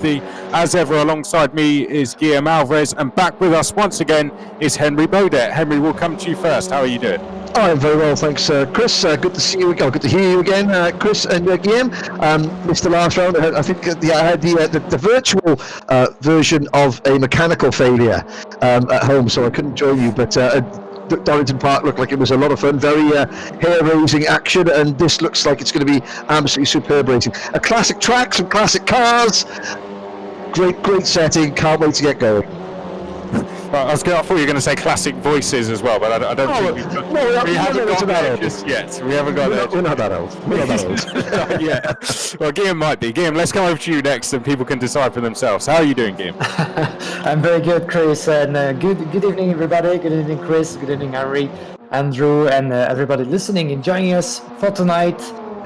As ever, alongside me is Guillaume Alvarez, and back with us once again is Henry Baudet. Henry, we'll come to you first. How are you doing? I'm very well, thanks, Chris. Good to see you again. Good to hear you again, Chris and Guillaume. Missed the last round. I think I had the virtual version of a mechanical failure at home, so I couldn't join you. But Donington Park looked like it was a lot of fun, very hair-raising action, and this looks like it's going to be absolutely superb racing. A classic track, some classic cars. Great setting. Can't wait to get going. Well, I thought you were going to say classic voices as well, but I don't think we haven't got there just yet. We haven't got there. We're not that old. We're not that old. Yeah. Well, Guillaume might be. Guillaume, let's come over to you next, and people can decide for themselves. How are you doing, Guillaume? I'm very good, Chris, and good evening, everybody. Good evening, Chris. Good evening, Henry, Andrew, and everybody listening and joining us for tonight.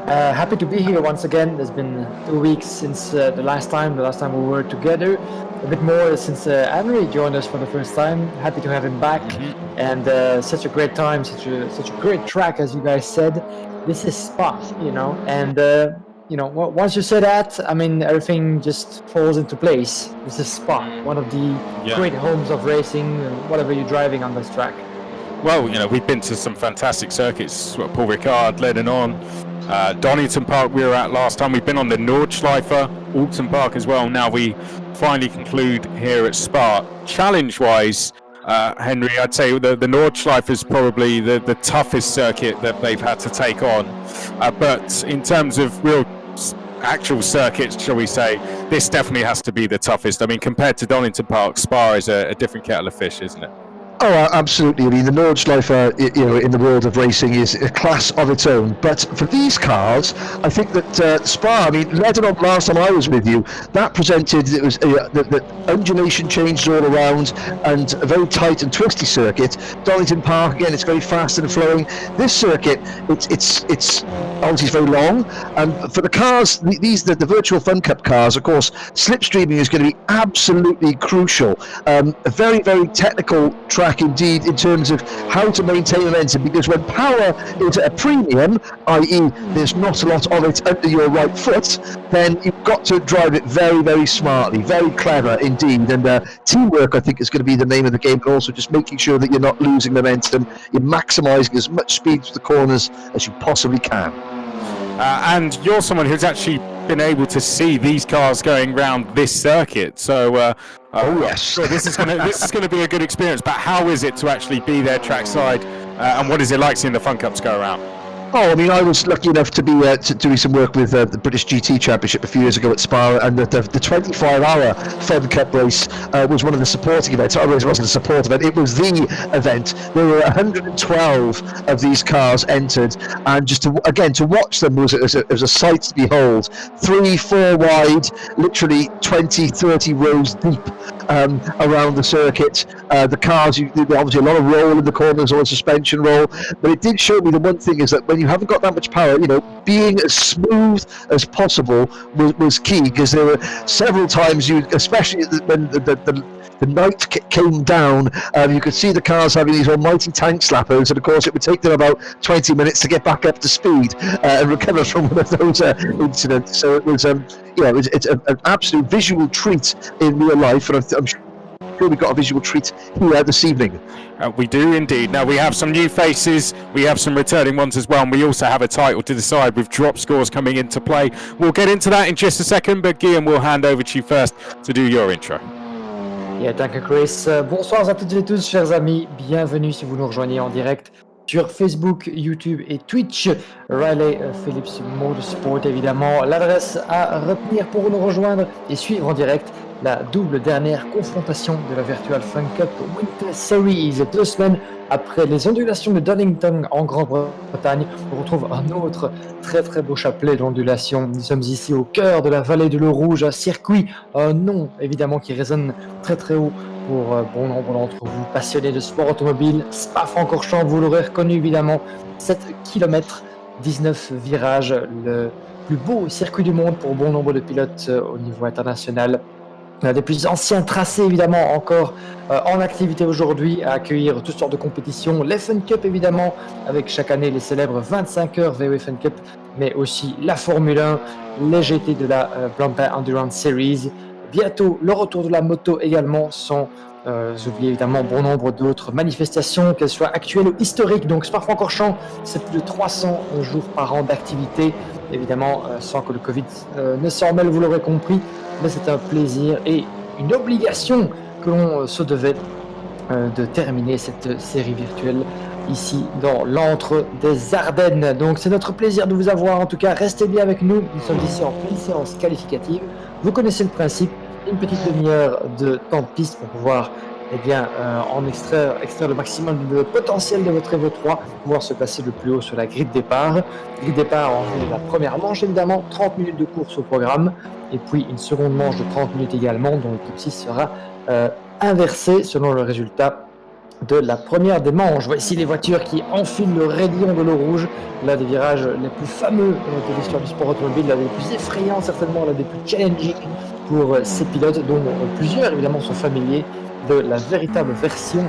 Happy to be here once again. There's been 2 weeks since the last time we were together. A bit more since Henry joined us for the first time. Happy to have him back, and such a great time, such a great track, as you guys said. This is Spa, and once you say that, I mean, everything just falls into place. This is Spa, one of the great homes of racing, whatever you're driving on this track. Well, we've been to some fantastic circuits. Paul Ricard, Lebanon, Donington Park we were at last time. We've been on the Nordschleife, Alton Park as well. Now we finally conclude here at Spa. Challenge-wise, Henry, I'd say the Nordschleife is probably the toughest circuit that they've had to take on. But in terms of real actual circuits, shall we say, this definitely has to be the toughest. I mean, compared to Donington Park, Spa is a different kettle of fish, isn't it? Oh, absolutely. I mean, the Nordschleife, in the world of racing is a class of its own. But for these cars, I think that Spa, I mean, Lebanon, last time I was with you, that presented, it was the undulation changed all around and a very tight and twisty circuit. Donington Park, again, it's very fast and flowing. This circuit, it's obviously very long. And for the cars, the virtual FunCup cars, of course, slipstreaming is going to be absolutely crucial. A very, very technical track indeed in terms of how to maintain momentum, because when power is at a premium, i.e. there's not a lot of it under your right foot, then you've got to drive it very, very smartly, very clever indeed, and teamwork I think is going to be the name of the game, but also just making sure that you're not losing momentum, you're maximising as much speed to the corners as you possibly can. And you're someone who's actually been able to see these cars going around this circuit, so yes, sure, this is going to be a good experience. But how is it to actually be there trackside, and what is it like seeing the FunCups go around? Oh, I mean, I was lucky enough to be doing some work with the British GT Championship a few years ago at Spa, and the 25-hour FunCup race was one of the supporting events. It wasn't a support event; it was the event. There were 112 of these cars entered, and just to watch them was a sight to behold. 3-4 wide, literally 20-30 rows deep around the circuit. The cars, obviously a lot of roll in the corners, or suspension roll, but it did show me the one thing is that when you haven't got that much power, being as smooth as possible was key, because there were several times especially when the night came down, you could see the cars having these almighty tank slappers, and of course it would take them about 20 minutes to get back up to speed and recover from one of those incidents. So it was it's an absolute visual treat in real life, and I'm sure we got a visual treat here this evening. We do indeed. Now we have some new faces, we have some returning ones as well, and we also have a title to decide with drop scores coming into play. We'll get into that in just a second, but Guillaume, we'll hand over to you first to do your intro. Danke Chris. Bonsoir à toutes et tous, chers amis. Bienvenue si vous nous rejoignez en direct sur Facebook, YouTube et Twitch. Riley Phillips Motorsport, évidemment. L'adresse à retenir pour nous rejoindre et suivre en direct la double dernière confrontation de la Virtual FunCup Winter Series. 2 semaines après les ondulations de Donington en Grande-Bretagne, on retrouve un autre très très beau chapelet d'ondulations. Nous sommes ici au cœur de la vallée de l'eau rouge, un circuit, un nom évidemment qui résonne très très haut pour bon nombre d'entre vous passionnés de sport automobile. Spa-Francorchamps, vous l'aurez reconnu évidemment, 7 km, 19 virages, le plus beau circuit du monde pour bon nombre de pilotes au niveau international. Un des plus anciens tracés évidemment encore en activité aujourd'hui, à accueillir toutes sortes de compétitions, les FunCup évidemment, avec chaque année les célèbres 25 heures VW FunCup, mais aussi la Formule 1, les GT de la Blantin Endurance Series, bientôt le retour de la moto également, sans oublier évidemment bon nombre d'autres manifestations, qu'elles soient actuelles ou historiques. Donc Spa-Francorchamps, c'est plus de 300 jours par an d'activité, évidemment sans que le Covid ne s'en mêle, vous l'aurez compris, mais c'est un plaisir et une obligation que l'on se devait de terminer cette série virtuelle ici dans l'antre des Ardennes. Donc c'est notre plaisir de vous avoir, en tout cas restez bien avec nous, nous sommes ici en pleine séance qualificative, vous connaissez le principe, une petite demi-heure de temps de piste pour pouvoir en extraire le maximum de potentiel de votre Evo 3, pouvoir se placer le plus haut sur la grille de départ. Grille de départ en vue de la première manche évidemment, 30 minutes de course au programme, et puis une seconde manche de 30 minutes également, dont l'équipe 6 sera inversée selon le résultat de la première des manches. Voici les voitures qui enfilent le raidillon de l'eau rouge, l'un des virages les plus fameux de l'histoire du sport automobile, l'un des plus effrayants certainement, l'un des plus challenging pour ces pilotes, dont plusieurs évidemment sont familiers de la véritable version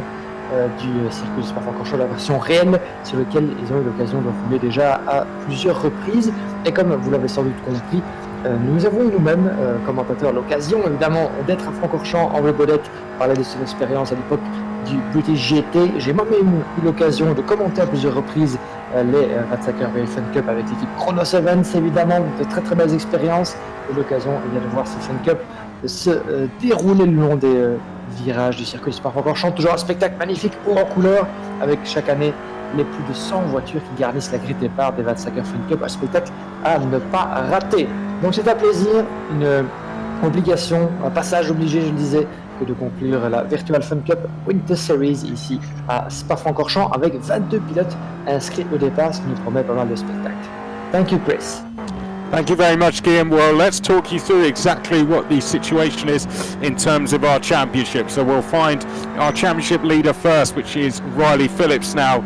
du circuit du Spa-Francorchamps, la version réelle sur laquelle ils ont eu l'occasion de rouler déjà à plusieurs reprises. Et comme vous l'avez sans doute compris, nous avons nous-mêmes, commentateurs, l'occasion évidemment d'être à Francorchamps en webodette, parler de son expérience à l'époque du British GT. J'ai moi-même eu l'occasion de commenter à plusieurs reprises les 25 heures FunCup avec l'équipe Chronos Events, évidemment, de très très belles expériences, et l'occasion de voir ces FunCup se dérouler le long des virages du circuit du Spa-Francorchamps. Toujours un spectacle magnifique, haut en couleur, avec chaque année les plus de 100 voitures qui garnissent la grille de départ des 25 heures FunCup, un spectacle à ne pas rater. Donc c'est un plaisir, une obligation, un passage obligé, je le disais, que de conclure la Virtual FunCup Winter Series ici à Spa-Francorchamps avec 22 pilotes inscrits au départ, ce qui nous promet pas mal de spectacles. Thank you, Chris. Thank you very much, Guillaume. Well, let's talk you through exactly what the situation is in terms of our championship. So we'll find our championship leader first, which is Riley Phillips. Now,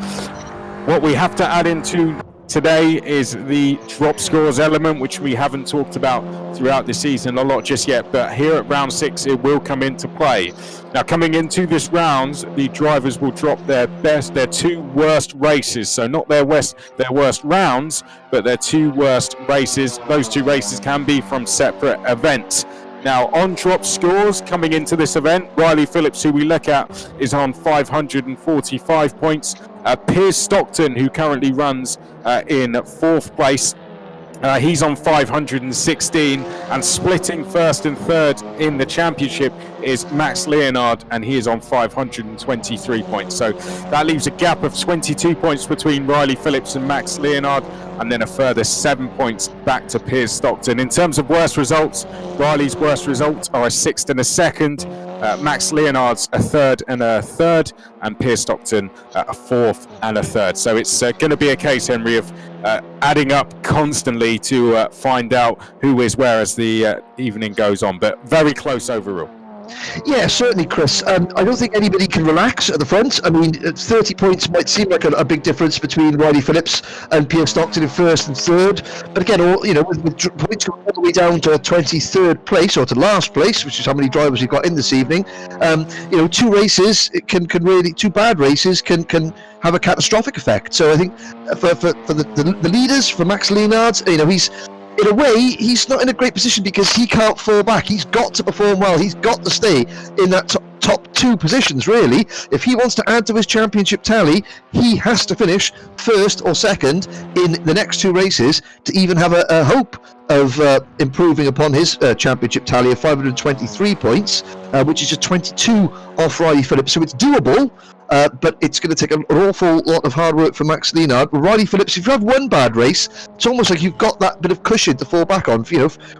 what we have to add into today is the drop scores element, which we haven't talked about throughout the season a lot just yet, but here at round 6 it will come into play. Now, coming into this round, the drivers will drop their two worst races, so not their worst rounds, but their two worst races. Those two races can be from separate events. Now, on drop scores coming into this event, Riley Phillips, who we look at, is on 545 points. Piers Stockton, who currently runs in 4th place, he's on 516, and splitting first and third in the championship is Max Leonard, and he is on 523 points. So that leaves a gap of 22 points between Riley Phillips and Max Leonard, and then a further 7 points back to Piers Stockton. In terms of worst results, Riley's worst results are a 6th and a 2nd, Max Leonard's a 3rd and a 3rd, and Piers Stockton a 4th and a 3rd. So it's going to be a case, Henry, of adding up constantly to find out who is where as the evening goes on, but very close overall. Yeah, certainly, Chris. I don't think anybody can relax at the front. I mean, 30 points might seem like a big difference between Riley Phillips and Piers Stockton in 1st and 3rd. But again, with points going all the way down to 23rd place, or to last place, which is how many drivers we've got in this evening, two races can really, two bad races can have a catastrophic effect. So I think for the leaders, for Max Leonard, he's, in a way, he's not in a great position because he can't fall back. He's got to perform well. He's got to stay in that top 2 positions, really. If he wants to add to his championship tally, he has to finish 1st or 2nd in the next 2 races to even have a hope of improving upon his championship tally of 523 points, which is just 22 off Riley Phillips. So it's doable. But it's going to take an awful lot of hard work for Max Leonard. Riley Phillips, if you have one bad race, it's almost like you've got that bit of cushion to fall back on.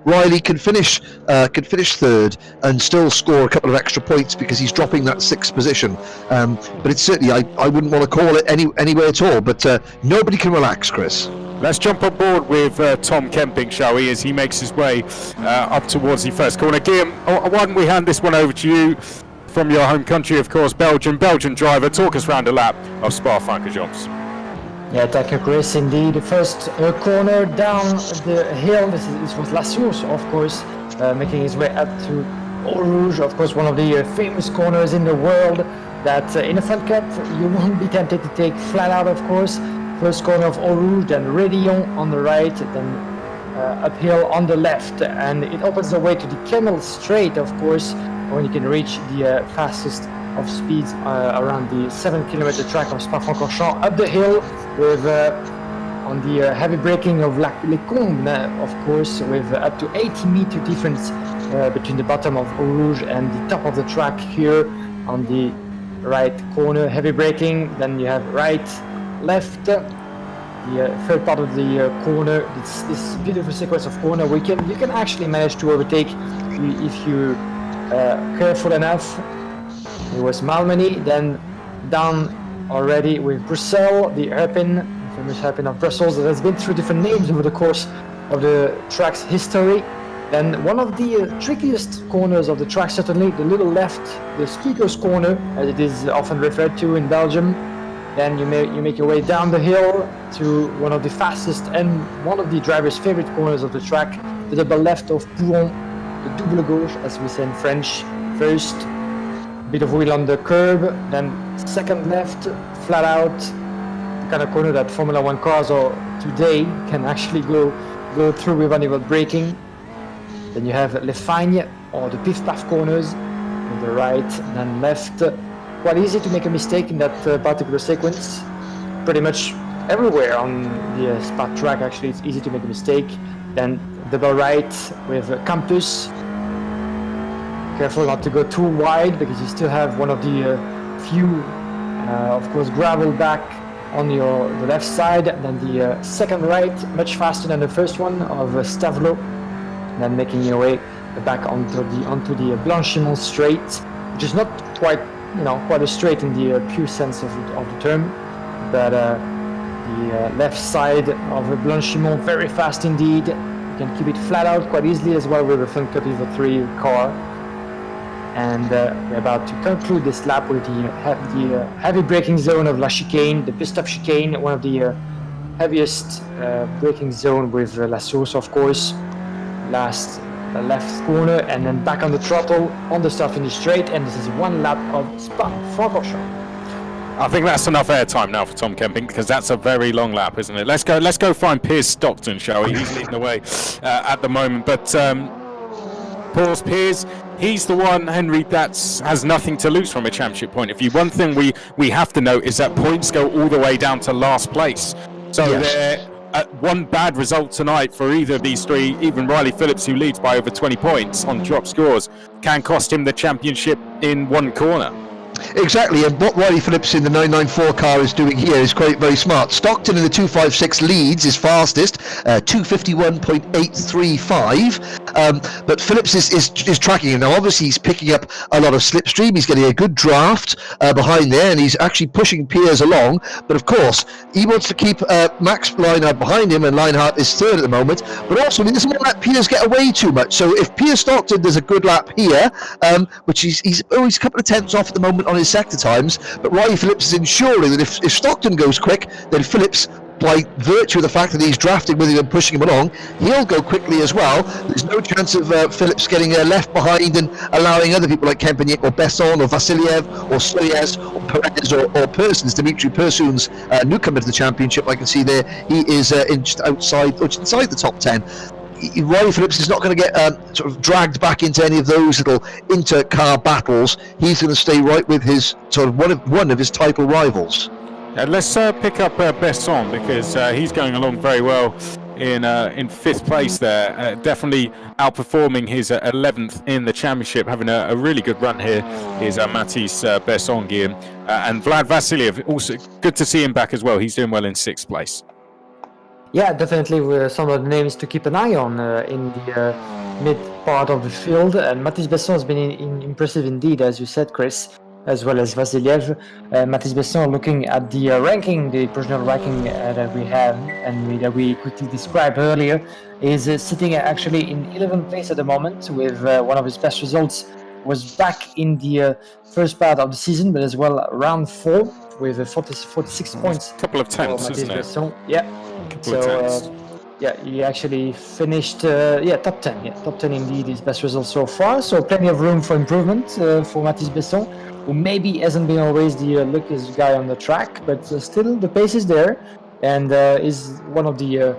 Riley can finish 3rd and still score a couple of extra points because he's dropping that 6th position. But it's certainly, I wouldn't want to call it any way at all. But nobody can relax, Chris. Let's jump on board with Tom Kemping, shall we, as he makes his way up towards the first corner. Guillaume, why don't we hand this one over to you? From your home country, of course, Belgian driver. Talk us round a lap of Spa-Francorchamps. Yeah, thank you, Chris. Indeed, the first corner down the hill. This was La Source, of course, making his way up to Eau Rouge, of course, one of the famous corners in the world that in a FunCup you won't be tempted to take flat out, of course. First corner of Eau Rouge, then Rédillon on the right, then uphill on the left, and it opens the way to the Camel Straight, of course, when you can reach the fastest of speeds around the 7-kilometer track of Spa-Francorchamps up the hill with on the heavy braking of Les Combes, of course, with up to 80-meter difference between the bottom of Eau Rouge and the top of the track here on the right corner, heavy braking. Then you have right, left, the third part of the corner. It's this beautiful sequence of corner where you can actually manage to overtake if you're careful enough. It was Malmedy, then down already with Bruxelles, the hairpin, famous hairpin of Brussels that has been through different names over the course of the track's history. Then one of the trickiest corners of the track, certainly the little left, the Speaker's Corner, as it is often referred to in Belgium. Then you make your way down the hill to one of the fastest and one of the driver's favorite corners of the track, the double left of Pouron, the double gauche, as we say in French. First, bit of wheel on the curb, then second left, flat out, the kind of corner that Formula 1 cars or today can actually go through without even braking. Then you have Les Fagnes, or the Pif Paf corners, on the right, then left. Quite easy to make a mistake in that particular sequence. Pretty much everywhere on the Spa track, actually, it's easy to make a mistake. Then double right with Campus. Careful not to go too wide, because you still have one of the few, of course, gravel back on the left side. Then the second right, much faster than the first one of Stavelot. Then making your way back onto the Blanchimont Straight, which is not quite a straight in the pure sense of the term, but the left side of Blanchimont very fast indeed. You can keep it flat out quite easily as well with a FunCup Evo 3 car. And we're about to conclude this lap with the heavy braking zone of La Chicane, the pit stop chicane, one of the heaviest braking zone with La Source, of course. Last left corner, and then back on the throttle on the start-finish straight, and this is one lap of Spa-Francorchamps. I think that's enough airtime now for Tom Kemping, because that's a very long lap, isn't it? Let's go find Piers Stockton, shall we? He's leading the way at the moment, but Paul's Piers, he's the one, Henry, that has nothing to lose from a championship point of view. One thing we have to note is that points go all the way down to last place, so yes. One bad result tonight for either of these three, even Riley Phillips, who leads by over 20 points on drop scores, can cost him the championship in one corner. Exactly, and what Riley Phillips in the 994 car is doing here is quite very smart. Stockton in the 256 leads is fastest, 251.835, but Phillips is tracking him. Now obviously he's picking up a lot of slipstream, he's getting a good draft behind there, and he's actually pushing Piers along, but of course he wants to keep Max Leinhardt behind him, and Leinhardt is third at the moment, but also he doesn't want to let Piers get away too much. So if Piers Stockton does a good lap here, which he's a couple of tenths off at the moment on his sector times, but Riley Phillips is ensuring that if Stockton goes quick, then Phillips, by virtue of the fact that he's drafting with him and pushing him along, he'll go quickly as well. There's no chance of Phillips getting left behind and allowing other people like Kempenic or Besson or Vasiliev or Soyez or Perez or Persons, Dimitri Persoon's newcomer to the championship. I can see there he is just inside the top 10. Riley Phillips is not going to get sort of dragged back into any of those little inter-car battles. He's going to stay right with his sort of one of his title rivals. Let's pick up Besson, because he's going along very well in fifth place there, definitely outperforming his 11th in the championship, having a really good run here is Mathis Besson, Guillaume, and Vlad Vasiliev, also good to see him back as well. He's doing well in sixth place. Yeah, definitely some of the names to keep an eye on in the mid part of the field. And Mathis Besson has been impressive indeed, as you said, Chris, as well as Vasiliev. Mathis Besson, looking at the ranking, the personal ranking that we have and that we quickly described earlier, is sitting actually in 11th place at the moment, with one of his best results was back in the first part of the season, but as well round 4 with 46 points. A couple of tenths, isn't it? Besson. Yeah. So he actually finished top 10. Yeah, top 10 indeed, his best result so far. So plenty of room for improvement for Mathis Besson, who maybe hasn't been always the luckiest guy on the track, but still the pace is there, and is one of the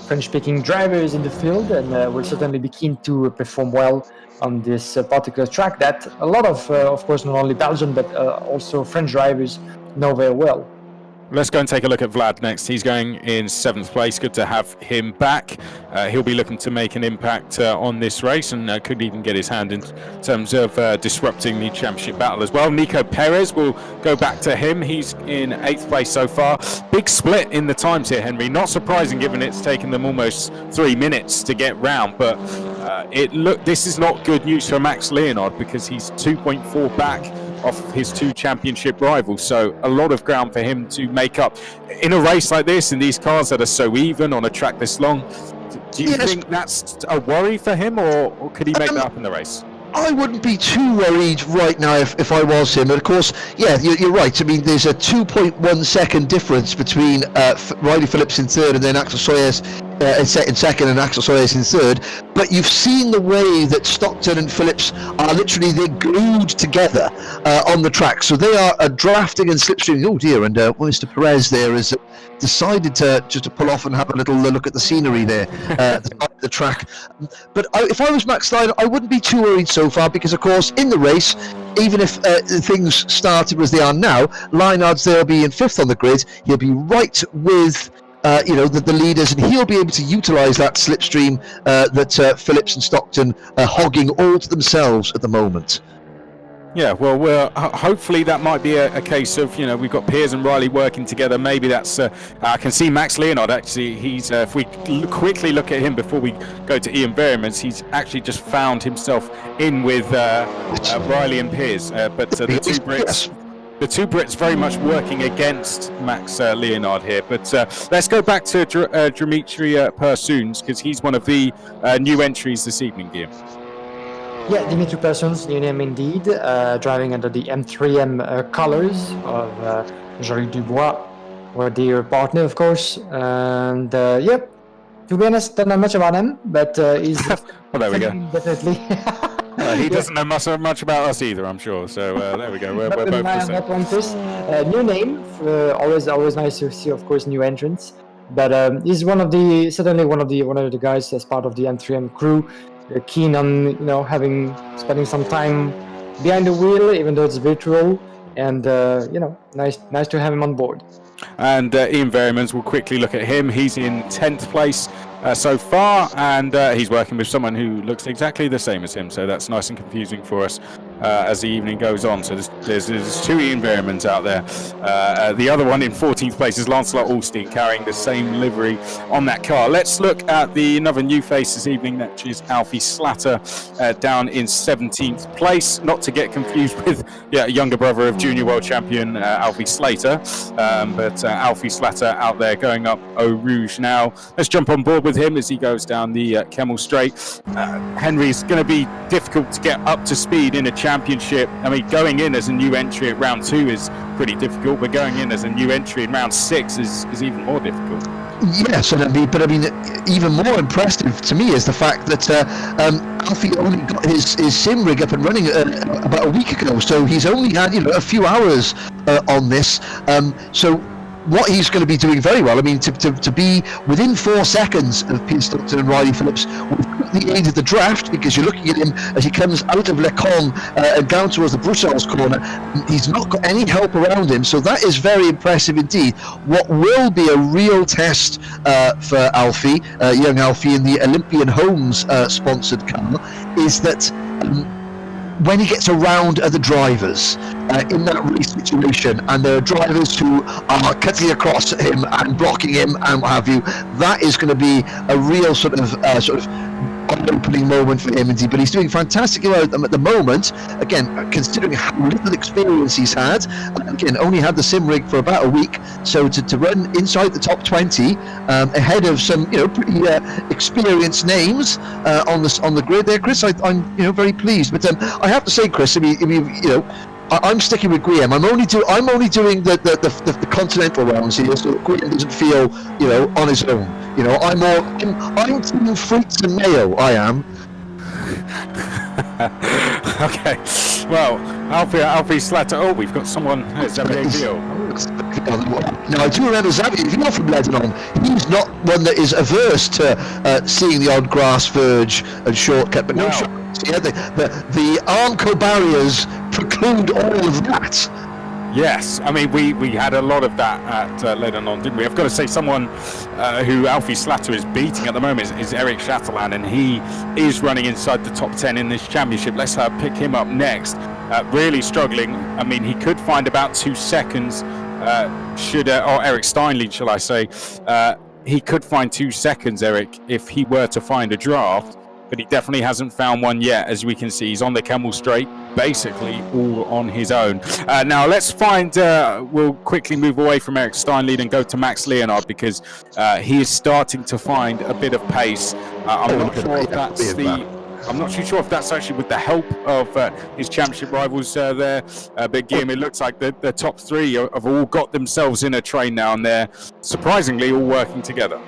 French-speaking drivers in the field, and will certainly be keen to perform well on this particular track that a lot of course, not only Belgian but also French drivers know very well. Let's go and take a look at Vlad next. He's going in 7th place. Good to have him back. He'll be looking to make an impact on this race and could even get his hand in terms of disrupting the championship battle as well. Nico Perez will go back to him. He's in 8th place so far. Big split in the times here, Henry. Not surprising given it's taken them almost 3 minutes to get round, but this is not good news for Max Leonard because he's 2.4 back off his 2 championship rivals, so a lot of ground for him to make up in a race like this, in these cars that are so even on a track this long. Do you think that's a worry for him, or could he make that up in the race? I wouldn't be too worried right now if I was him. But of course, yeah, you're right. I mean, there's a 2.1 second difference between Riley Phillips in 3rd and then Axel Sawyers in 2nd and Axel Sawyers in 3rd. But you've seen the way that Stockton and Phillips are literally, they're glued together on the track. So they are drafting and slipstreaming. Oh dear, and Mr. Perez there has decided to just to pull off and have a little look at the scenery there, the track. But if I was Max Leonard, I wouldn't be too worried so far because, of course, in the race, even if things started as they are now, Leonard's there, will be in 5th on the grid. He'll be right with the leaders, and he'll be able to utilise that slipstream that Phillips and Stockton are hogging all to themselves at the moment. Yeah, well, hopefully that might be a case of, we've got Piers and Riley working together. Maybe that's, I can see Max Leonard actually, he's, if we quickly look at him before we go to Ian Variams, he's actually just found himself in with Riley and Piers, but the two Brits very much working against Max Leonard here. But let's go back to Dimitri Persoons, because he's one of the new entries this evening, Guillaume. Yeah, Dimitri Persoons, new name indeed, driving under the M3M colors of Jean-Luc Dubois, our dear partner, of course. And yep, to be honest, don't know much about him, but he's well, there we go. Definitely. He doesn't know much about us either, I'm sure. So there we go. We're both the same. New name, always nice to see, of course, new entrants. But he's certainly one of the guys as part of the M3M crew. Keen on spending some time behind the wheel, even though it's virtual, and nice to have him on board. And Ian Variams, will quickly look at him. He's in 10th place so far, and he's working with someone who looks exactly the same as him, so that's nice and confusing for us as the evening goes on. So there's 2 Ian Variams out there. The other one in 14th place is Lancelot Alstein, carrying the same livery on that car. Let's look at another new face this evening, that is Alfie Slatter, down in 17th place. Not to get confused with a younger brother of junior world champion Alfie Slater, but Alfie Slatter out there going up Eau Rouge now. Let's jump on board with him as he goes down the Kemmel Straight. Henry's going to be difficult to get up to speed in a championship. I mean, going in as a new entry at round 2 is pretty difficult, but going in as a new entry in round 6 is even more difficult. Yes, but even more impressive to me is the fact that Alfie only got his sim rig up and running about a week ago, so he's only had a few hours on this. So what he's going to be doing very well, I mean, to be within 4 seconds of Piers Stockton and Riley Phillips without the aid of the draft, because you're looking at him as he comes out of Le Con and down towards the Brussels corner. He's not got any help around him, so that is very impressive indeed. What will be a real test for Alfie, young Alfie, in the Olympian Homes sponsored car, is that when he gets around other drivers in that race situation, and there are drivers who are cutting across him and blocking him and what have you, that is going to be a real sort of eye-opening moment for him indeed. But he's doing fantastically well at the moment, again, considering how little experience he's had. Again, only had the sim rig for about a week, so to run inside the top 20 ahead of some pretty experienced names on the grid there, Chris, I'm very pleased. But I have to say, Chris, I'm sticking with Graham. I'm only doing the continental rounds here, so Graham doesn't feel on his own. I'm team Freaks and Mayo. I am. Okay. Well, Alfie Slatter. Oh, we've got someone. Xavier Gill. Now, I do remember Xavier Gill from Lebanon. He's not one that is averse to seeing the odd grass verge and shortcut, but no shortcuts. Yeah, the Armco barriers preclude all of that. Yes, I mean we had a lot of that at Lebanon, didn't we? I've got to say, someone who Alfie Slatter is beating at the moment is Eric Chatelain, and he is running inside the top 10 in this championship. Let's pick him up next. Really struggling. I mean, he could find about 2 seconds. Or Eric Steinle, shall I say? He could find 2 seconds, Eric, if he were to find a draft. But he definitely hasn't found one yet. As we can see, he's on the Camel Straight, basically all on his own. Now let's find, we'll quickly move away from Eric Steinle and go to Max Leonard, because he is starting to find a bit of pace. I'm not sure if that's I'm not too sure if that's actually with the help of his championship rivals there. But Guillaume, it looks like the top three have all got themselves in a train now, and they're surprisingly all working together.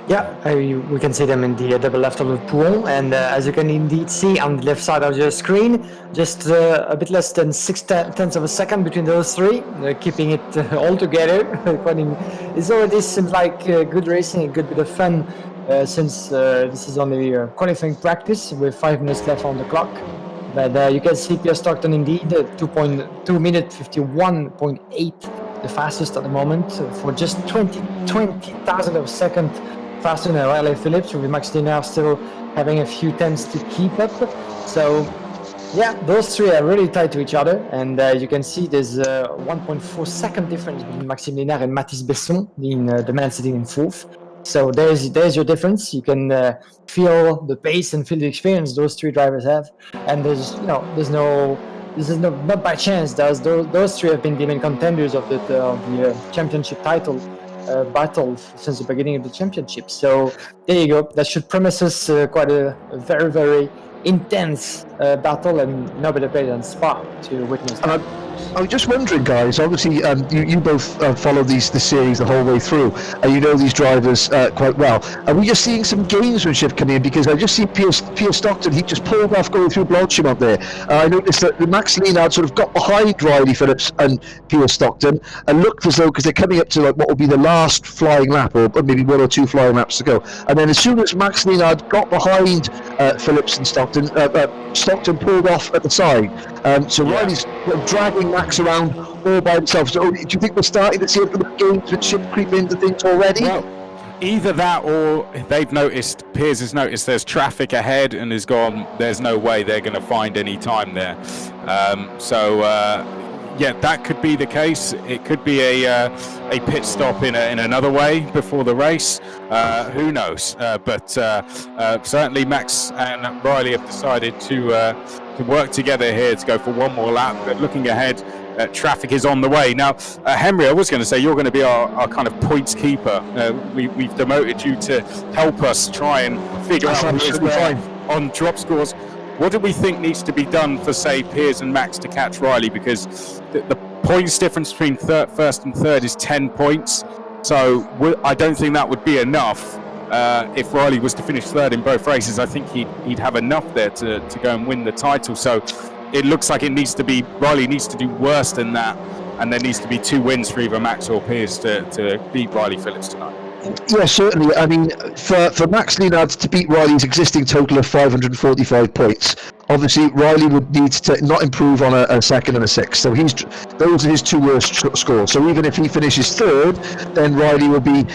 Yeah, we can see them in the double left of the pool, and as you can indeed see on the left side of your screen, just a bit less than 0.6 of a second between those three, keeping it all together. It already seems like good racing, a good bit of fun, since this is only qualifying practice with 5 minutes left on the clock. But you can see Pierre Stockton indeed 2 minute 51.8, the fastest at the moment, for just 20,000 of a second faster than Riley Phillips, with Max Leonard still having a few tenths to keep up. So yeah, those three are really tight to each other, and you can see there's a 1.4 second difference between Maxime Leonard and Mathis Besson, the man sitting in fourth. So there's your difference. You can feel the pace and feel the experience those three drivers have, and this is not by chance. Those three have been the main contenders of the championship title battle since the beginning of the championship. So there you go. That should promise us quite a very, very intense battle, and no better place than Spa to witness that. I was just wondering, guys, obviously you both follow the series the whole way through, and you know these drivers quite well. Are we just seeing some gamesmanship coming in? Because I just see Pierre Stockton, he just pulled off going through Blanchimont there. I noticed that Max Leonard sort of got behind Riley Phillips and Pierre Stockton, and looked as though, because they're coming up to like what will be the last flying lap, or maybe 1 or 2 flying laps to go. And then as soon as Max Leonard got behind Phillips and Stockton, Stockton pulled off at the side. So Riley's dragging Max around all by himself. So do you think we're starting to see a bit of gamesmanship creep into things already? Well, either that, or Piers has noticed there's traffic ahead and has gone, there's no way they're going to find any time there. Yeah, that could be the case. It could be a pit stop in another way before the race. Who knows? But certainly Max and Riley have decided to work together here to go for one more lap. But looking ahead, traffic is on the way. Now, Henry, I was going to say you're going to be our kind of points keeper. We've demoted you to help us try and figure out who is where on drop scores. What do we think needs to be done for, say, Piers and Max to catch Riley? Because the points difference between first and third is 10 points. So I don't think that would be enough. If Riley was to finish third in both races, I think he'd have enough there to go and win the title. So it looks like Riley needs to do worse than that, and there needs to be 2 wins for either Max or Piers to beat Riley Phillips tonight. Yeah, certainly. I mean, for Max Leonard to beat Riley's existing total of 545 points, obviously Riley would need to not improve on a second and a sixth. So those are his 2 worst scores. So even if he finishes third, then Riley will be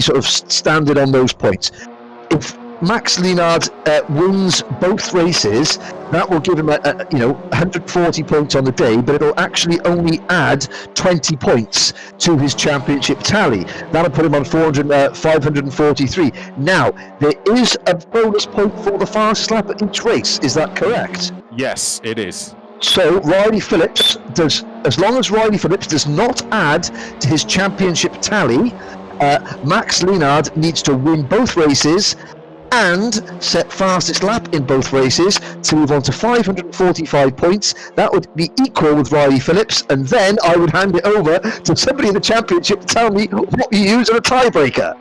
sort of standard on those points. If Max Leonard wins both races, that will give him 140 points on the day, but it'll actually only add 20 points to his championship tally. That'll put him on 543. Now, there is a bonus point for the fastest lap at each race. Is that correct? Yes, it is. So Riley Phillips as long as Riley Phillips does not add to his championship tally, Max Leonard needs to win both races and set fastest lap in both races to move on to 545 points. That would be equal with Riley Phillips, and then I would hand it over to somebody in the championship to tell me what you use as a tiebreaker.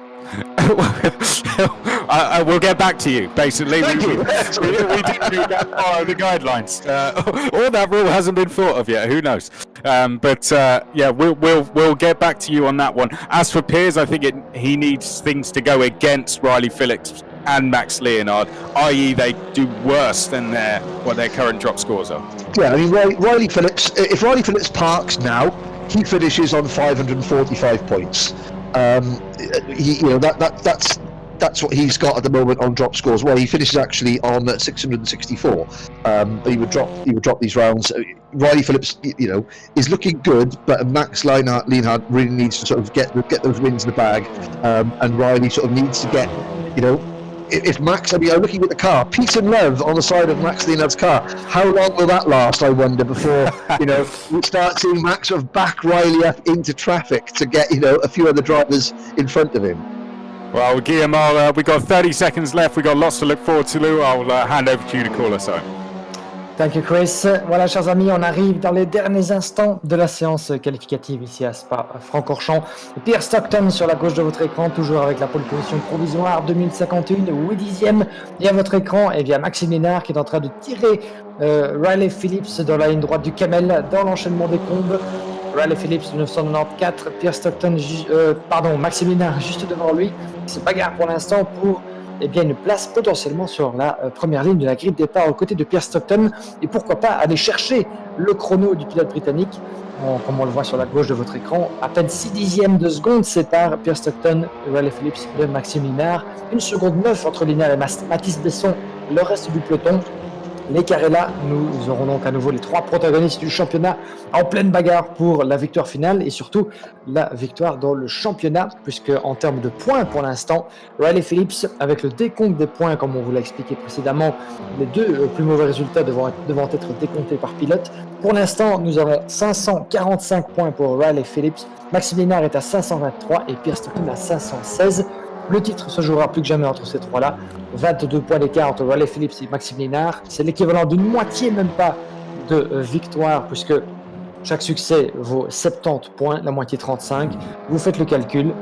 We'll get back to you. Basically, Thank you. we didn't do that follow the guidelines, or that rule hasn't been thought of yet. Who knows? Yeah, we'll get back to you on that one. As for Piers, I think he needs things to go against Riley Phillips and Max Leonard, i.e., they do worse than what their current drop scores are. Yeah, I mean, Riley Phillips. If Riley Phillips parks now, he finishes on 545 points. That's what he's got at the moment on drop scores. Well, he finishes actually on 664. He would drop these rounds. Riley Phillips, is looking good, but Max Leonard really needs to sort of get those wins in the bag, and Riley sort of needs to get, if Max, I'm looking at the car, peace and love on the side of Max Leonard's car. How long will that last, I wonder, before, we start seeing Max sort of back Riley up into traffic to get, a few other drivers in front of him. Well, Guillermo, we got 30 seconds left. We got lots to look forward to. I'll hand over to you to call us home. Thank you, Chris. Voilà, chers amis, on arrive dans les derniers instants de la séance qualificative ici à Spa-Francorchamps. Pierre Stockton sur la gauche de votre écran, toujours avec la pole position provisoire, 2051, 8e. Et à votre écran, Maxime Lénard qui est en train de tirer Riley Phillips dans la ligne droite du camel dans l'enchaînement des combes. Riley Phillips 994, Pierre Stockton, Maxime Lénard juste devant lui. Il se bagarre pour l'instant pour une place potentiellement sur la première ligne de la grille de départ aux côtés de Pierre Stockton, et pourquoi pas aller chercher le chrono du pilote britannique. Comme on le voit sur la gauche de votre écran, à peine 6 dixièmes de seconde séparent Pierre Stockton et Riley Phillips de Maxime Lénard. 1 seconde 9 entre Lénard et Mathis Besson, le reste du peloton. Les carrés là, nous aurons donc à nouveau les 3 protagonistes du championnat en pleine bagarre pour la victoire finale et surtout la victoire dans le championnat, puisque en termes de points pour l'instant, Riley Phillips, avec le décompte des points comme on vous l'a expliqué précédemment, les 2 plus mauvais résultats devant être décomptés par pilote. Pour l'instant, nous avons 545 points pour Riley Phillips, Maxime Lénard est à 523 et Pierre Stockton à 516. Le titre se jouera plus que jamais entre ces 3-là. 22 points d'écart entre Riley Phillips et Maxime Lénard. C'est l'équivalent d'une moitié, même pas, de victoire, puisque chaque succès vaut 70 points, la moitié 35. Vous faites le calcul.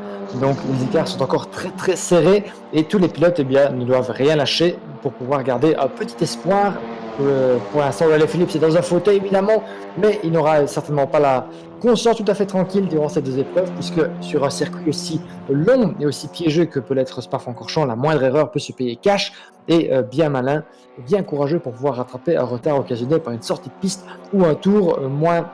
Donc les écarts sont encore très très serrés et tous les pilotes ne doivent rien lâcher pour pouvoir garder un petit espoir. Pour l'instant, Riley Phillips est dans un fauteuil évidemment, mais il n'aura certainement pas la conscience tout à fait tranquille durant ces 2 épreuves, puisque sur un circuit aussi long et aussi piégeux que peut l'être Spa-Francorchamps, la moindre erreur peut se payer cash, et bien malin, bien courageux pour pouvoir rattraper un retard occasionné par une sortie de piste ou un tour moins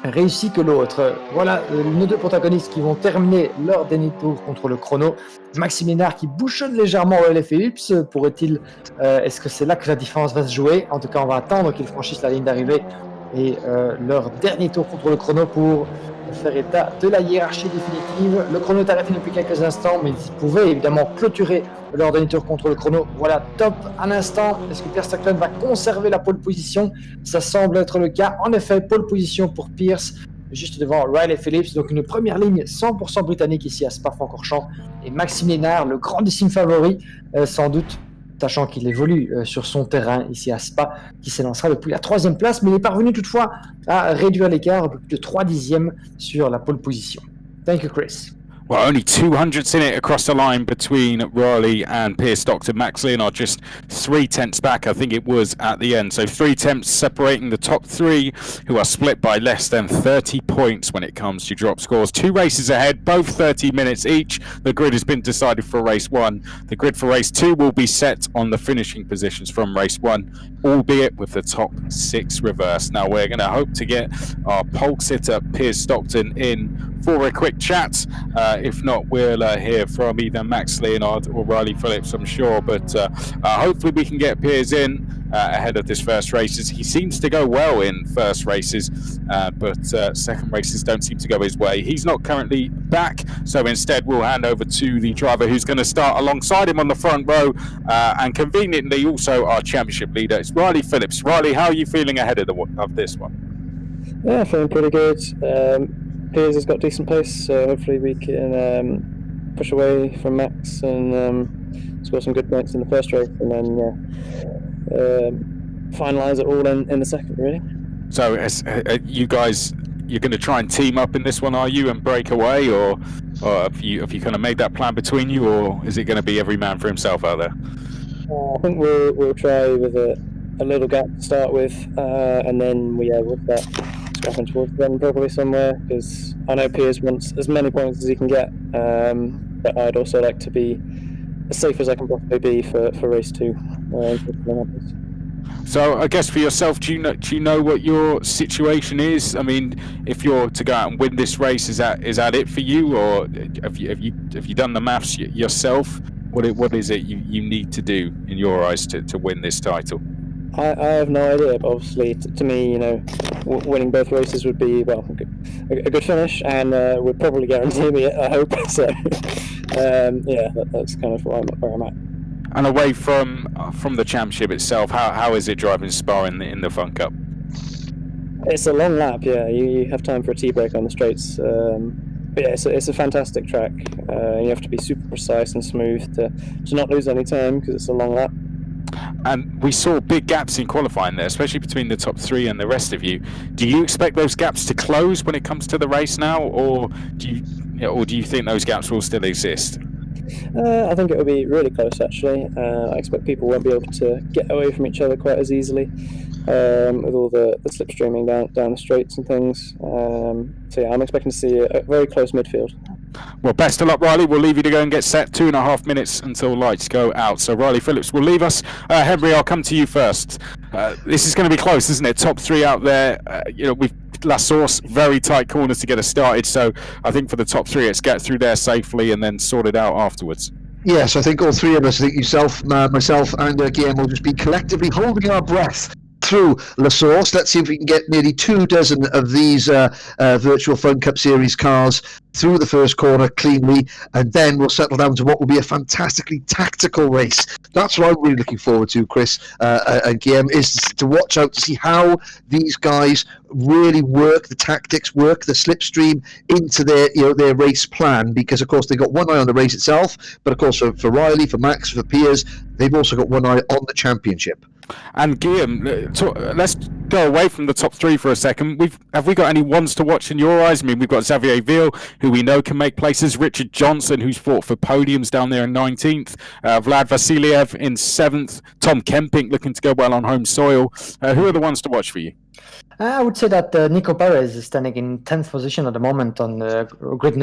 réussi que l'autre. Voilà nos 2 protagonistes qui vont terminer leur dernier tour contre le chrono. Maxime Lénard qui bouchonne légèrement Riley Phillips. Est-ce que c'est là que la différence va se jouer? En tout cas, on va attendre qu'ils franchissent la ligne d'arrivée et leur dernier tour contre le chrono pour faire état de la hiérarchie définitive. Le chrono est arrêté depuis quelques instants, mais ils pouvaient évidemment clôturer leur dernier tour contre le chrono. Voilà, top un instant. Est-ce que Pierre Stockton va conserver la pole position? Ça semble être le cas. En effet, pole position pour Pierce, juste devant Riley Phillips. Donc une première ligne 100% britannique ici à Spa-Francorchamps. Et Maxime Lénard, le grandissime favori, sans doute, sachant qu'il évolue sur son terrain ici à Spa, qui s'élancera depuis la 3e place, mais il est parvenu toutefois à réduire l'écart de 3 dixièmes sur la pole position. Thank you, Chris. Well, only 200s in it across the line between Riley and Pierce Stockton. Max Leonard just 3 tenths back, I think it was, at the end. So 3 tenths separating the top 3, who are split by less than 30 points when it comes to drop scores. 2 races ahead, both 30 minutes each. The grid has been decided for race 1. The grid for race 2 will be set on the finishing positions from race 1, albeit with the top 6 reversed. Now we're going to hope to get our pole sitter Pierce Stockton in for a quick chat. If not, we'll hear from either Max Leonard or Riley Phillips, I'm sure. But hopefully we can get Piers in ahead of this first races. He seems to go well in first races, but second races don't seem to go his way. He's not currently back, so instead we'll hand over to the driver who's going to start alongside him on the front row, and conveniently also our championship leader. It's Riley Phillips. Riley, how are you feeling ahead of this one? Yeah, feeling pretty good. Piers has got decent pace, so hopefully we can push away from Max and score some good points in the first race, and then finalise it all in the second, really. So you guys, you're going to try and team up in this one, are you, and break away, or? Or have you kind of made that plan between you, or is it going to be every man for himself out there? I think we'll try with a little gap to start with, and then we'll start scrapping towards the end probably somewhere, because I know Piers wants as many points as he can get, but I'd also like to be as safe as I can possibly be for race 2. So I guess for yourself, do you know what your situation is? I mean, if you're to go out and win this race, is that it for you, or have you done the maths yourself? What is it you need to do in your eyes to win this title? I have no idea, but obviously to me, winning both races would be a good finish, and would probably guarantee me it, I hope. So that's kind of where I'm at. And away from the championship itself, how is it driving Spa in the FunCup? It's a long lap, yeah. You have time for a tea break on the straights. But yeah, it's a fantastic track. You have to be super precise and smooth to not lose any time, because it's a long lap. And we saw big gaps in qualifying there, especially between the top 3 and the rest of you. Do you expect those gaps to close when it comes to the race now, or do you think those gaps will still exist? I think it will be really close, actually. I expect people won't be able to get away from each other quite as easily, with all the slipstreaming down the straights and things. So yeah, I'm expecting to see a very close midfield. Well, best of luck, Riley. We'll leave you to go and get set. 2.5 minutes until lights go out. So Riley Phillips will leave us. Henry, I'll come to you first. This is going to be close, isn't it? Top 3 out there. We've La Source, very tight corners to get us started. So I think for the top 3, let's get through there safely and then sort it out afterwards. Yes, I think all 3 of us, I think yourself, myself, and Guillaume will just be collectively holding our breath through La Source. Let's see if we can get nearly 24 of these virtual FunCup Series cars through the first corner cleanly, and then we'll settle down to what will be a fantastically tactical race. That's what I'm really looking forward to, Chris and Guillaume, is to watch out to see how these guys really work the tactics, work the slipstream into their race plan, because of course they've got one eye on the race itself, but of course for Riley, for Max, for Piers, they've also got one eye on the championship. And Guillaume, let's go away from the top 3 for a second. Have we got any ones to watch in your eyes? I mean, we've got Xavier Ville, who we know can make places, Richard Johnson, who's fought for podiums down there in 19th, Vlad Vasiliev in 7th, Tom Kempink looking to go well on home soil. Who are the ones to watch for you? I would say that Nico Perez is standing in 10th position at the moment on the grid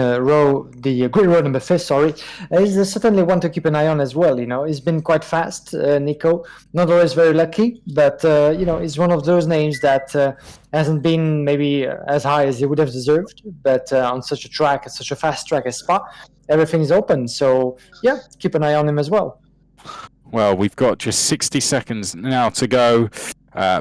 row number 5. Sorry, he's certainly one to keep an eye on as well. He's been quite fast, Nico. Not always very lucky, but he's one of those names that hasn't been maybe as high as he would have deserved. But on such a fast track as Spa, everything is open. So yeah, keep an eye on him as well. Well, we've got just 60 seconds now to go.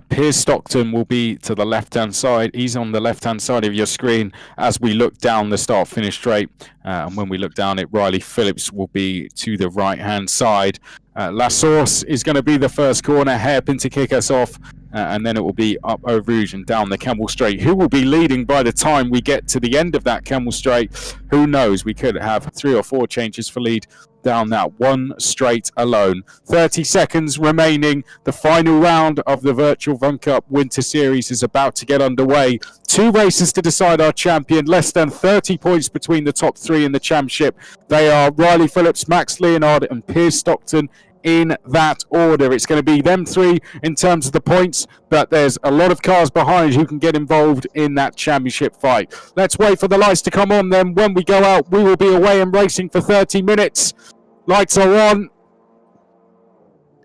Piers Stockton will be to the left-hand side. He's on the left-hand side of your screen as we look down the start-finish straight. And when we look down it, Riley Phillips will be to the right-hand side. La Source is going to be the first corner, hairpin to kick us off. And then it will be up Eau Rouge and down the Camel Straight. Who will be leading by the time we get to the end of that Camel Straight? Who knows? We could have 3 or 4 changes for lead down that one straight alone. 30 seconds remaining. The final round of the Virtual FunCup Winter Series is about to get underway. 2 races to decide our champion. Less than 30 points between the top 3 in the championship. They are Riley Phillips, Max Leonard and Piers Stockton in that order. It's going to be them 3 in terms of the points, but there's a lot of cars behind who can get involved in that championship fight. Let's wait for the lights to come on, then when we go out we will be away and racing for 30 minutes. Lights are on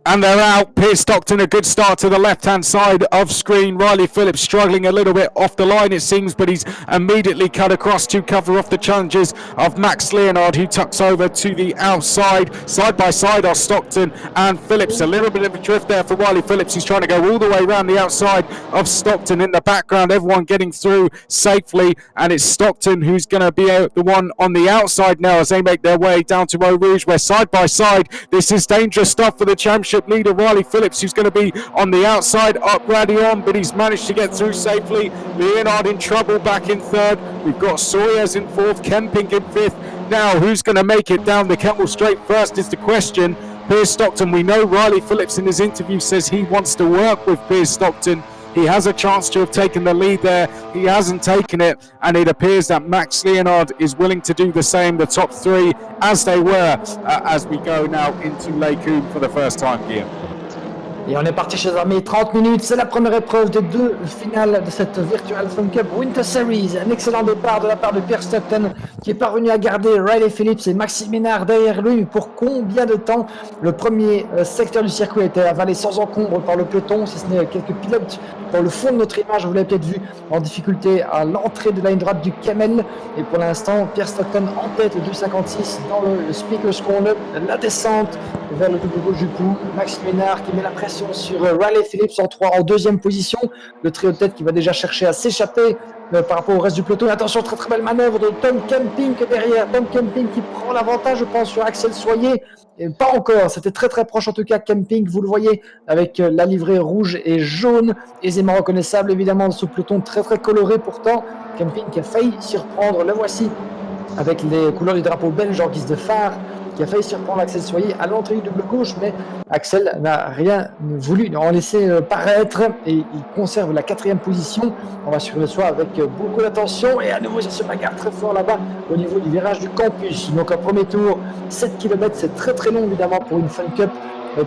and they're out. Piers Stockton, a good start to the left-hand side of screen. Riley Phillips struggling a little bit off the line, it seems, but he's immediately cut across to cover off the challenges of Max Leonard, who tucks over to the outside. Side by side are Stockton and Phillips. A little bit of a drift there for Riley Phillips. He's trying to go all the way around the outside of Stockton. In the background, everyone getting through safely, and it's Stockton who's going to be the one on the outside now as they make their way down to Eau Rouge, where side by side, this is dangerous stuff for the championship leader Riley Phillips, who's going to be on the outside, up Radion, but he's managed to get through safely. Leonard in trouble back in 3rd. We've got Sawyers in 4th, Kempink in 5th. Now, who's going to make it down the Camel Straight first is the question. Piers Stockton, we know Riley Phillips in his interview says he wants to work with Piers Stockton. He has a chance to have taken the lead there. He hasn't taken it, and it appears that Max Leonard is willing to do the same. The top three, as they were, as we go now into Lake Coombe for the first time, Guillaume. Et on est parti chez Armée 30 minutes, c'est la première épreuve de deux finales de cette Virtual FunCup Winter Series. Un excellent départ de la part de Pierre Stockton qui est parvenu à garder Riley Phillips et Maxime Ménard derrière lui. Pour combien de temps? Le premier secteur du circuit a été avalé sans encombre par le peloton, si ce n'est quelques pilotes dans le fond de notre image, vous l'avez peut-être vu, en difficulté à l'entrée de la ligne droite du Camel. Et pour l'instant, Pierre Stockton en tête, 2,56 dans le Speaker's Corner. La descente vers le double gauche du pool. Maxime Ménard qui met la pression sur Riley Phillips en deuxième position. Le trio de tête qui va déjà chercher à s'échapper par rapport au reste du peloton. Attention, très très belle manœuvre de Tom Kemping derrière. Tom Kemping qui prend l'avantage, je pense, sur Axel Soyer. Et pas encore, c'était très très proche en tout cas. Kemping, vous le voyez, avec la livrée rouge et jaune, aisément reconnaissable évidemment de ce peloton très très coloré pourtant. Kemping qui a failli s'y reprendre, le voici, avec les couleurs du drapeau belge en guise de phare, qui a failli surprendre Axel Soyer à l'entrée du double gauche, mais Axel n'a rien voulu en laisser paraître et il conserve la 4e position. On va suivre le soir avec beaucoup d'attention et à nouveau ça se bagarre très fort là-bas au niveau du virage du campus. Donc un premier tour, 7 km, c'est très très long évidemment pour une FunCup,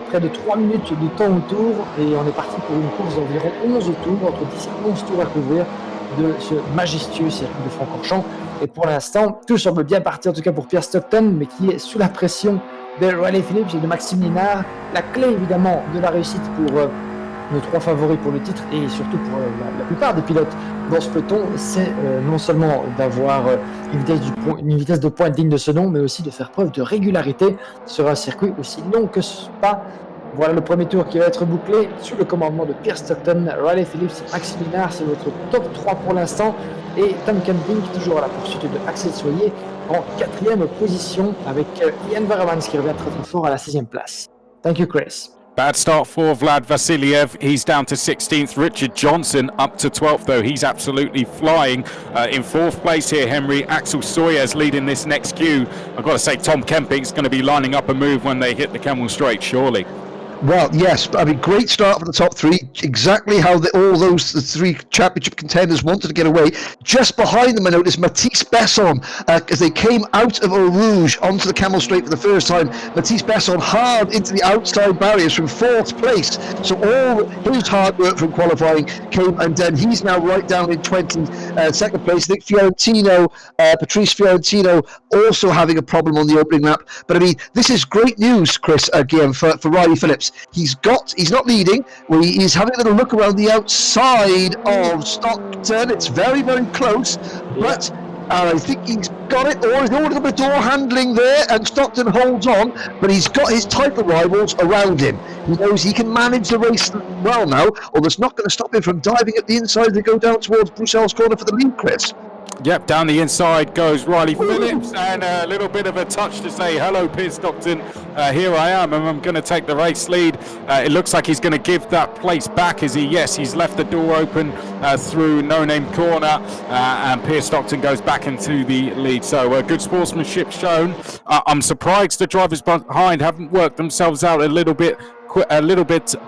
près de 3 minutes de temps au tour et on est parti pour une course d'environ 11 tours, entre 10 et 11 tours à couvrir de ce majestueux circuit de Francorchamps. Et pour l'instant, tout semble bien parti, en tout cas pour Pierre Stockton, mais qui est sous la pression de Riley Phillips et de Maxime Linard. La clé, évidemment, de la réussite pour nos 3 favoris pour le titre et surtout pour la plupart des pilotes dans ce peloton, c'est non seulement d'avoir une vitesse de pointe digne de ce nom, mais aussi de faire preuve de régularité sur un circuit aussi long que Spa. Voilà le premier tour qui va être bouclé sous le commandement de Pierre Stockton, Riley Phillips, Maxime Linard, c'est votre top 3 pour l'instant. Et Tom Kemping toujours à la poursuite de Axel Soyer en 4e position avec Ian Variams qui revient très très fort à la 6e place. Thank you, Chris. Bad start for Vlad Vasiliev. He's down to 16th. Richard Johnson up to 12th, though. He's absolutely flying. In 4th place here, Henry. Axel Sawyer's leading this next queue. I've got to say, Tom Kemping's going to be lining up a move when they hit the Camel Straight, surely. Well, yes, I mean, great start for the top three. Exactly how all those three championship contenders wanted to get away. Just behind them, I noticed Matisse Besson, as they came out of Eau Rouge onto the Camel Straight for the first time. Matisse Besson hard into the outside barriers from 4th place. So all his hard work from qualifying came undone. He's now right down in 22nd place. I think Patrice Fiorentino also having a problem on the opening lap. But I mean, this is great news, Chris, again, for Riley Phillips. He's not leading. He's having a little look around the outside of Stockton. It's very, very close, but I think he's got it, or he's a little bit door handling there, and Stockton holds on, but he's got his title rivals around him. He knows he can manage the race well now, although it's not going to stop him from diving at the inside to go down towards Bruxelles corner for the lead, Chris. Yep, down the inside goes Riley Phillips, and a little bit of a touch to say, hello, Piers Stockton, here I am, and I'm going to take the race lead. It looks like he's going to give that place back, he's left the door open through No Name Corner, and Piers Stockton goes back into the lead. So good sportsmanship shown. I'm surprised the drivers behind haven't worked themselves out a little bit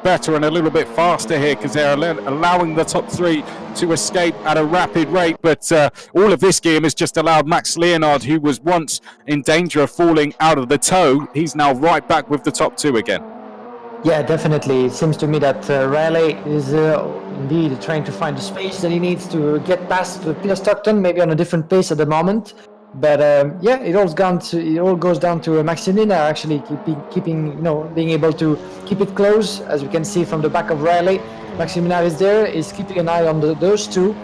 better and a little bit faster here, because they're allowing the top three to escape at a rapid rate. But all of this game has just allowed Max Leonard, who was once in danger of falling out of the tow, he's now right back with the top two again. Yeah, definitely. It seems to me that Riley is indeed trying to find the space that he needs to get past Pierre Stockton, maybe on a different pace at the moment. But it all goes down to Maxime Linard actually keeping being able to keep it close, as we can see from the back of Riley. Maxime Linard is there, is keeping an eye on those two,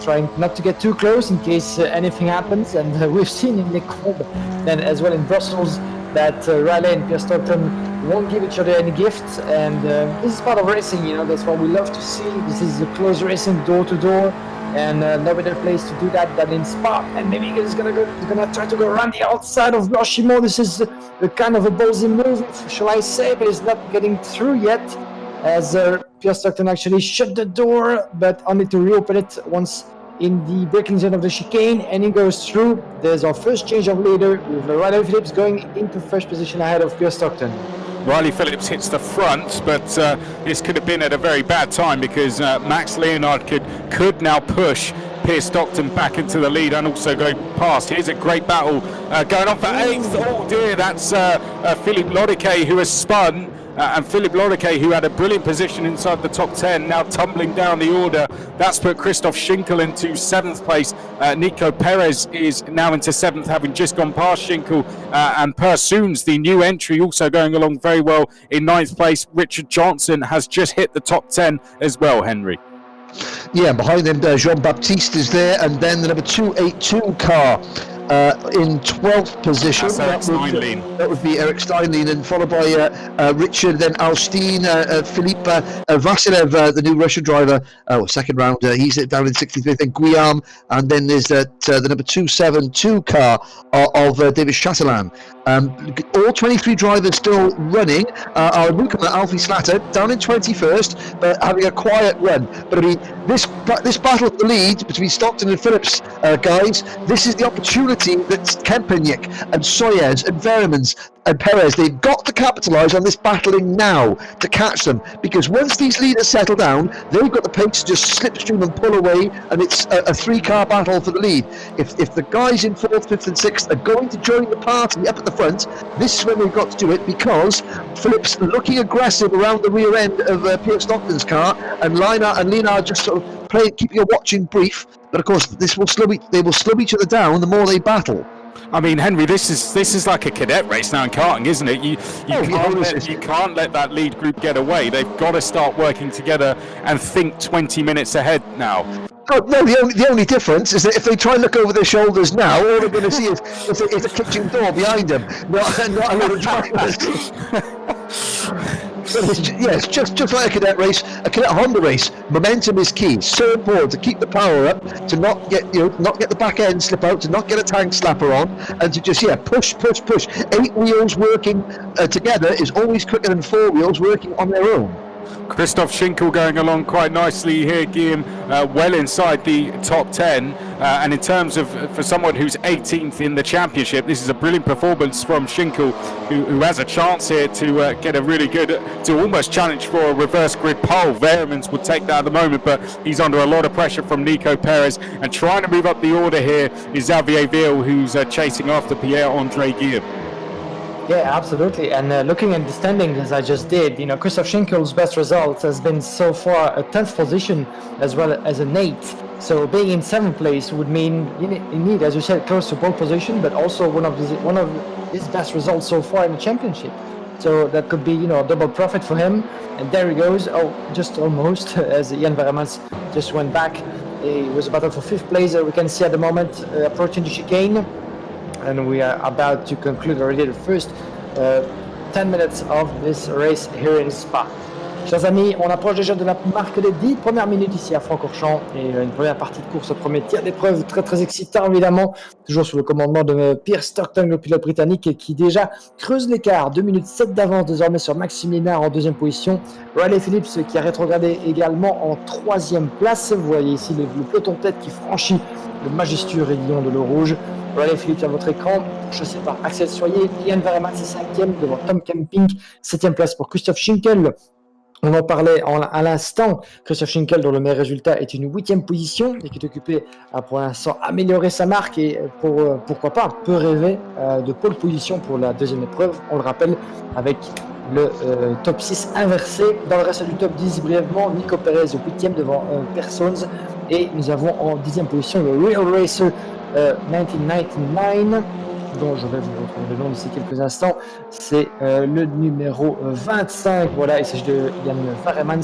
trying not to get too close in case anything happens. And we've seen in Les Combes and as well in Brussels that Riley and Pierre Stockton won't give each other any gifts, and this is part of racing. That's what we love to see. This is the close racing, door to door. And no better place to do that than in Spa. And maybe he's gonna try to go around the outside of Blanchimont. This is a kind of a ballsy move, shall I say, but he's not getting through yet, as Pierre Stockton actually shut the door, but only to reopen it once in the braking zone of the chicane, and he goes through. There's our first change of leader with Riley Phillips going into first position ahead of Pierre Stockton. Riley Phillips hits the front, but this could have been at a very bad time because Max Leonard could now push Pierce Stockton back into the lead and also go past. Here's a great battle going on for 8th. Oh dear, that's Philippe Lodiquet who has spun. And Philippe Lodiquet, who had a brilliant position inside the top 10, now tumbling down the order. That's put Christoph Schinkel into 7th place. Nico Perez is now into 7th, having just gone past Schinkel. And Pursunes, the new entry, also going along very well in 9th place. Richard Johnson has just hit the top 10 as well, Henry. Yeah, behind them, Jean-Baptiste is there, and then the number 282 car in 12th position. That would be Eric Steinlein, and followed by Richard, then Alstein, Philippe Vasilev, the new Russian driver. Second round, he's down in 63rd, then Guillaume, and then there's the number 272 car of David Chatelain. All 23 drivers still running. Our newcomer Alfie Slatter down in 21st, but having a quiet run. But I mean, this battle for the lead between Stockton and Phillips, guys, this is the opportunity that Kempenyik and Soyez and Variams and Perez, they've got to capitalise on this battling now to catch them, because once these leaders settle down, they've got the pace to just slipstream and pull away, and it's a 3-car battle for the lead. If the guys in 4th, 5th and 6th are going to join the party up at the front, this is when they've got to do it, because Phillips looking aggressive around the rear end of Pierce Stockton's car, and Leonard just sort of keeping a watching brief. But of course, they will slow each other down the more they battle. I mean, Henry, this is like a cadet race now in karting, isn't it? You can't let that lead group get away. They've got to start working together and think 20 minutes ahead now. Oh, no, the only difference is that if they try and look over their shoulders now, all they're going to see is a kitchen door behind them, not a lot of drivers. Yes, just like a cadet race, a cadet Honda race, momentum is key. So important to keep the power up, to not get the back end slip out, to not get a tank slapper on, and to just push. 8 wheels working together is always quicker than 4 wheels working on their own. Christoph Schinkel going along quite nicely here, Guillaume, well inside the top 10. And in terms of, for someone who's 18th in the championship, this is a brilliant performance from Schinkel, who has a chance here to get a really good, to almost challenge for a reverse grid pole. Variams would take that at the moment, but he's under a lot of pressure from Nico Perez. And trying to move up the order here is Xavier Ville, who's chasing after Pierre-Andre Guillaume. Yeah, absolutely. And looking at the standings as I just did, Christoph Schinkel's best result has been so far a 10th position as well as an 8th. So being in 7th place would mean you need, as you said, close to pole position, but also one of his best results so far in the championship. So that could be, a double profit for him. And there he goes. Oh, just almost, as Jan Variams just went back. It was a battle for 5th place. We can see at the moment approaching the chicane. And we are about to conclude already the first 10 minutes of this race here in Spa. Chers amis, on approche déjà de la marque des 10 premières minutes ici à Francorchamps et une première partie de course au premier tir d'épreuve très très excitant évidemment, toujours sous le commandement de Pierce Stockton, le pilote britannique qui déjà creuse l'écart, 2 minutes 7 d'avance désormais sur Maxime Linard en 2e position. Riley Phillips qui a rétrogradé également en 3e place. Vous voyez ici le peloton tête qui franchit le majestueux rayon de l'eau rouge. Riley Phillips à votre écran, chassé par Axel Soyer, Ian Variams est 5e devant Tom Kemping, 7e place pour Christoph Schinkel. On en parlait à l'instant, Christoph Schinkel dont le meilleur résultat est une 8e position et qui est occupé à pour l'instant améliorer sa marque et pourquoi pas, peut rêver de pole position pour la 2e épreuve, on le rappelle, avec le top 6 inversé. Dans le reste du top 10 brièvement, Nico Perez au 8e devant Persons et nous avons en 10e position le Real Racer 1999 dont je vais vous retrouver le nom d'ici quelques instants, c'est le numéro 25, voilà, il s'agit de Jan Variams.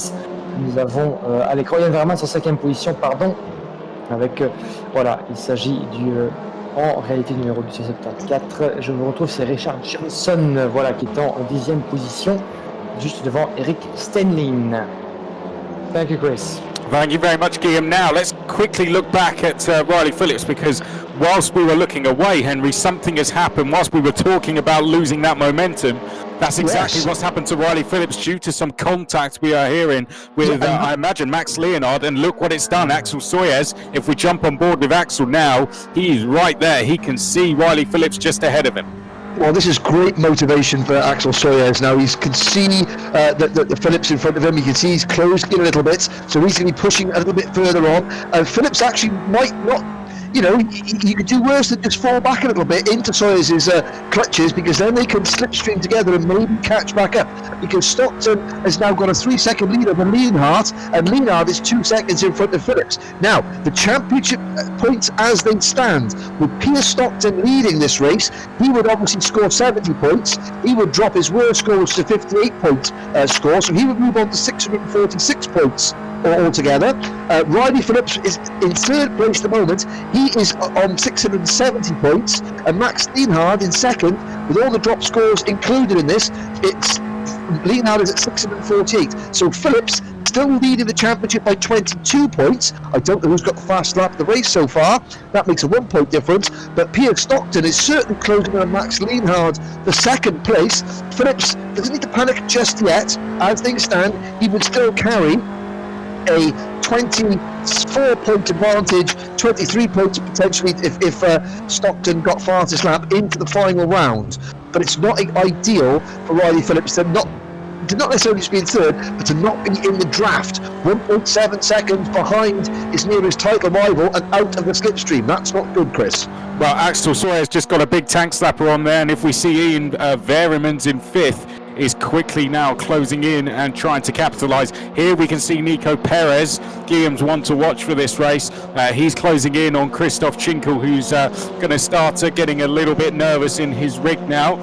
Nous avons à l'écran Jan Variams en 5e position, pardon, avec, voilà, il s'agit en réalité du numéro 274, je vous retrouve, c'est Richard Johnson, voilà, qui est en 10e position, juste devant Eric Steinlein. Thank you, Chris. Thank you very much, Guillaume. Now, let's quickly look back at Riley Phillips, because whilst we were looking away, Henry, something has happened. Whilst we were talking about losing that momentum, that's exactly what's happened to Riley Phillips due to some contact we are hearing with, I imagine, Max Leonard. And look what it's done, Axel Soyez. If we jump on board with Axel now, he is right there. He can see Riley Phillips just ahead of him. Well, this is great motivation for Axel Soyers. Now he can see the Phillips in front of him. You can see he's closed in a little bit, so he's going to be pushing a little bit further on. And Phillips actually might not. You know, you could do worse than just fall back a little bit into Sawyers' clutches, because then they can slipstream together and maybe catch back up. Because Stockton has now got a 3-second lead over Leonhardt, and Leonhardt is 2 seconds in front of Phillips. Now, the championship points as they stand, with Pierce Stockton leading this race, he would obviously score 70 points. He would drop his worst scores to 58-point score, so he would move on to 646 points altogether. Riley Phillips is in third place at the moment. He is on 670 points, and Max Leonhardt in second, with all the drop scores included in this. Leonhardt is at 648. So Phillips still leading the championship by 22 points. I don't know who's got the fast lap of the race so far. That makes a 1 point difference. But Pierre Stockton is certainly closing on Max Leonhardt for second place. Phillips doesn't need to panic just yet. As things stand, he would still carry a 24-point advantage, 23 points potentially if Stockton got fastest lap into the final round. But it's not ideal for Riley Phillips to not necessarily just be in third, but to not be in the draft. 1.7 seconds behind his nearest title rival and out of the slipstream. That's not good, Chris. Well, Axel Sawyer's just got a big tank slapper on there, and if we see Ian Variams in fifth, is quickly now closing in and trying to capitalise. Here we can see Nico Perez, Guillaume's one to watch for this race. He's closing in on Christoph Chinkel, who's going to start getting a little bit nervous in his rig now.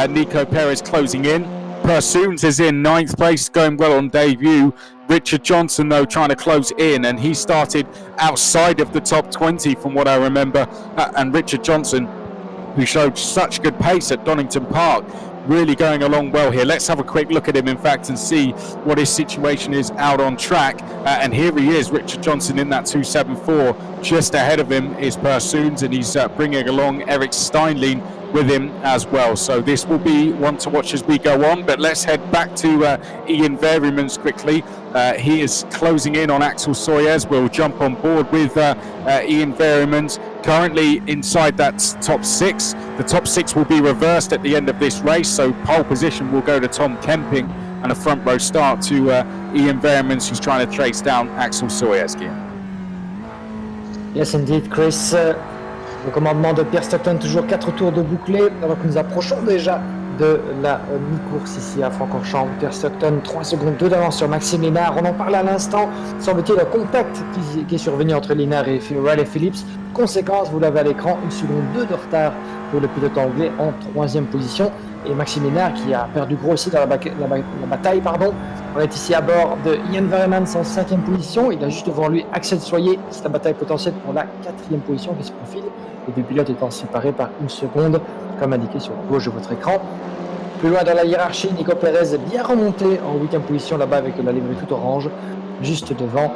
Nico Perez closing in. Pursunes is in ninth place, going well on debut. Richard Johnson, though, trying to close in, and he started outside of the top 20 from what I remember. And Richard Johnson, who showed such good pace at Donington Park, really going along well here. Let's have a quick look at him, in fact, and see what his situation is out on track. And here he is, Richard Johnson, in that 274. Just ahead of him is Pursunes, and he's bringing along Eric Steinlein with him as well. So this will be one to watch as we go on. But let's head back to Ian Variams quickly. He is closing in on Axel Sawyers. We'll jump on board with Ian Variams. Currently inside that top six. The top six will be reversed at the end of this race, so pole position will go to Tom Kemping and a front row start to Ian Variams, who's trying to trace down Axel Sawyers. Yes, indeed, Chris. Le commandement de Pierre Stockton, toujours 4 tours de bouclé, alors que nous approchons déjà de la mi-course ici à Francorchamps. Pierre Stockton, 3 secondes 2 d'avance sur Maxime Lénard. On en parlait à l'instant, semble-t-il un contact qui est survenu entre Lénard et Riley Phillips. Conséquence, vous l'avez à l'écran, 1 seconde 2 de retard pour le pilote anglais en 3e position. Et Maxime Lénard qui a perdu gros aussi dans la bataille. On est ici à bord de Ian Variams en 5e position. Il a juste devant lui Axel Soyer. C'est la bataille potentielle pour la 4e position qui se profile. Les deux pilotes étant séparés par 1 seconde, comme indiqué sur la gauche de votre écran. Plus loin dans la hiérarchie, Nico Perez bien remonté en 8e position là-bas avec la livrée toute orange, juste devant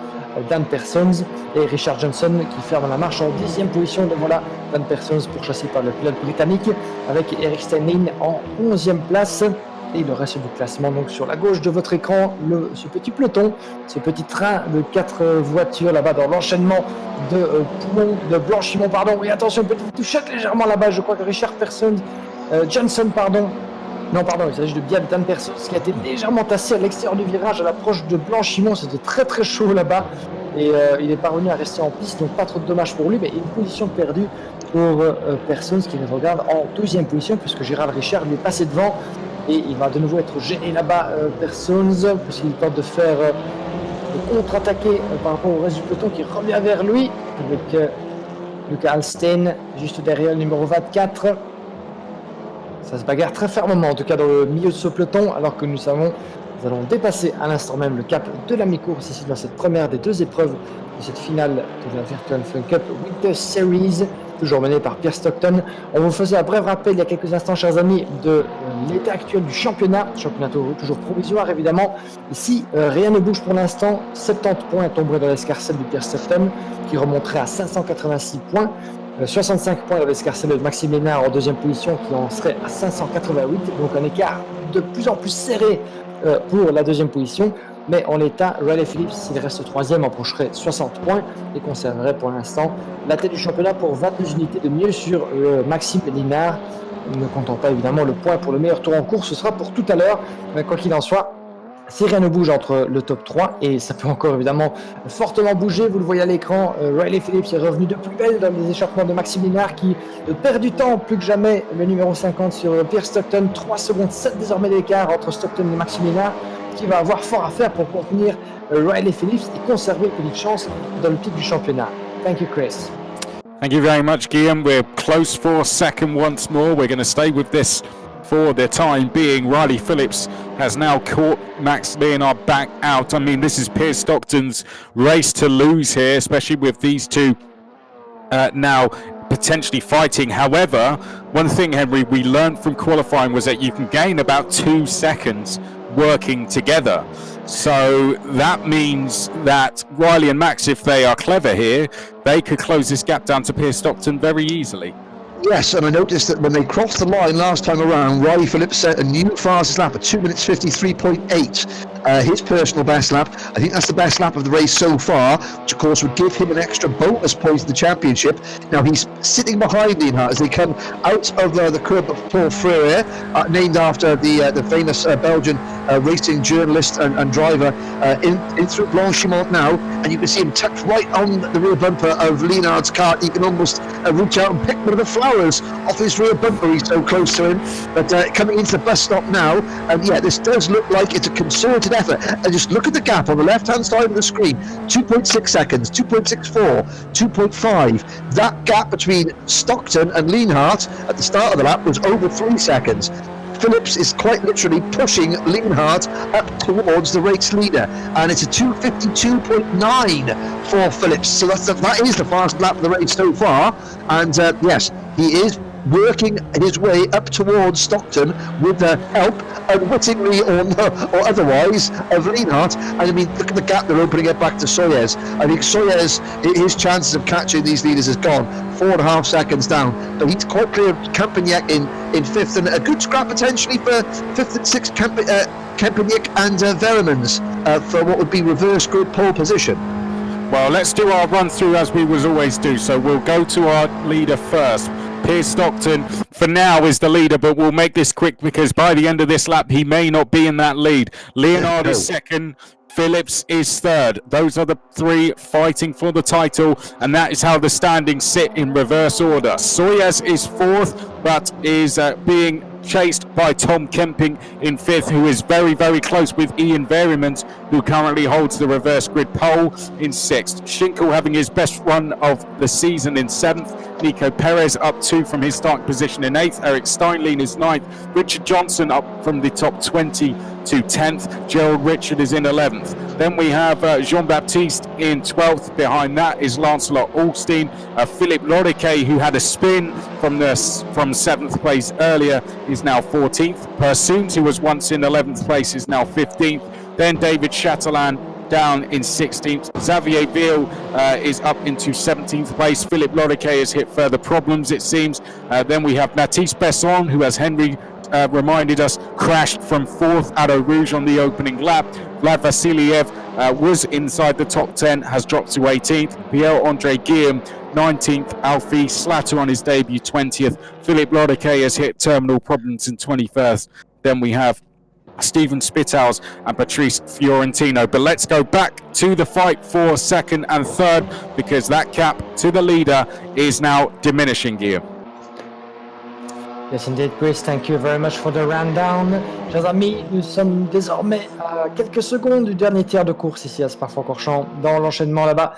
Dan Persons et Richard Johnson qui ferme la marche en 10e position devant là. Dan Persons pourchassé par le pilote britannique avec Eric Steinlein en 11e place. Et le reste du classement donc sur la gauche de votre écran, ce petit peloton, ce petit train de 4 voitures là-bas dans l'enchaînement de blanchiment, et attention, petite touchette légèrement là-bas, je crois que Richard Persons, Johnson, il s'agit de Dan Persons qui a été légèrement tassé à l'extérieur du virage à l'approche de blanchiment, c'était très très chaud là-bas et il est parvenu à rester en piste, donc pas trop de dommages pour lui, mais une position perdue pour Persons qui regarde en 12e position puisque Gérald Richard lui est passé devant. Et il va de nouveau être gêné là-bas, Persons, puisqu'il tente de faire de contre-attaquer par rapport au reste du peloton qui revient vers lui, avec Luca Alstein juste derrière le numéro 24. Ça se bagarre très fermement, en tout cas dans le milieu de ce peloton, alors que nous allons dépasser à l'instant même le cap de la mi-course ici dans cette première des 2 épreuves de cette finale de la Virtual FunCup Winter Series, toujours menée par Pierre Stockton. On vous faisait un bref rappel il y a quelques instants, chers amis, de l'état actuel du championnat toujours provisoire évidemment. Ici, rien ne bouge pour l'instant. 70 points tomberaient dans l'escarcelle de Pierre Stockton, qui remonterait à 586 points. 65 points dans l'escarcelle de Maxime Lénard en 2e position, qui en serait à 588. Donc un écart de plus en plus serré pour la 2e position. Mais en l'état, Riley Phillips, s'il reste 3e, empocherait 60 points et conserverait pour l'instant la tête du championnat pour 22 unités de mieux sur Maxime Linard. Ne comptant pas évidemment le point pour le meilleur tour en course, ce sera pour tout à l'heure. Mais quoi qu'il en soit, si rien ne bouge entre le top 3, et ça peut encore évidemment fortement bouger, vous le voyez à l'écran, Riley Phillips est revenu de plus belle dans les échappements de Maxime Linard qui perd du temps plus que jamais. Le numéro 50 sur Pierre Stockton, 3 secondes 7 désormais d'écart entre Stockton et Maxime Linard, qui va avoir fort à faire pour contenir Riley Phillips et conserver une petite chance dans le titre du championnat. Thank you, Chris. Thank you very much, Guillaume. We're close for second once more. We're going to stay with this for the time being. Riley Phillips has now caught Max Leonard back out. I mean, this is Pierce Stockton's race to lose here, especially with these two now potentially fighting. However, one thing, Henry, we learned from qualifying was that you can gain about 2 seconds working together. So that means that Riley and Max, if they are clever here, they could close this gap down to Pierce Stockton very easily. Yes, and I noticed that when they crossed the line last time around, Riley Phillips set a new fastest lap at 2 minutes 53.8. His personal best lap. I think that's the best lap of the race so far, which of course would give him an extra bonus point in the championship. Now he's sitting behind Lienhart as they come out of the curb of Paul Frere, named after the famous Belgian racing journalist and driver, in through Blanchimont now, and you can see him tucked right on the rear bumper of Lienhart's car. You can almost reach out and pick one of the flowers off his rear bumper, he's so close to him. But coming into the bus stop now, and yeah, this does look like it's a concerted effort. And just look at the gap on the left hand side of the screen, 2.6 seconds, 2.64, 2.5. That gap between Stockton and Lienhart at the start of the lap was over 3 seconds. Phillips is quite literally pushing Lienhart up towards the race leader, and it's a 2:52.9 for Phillips. So that is the fastest lap of the race so far. And yes, he is working his way up towards Stockton with the help, unwittingly or otherwise, of Lienhart. And I mean, look at the gap they're opening it back to Soyez. I think Soyez, his chances of catching these leaders is gone. 4.5 seconds down. But he's quite clear of Campagnac in 5th, and a good scrap potentially for 5th and 6th Campagnac and Variams for what would be reverse grid pole position. Well, let's do our run through as we was always do. So we'll go to our leader first. Pierce Stockton for now is the leader, but we'll make this quick because by the end of this lap he may not be in that lead. Leonard is second, Phillips is third. Those are the three fighting for the title, and that is how the standings sit in reverse order. Soyez is fourth, but is being chased by Tom Kemping in fifth, who is very, very close with Ian Variams, who currently holds the reverse grid pole in sixth. Schinkel having his best run of the season in seventh. Nico Perez up 2 from his starting position in 8th. Eric Steinlein is 9th. Richard Johnson up from the top 20 to 10th. Gerald Richard is in 11th. Then we have Jean-Baptiste in 12th. Behind that is Lancelot Alstein. Philippe Loriquet, who had a spin from 7th place earlier, is now 14th. Pursuit, who was once in 11th place, is now 15th. Then David Chatelain down in 16th. Xavier Ville is up into 17th place. Philippe Loriquet has hit further problems, it seems. Then we have Mathis Besson, who, as Henry reminded us, crashed from 4th at Eau Rouge on the opening lap. Vlad Vasiliev was inside the top 10, has dropped to 18th. Pierre-Andre Guillaume, 19th. Alfie Slatter on his debut, 20th. Philippe Loriquet has hit terminal problems in 21st. Then we have Stephen Spitthouse and Patrice Fiorentino. But let's go back to the fight for second and third, because that gap to the leader is now diminishing, Guillaume. Yes, indeed, Chris. Thank you very much for the rundown. Chers amis, nous sommes désormais à quelques secondes du dernier tiers de course ici à Spa-Francorchamps, dans l'enchaînement là-bas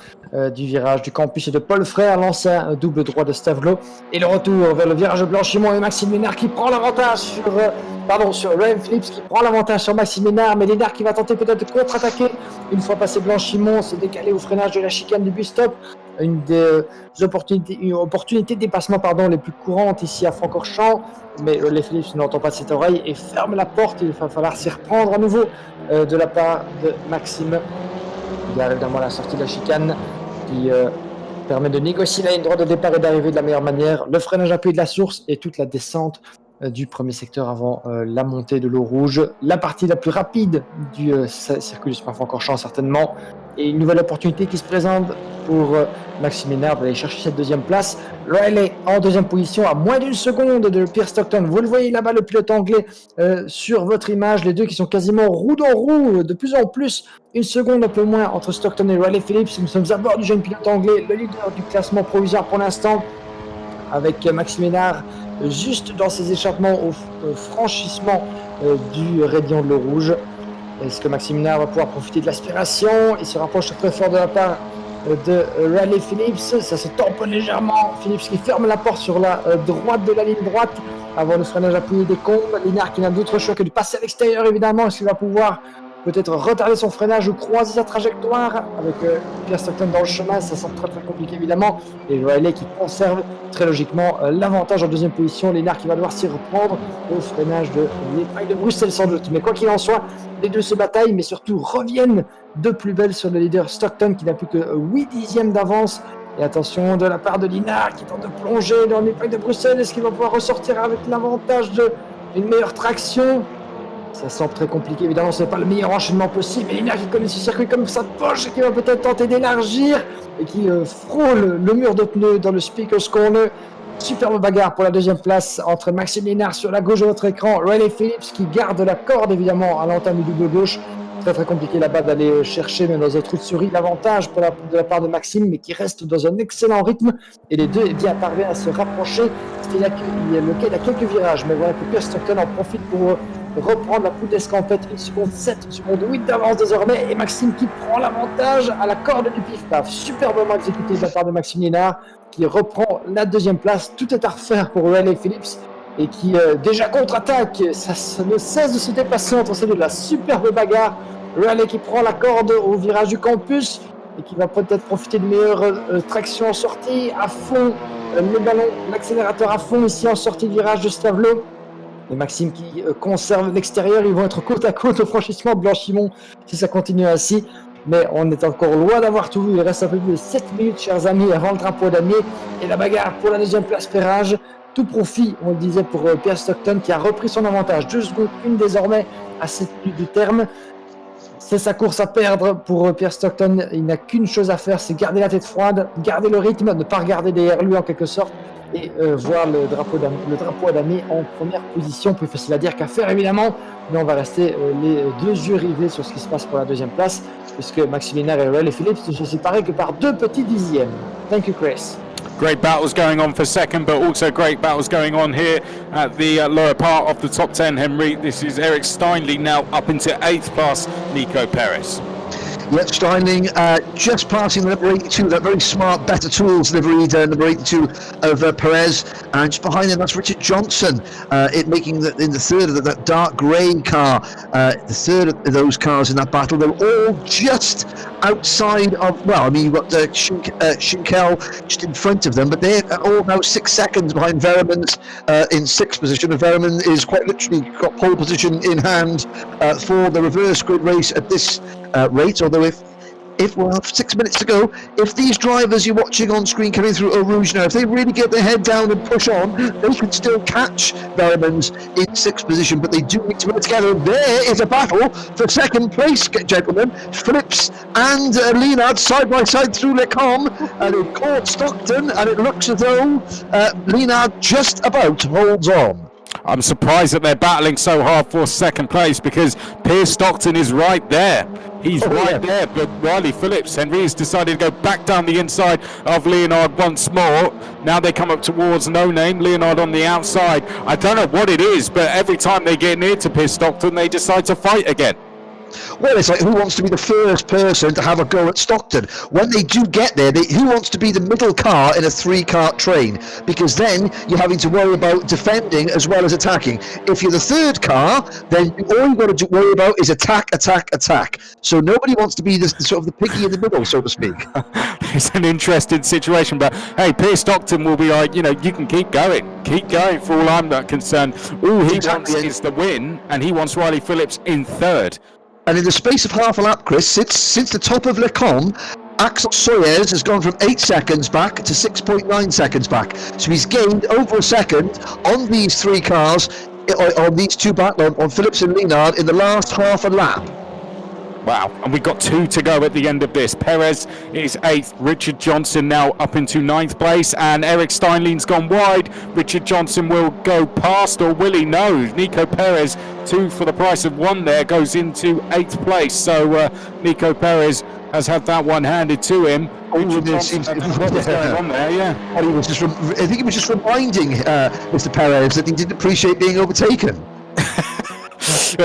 du virage du campus et de Paul Frère, l'ancien double droit de Stavlo, et le retour vers le virage de Blanchimont et Maxime Lénard qui prend l'avantage sur Riley Phillips qui prend l'avantage sur Maxime Lénard, mais Lénard qui va tenter peut-être de contre-attaquer une fois passé Blanchimont, se décaler au freinage de la chicane du bus stop. Une des opportunités de dépassement les plus courantes ici à Francorchamps, mais Riley Phillips n'entend pas de cette oreille et ferme la porte. Il va falloir s'y reprendre à nouveau de la part de Maxime. Il y a évidemment la sortie de la chicane qui permet de négocier la ligne droite de départ et d'arrivée de la meilleure manière, le freinage appuyé de la source et toute la descente du premier secteur avant la montée de l'eau rouge. La partie la plus rapide du circuit du Spa-Francorchamps certainement. Et une nouvelle opportunité qui se présente pour Maxime Ménard d'aller chercher cette deuxième place. Riley en deuxième position à moins d'une seconde de Pierre Stockton. Vous le voyez là-bas, le pilote anglais sur votre image. Les deux qui sont quasiment roue dans roue, de plus en plus. Une seconde un peu moins entre Stockton et Riley Phillips. Nous sommes à bord du jeune pilote anglais, le leader du classement provisoire pour l'instant, avec Maxime Ménard juste dans ses échappements au franchissement du radion de l'eau rouge. Est-ce que Maxime Ménard va pouvoir profiter de l'aspiration? Il se rapproche très fort de la part de Riley Phillips. Ça se tamponne légèrement. Phillips qui ferme la porte sur la droite de la ligne droite avant le freinage appuyé des combes. Linard qui n'a d'autre choix que de passer à l'extérieur évidemment. Est-ce qu'il va pouvoir peut-être retarder son freinage ou croiser sa trajectoire avec Pierre Stockton dans le chemin? Ça semble très compliqué évidemment. Et Riley qui conserve très logiquement l'avantage en deuxième position. Linard qui va devoir s'y reprendre au freinage de l'épingle de Bruxelles sans doute. Mais quoi qu'il en soit, les deux se bataillent mais surtout reviennent de plus belle sur le leader Stockton qui n'a plus que 8 dixièmes d'avance. Et attention de la part de Linard qui tente de plonger dans l'épingle de Bruxelles. Est-ce qu'il va pouvoir ressortir avec l'avantage d'une meilleure traction? Ça semble très compliqué, évidemment, ce n'est pas le meilleur enchaînement possible. Mais Linard qui connaît ce circuit comme sa poche et qui va peut-être tenter d'élargir et qui frôle le mur de pneus dans le Speaker's Corner. Superbe bagarre pour la deuxième place entre Maxime Linard sur la gauche de votre écran, Riley Phillips qui garde la corde évidemment à l'entame du double gauche. Très compliqué là-bas d'aller chercher, même dans un trou de souris, l'avantage de la part de Maxime, mais qui reste dans un excellent rythme. Et les deux parviennent à se rapprocher. Il y a quelques virages, mais voilà que Pierre Stockton en profite pour reprendre la poudre d'escampette. 1 seconde 7, 1 seconde 8 d'avance désormais. Et Maxime qui prend l'avantage à la corde du pif-paf. Superbement exécuté de la part de Maxime Linard, qui reprend la deuxième place. Tout est à refaire pour Riley Phillips. Et qui déjà contre-attaque, ça ne cesse de se déplacer entre ces deux. La superbe bagarre. Riley qui prend la corde au virage du campus et qui va peut-être profiter de meilleure traction en sortie, à fond, le ballon, l'accélérateur à fond ici en sortie de virage de Stavelot. Et Maxime qui conserve l'extérieur, ils vont être côte à côte au franchissement de Blanchimont si ça continue ainsi. Mais on est encore loin d'avoir tout vu, il reste un peu plus de 7 minutes chers amis avant le drapeau damier et la bagarre pour la deuxième place Perrage. Tout profit, on le disait, pour Pierre Stockton qui a repris son avantage. 2 secondes 1 désormais à 7 minutes du terme. C'est sa course à perdre pour Pierre Stockton. Il n'a qu'une chose à faire, c'est garder la tête froide, garder le rythme, ne pas regarder derrière lui en quelque sorte et voir le drapeau à damier en première position. Plus facile à dire qu'à faire évidemment, mais on va rester les deux yeux rivés sur ce qui se passe pour la deuxième place puisque Maxime Linard et Riley Phillips ne se séparent que par 2 petits dixièmes. Thank you, Chris. Great battles going on for second, but also great battles going on here at the lower part of the top 10, Henry. This is Eric Steinley now up into 8th past Nico Perez. Yet Steinling just passing the number 82, that very smart Better Tools liveried number 82 of Perez, and just behind him that's Richard Johnson, it making in the third of that dark grey car, the third of those cars in that battle. They're all just outside of, well, I mean, you've got Schinkel just in front of them, but they're all now 6 seconds behind Variams in 6th position, and Variams is quite literally got pole position in hand for the reverse grid race at this rate, although if we'll have 6 minutes to go, if these drivers you're watching on screen coming through Eau Rouge now, if they really get their head down and push on, they can still catch Variams in 6th position, but they do need to work together. There is a battle for second place, gentlemen. Phillips and Linard side by side through Le Com, and it caught Stockton, and it looks as though Linard just about holds on. I'm surprised that they're battling so hard for second place because Pierce Stockton is right there. He's there, but Riley Phillips, Henry, has decided to go back down the inside of Leonard once more. Now they come up towards No Name, Leonard on the outside. I don't know what it is, but every time they get near to Pierce Stockton, they decide to fight again. Well, it's like who wants to be the first person to have a go at Stockton? When they do get there, who wants to be the middle car in a 3-car train? Because then you're having to worry about defending as well as attacking. If you're the third car, then all you've got to worry about is attack. So nobody wants to be the sort of the piggy in the middle, so to speak. It's an interesting situation, but hey, Pierce Stockton will be like, you can keep going for all I'm not concerned. All he wants is the win, and he wants Riley Phillips in third. And in the space of half a lap, Chris, since the top of Le Com, Axel Soyers has gone from 8 seconds back to 6.9 seconds back. So he's gained over a second on these 3 cars, on these 2 back, on Phillips and Lienhard in the last half a lap. Wow, and we've got 2 to go at the end of this. Perez is 8th, Richard Johnson now up into 9th place, and Eric Steinlein's gone wide. Richard Johnson will go past, or will he? No, Nico Perez, 2 for the price of 1 there, goes into 8th place. So Nico Perez has had that one handed to him. Richard Johnson, what was going on there, yeah. And I think he was just reminding Mr. Perez that he didn't appreciate being overtaken.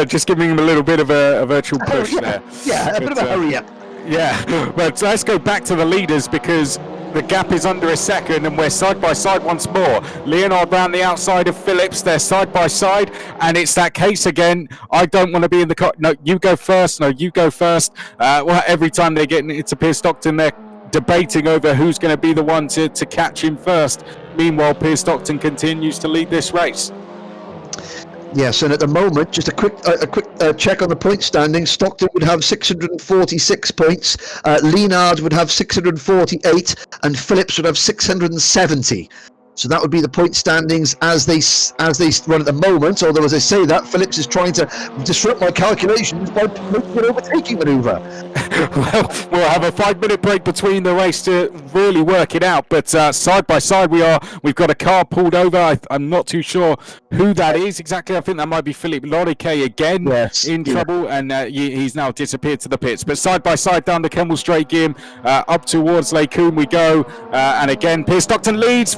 Just giving him a little bit of a virtual push there. Yeah, a bit of a hurry up. Yeah, but let's go back to the leaders, because the gap is under a second and we're side by side once more. Lienhard round the outside of Phillips, they're side by side, and it's that case again. I don't want to be in the car. No, you go first. No, you go first. Well, every time they get into Piers Stockton, they're debating over who's going to be the one to catch him first. Meanwhile, Piers Stockton continues to lead this race. Yes, and at the moment, just a quick check on the point standings. Stockton would have 646 points, Lienhard would have 648, and Phillips would have 670. So that would be the point standings as they run at the moment. Although, as I say that, Phillips is trying to disrupt my calculations by making an overtaking manoeuvre. Well, we'll have a 5-minute break between the race to really work it out. But side by side, we've got a car pulled over. I'm not too sure who that is exactly. I think that might be Philip Lorike again in trouble, and he's now disappeared to the pits. But side by side down the Kemmel Straight, Gim, up towards Lake Coombe we go, and again Piers Stockton leads.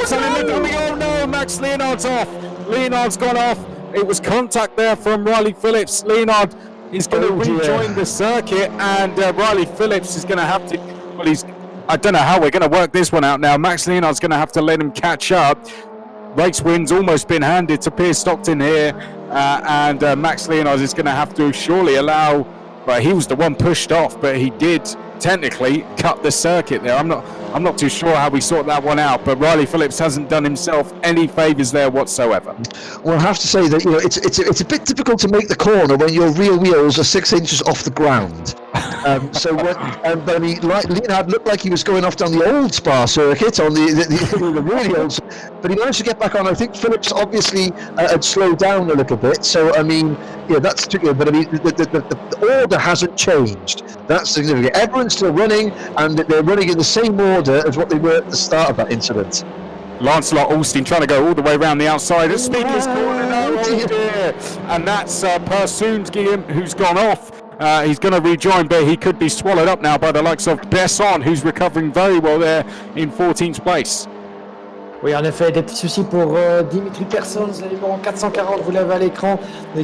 Oh no, Max Lienhard's off. Lienhard's gone off. It was contact there from Riley Phillips. Lienhard is going to rejoin the circuit, and Riley Phillips is going to have to. Well, I don't know how we're going to work this one out now. Max Lienhard's going to have to let him catch up. Race win's almost been handed to Piers Stockton here, and Max Lienhard is going to have to surely allow. Well, he was the one pushed off, but he did technically cut the circuit there. I'm not too sure how we sort that one out, but Riley Phillips hasn't done himself any favours there whatsoever. Well, I have to say that it's a bit difficult to make the corner when your rear wheels are 6 inches off the ground. But I mean, Lienhard looked like he was going off down the old Spa circuit on the really old, but he managed to get back on. I think Phillips obviously had slowed down a little bit. So I mean, yeah, that's particular. But I mean, the order hasn't changed. That's significant. Everyone's still running, and they're running in the same order as what they were at the start of that incident. Lancelot Alstein trying to go all the way around the outside at Speaker's Corner. Oh dear. And that's Persoonsky who's gone off. He's going to rejoin, but he could be swallowed up now by the likes of Besson, who's recovering very well there in 14th place. Oui, en effet, des petits soucis pour Dimitri Persons, le numéro 440, vous l'avez à l'écran,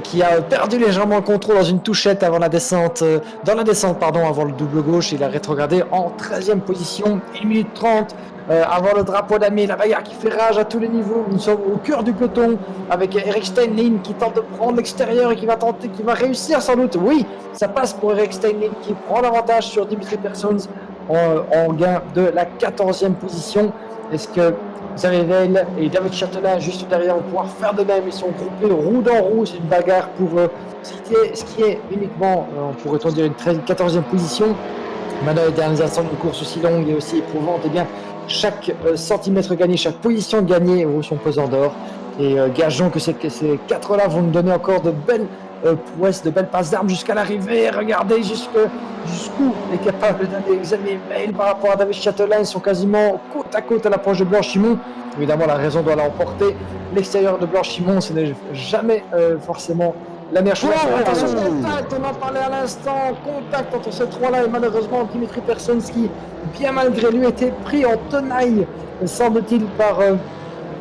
qui a perdu légèrement le contrôle dans une touchette avant la descente, avant le double gauche. Il a rétrogradé en 13e position, 1 minute 30 avant le drapeau d'amis. La bagarre qui fait rage à tous les niveaux. Nous sommes au cœur du peloton avec Eric Steinlein qui tente de prendre l'extérieur et qui va réussir sans doute. Oui, ça passe pour Eric Steinlein qui prend l'avantage sur Dimitri Persons en gain de la 14e position. Est-ce que Xavier et David Chatelain juste derrière vont pouvoir faire de même? Ils sont groupés roue dans roue, c'est une bagarre pour ce qui est uniquement, pourrait-on dire, une 14e position. Maintenant, les dernières instants d'une course aussi longue et aussi éprouvante, eh bien, chaque centimètre gagné, chaque position gagnée vaut son pesant d'or. Et gageons que ces 4-là vont nous donner encore de belles prouesses, de belles passes d'armes jusqu'à l'arrivée. Regardez jusqu'où est capable d'aller Xavier Veil par rapport à David Chatelain. Ils sont quasiment côte à côte à l'approche de Blanchimont. Évidemment, la raison doit l'emporter. L'extérieur de Blanchimont, ce n'est jamais forcément la meilleure chose. Attention, contact, on en parlait à l'instant. Contact entre ces trois-là et malheureusement Dimitri Personsky, bien malgré lui, était pris en tenaille, semble-t-il, par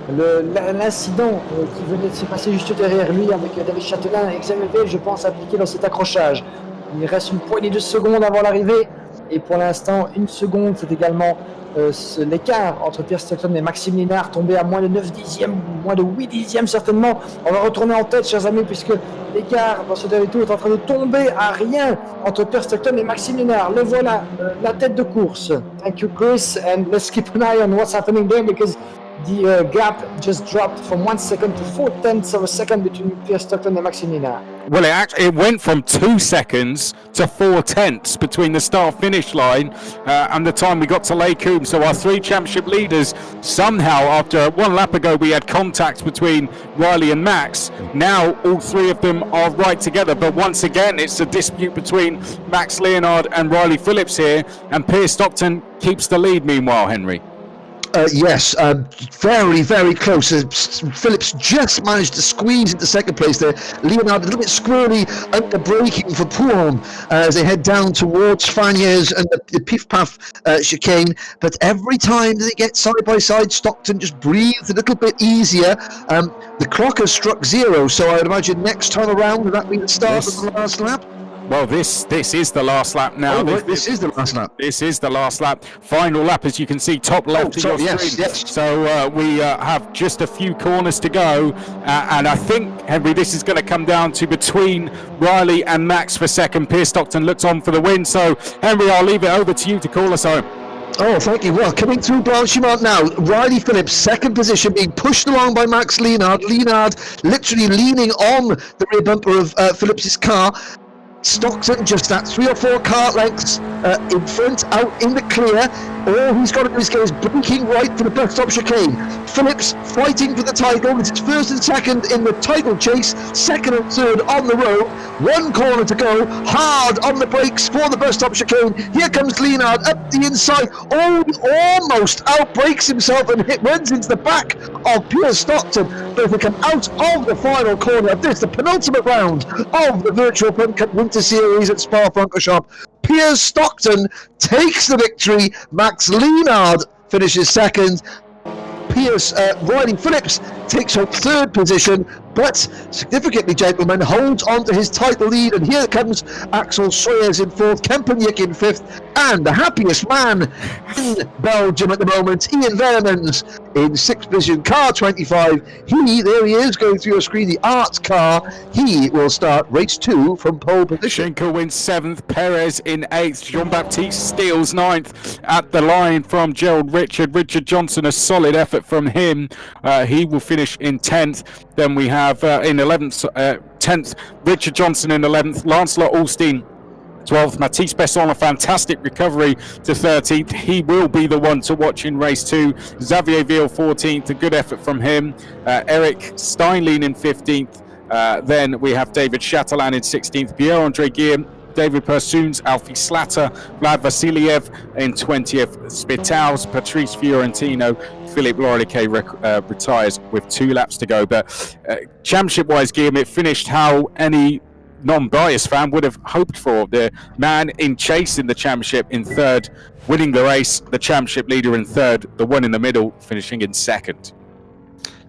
l'incident qui venait de se passer juste derrière lui avec David Chatelain et Xavier Veil, je pense, appliqué dans cet accrochage. Il reste une poignée de secondes avant l'arrivée et pour l'instant, 1 seconde, c'est également l'écart entre Piers Stockton et Maxime Lienhard tombé à moins de 9 dixièmes, moins de 8 dixièmes certainement. On va retourner en tête, chers amis, puisque l'écart dans ce dernier tour est en train de tomber à rien entre Piers Stockton et Maxime Lienhard. Le voilà, la tête de course. Thank you, Chris, and let's keep an eye on what's happening there because the gap just dropped from 1 second to 0.4 of a second between Piers Stockton and Maxime Lienhard. Well, it went from 2 seconds to 4/10 between the start-finish line and the time we got to Lake Coombe. So our 3 championship leaders, somehow after 1 lap ago we had contact between Riley and Max. Now all 3 of them are right together. But once again, it's a dispute between Max Leonard and Riley Phillips here. And Piers Stockton keeps the lead meanwhile, Henry. Yes, very, very close. Phillips just managed to squeeze into second place there. Leonard a little bit squirrely under braking for Poulon as they head down towards Fagnes and the Piff Paff chicane. But every time they get side by side, Stockton just breathes a little bit easier. The clock has struck 0, so I would imagine next time around, would that be the start of the last lap? Well, this is the last lap now. This is the last lap. This is the last lap. Final lap, as you can see, top left of your screen. Yes. So we have just a few corners to go. And I think, Henry, this is going to come down to between Riley and Max for second. Piers Stockton looks on for the win. So, Henry, I'll leave it over to you to call us home. Oh, thank you. Well, coming through Blanchimont now, Riley Phillips, second position, being pushed along by Max Leonard. Leonard literally leaning on the rear bumper of Phillips's car. Stockton just at 3 or 4 car lengths in front, out in the clear. All he's got to do is get his braking right for the bus stop chicane. Phillips fighting for the title. It's first and second in the title chase, second and third on the road. 1 corner to go, hard on the brakes for the bus stop chicane. Here comes Leonard up the inside. Oh, he almost outbrakes himself and runs into the back of Piers Stockton. But if we come out of the final corner of this, the penultimate round of the virtual FunCup Winter Series at Spa-Francorchamps, Piers Stockton takes the victory. Max Leonard finishes second. Riley Phillips takes home third position, but significantly, gentlemen, holds on to his title lead. And here comes Axel Soyers in fourth, Kempenyuk in fifth, and the happiest man in Belgium at the moment, Ian Variams in sixth position, car 25. There he is, going through your screen, the Arts car. He will start race 2 from pole position. Schinkel wins 7th, Perez in 8th, Jean-Baptiste steals 9th at the line from Gerald Richard. Richard Johnson, a solid effort from him. He will finish in 10th. Then we have in 10th, Richard Johnson in 11th, Lancelot Alstein 12th, Matisse Besson, a fantastic recovery to 13th. He will be the one to watch in race 2. Xavier Ville 14th, a good effort from him. Eric Steinlein in 15th. Then we have David Chatelain in 16th, Pierre-Andre Guillaume, David Persoons, Alfie Slatter, Vlad Vasiliev in 20th, Spitals, Patrice Fiorentino, Philippe Loriquet retires with 2 laps to go. But championship-wise, Guillaume, it finished how any non-biased fan would have hoped for. The man in chase in the championship in third, winning the race, the championship leader in third, the one in the middle finishing in second.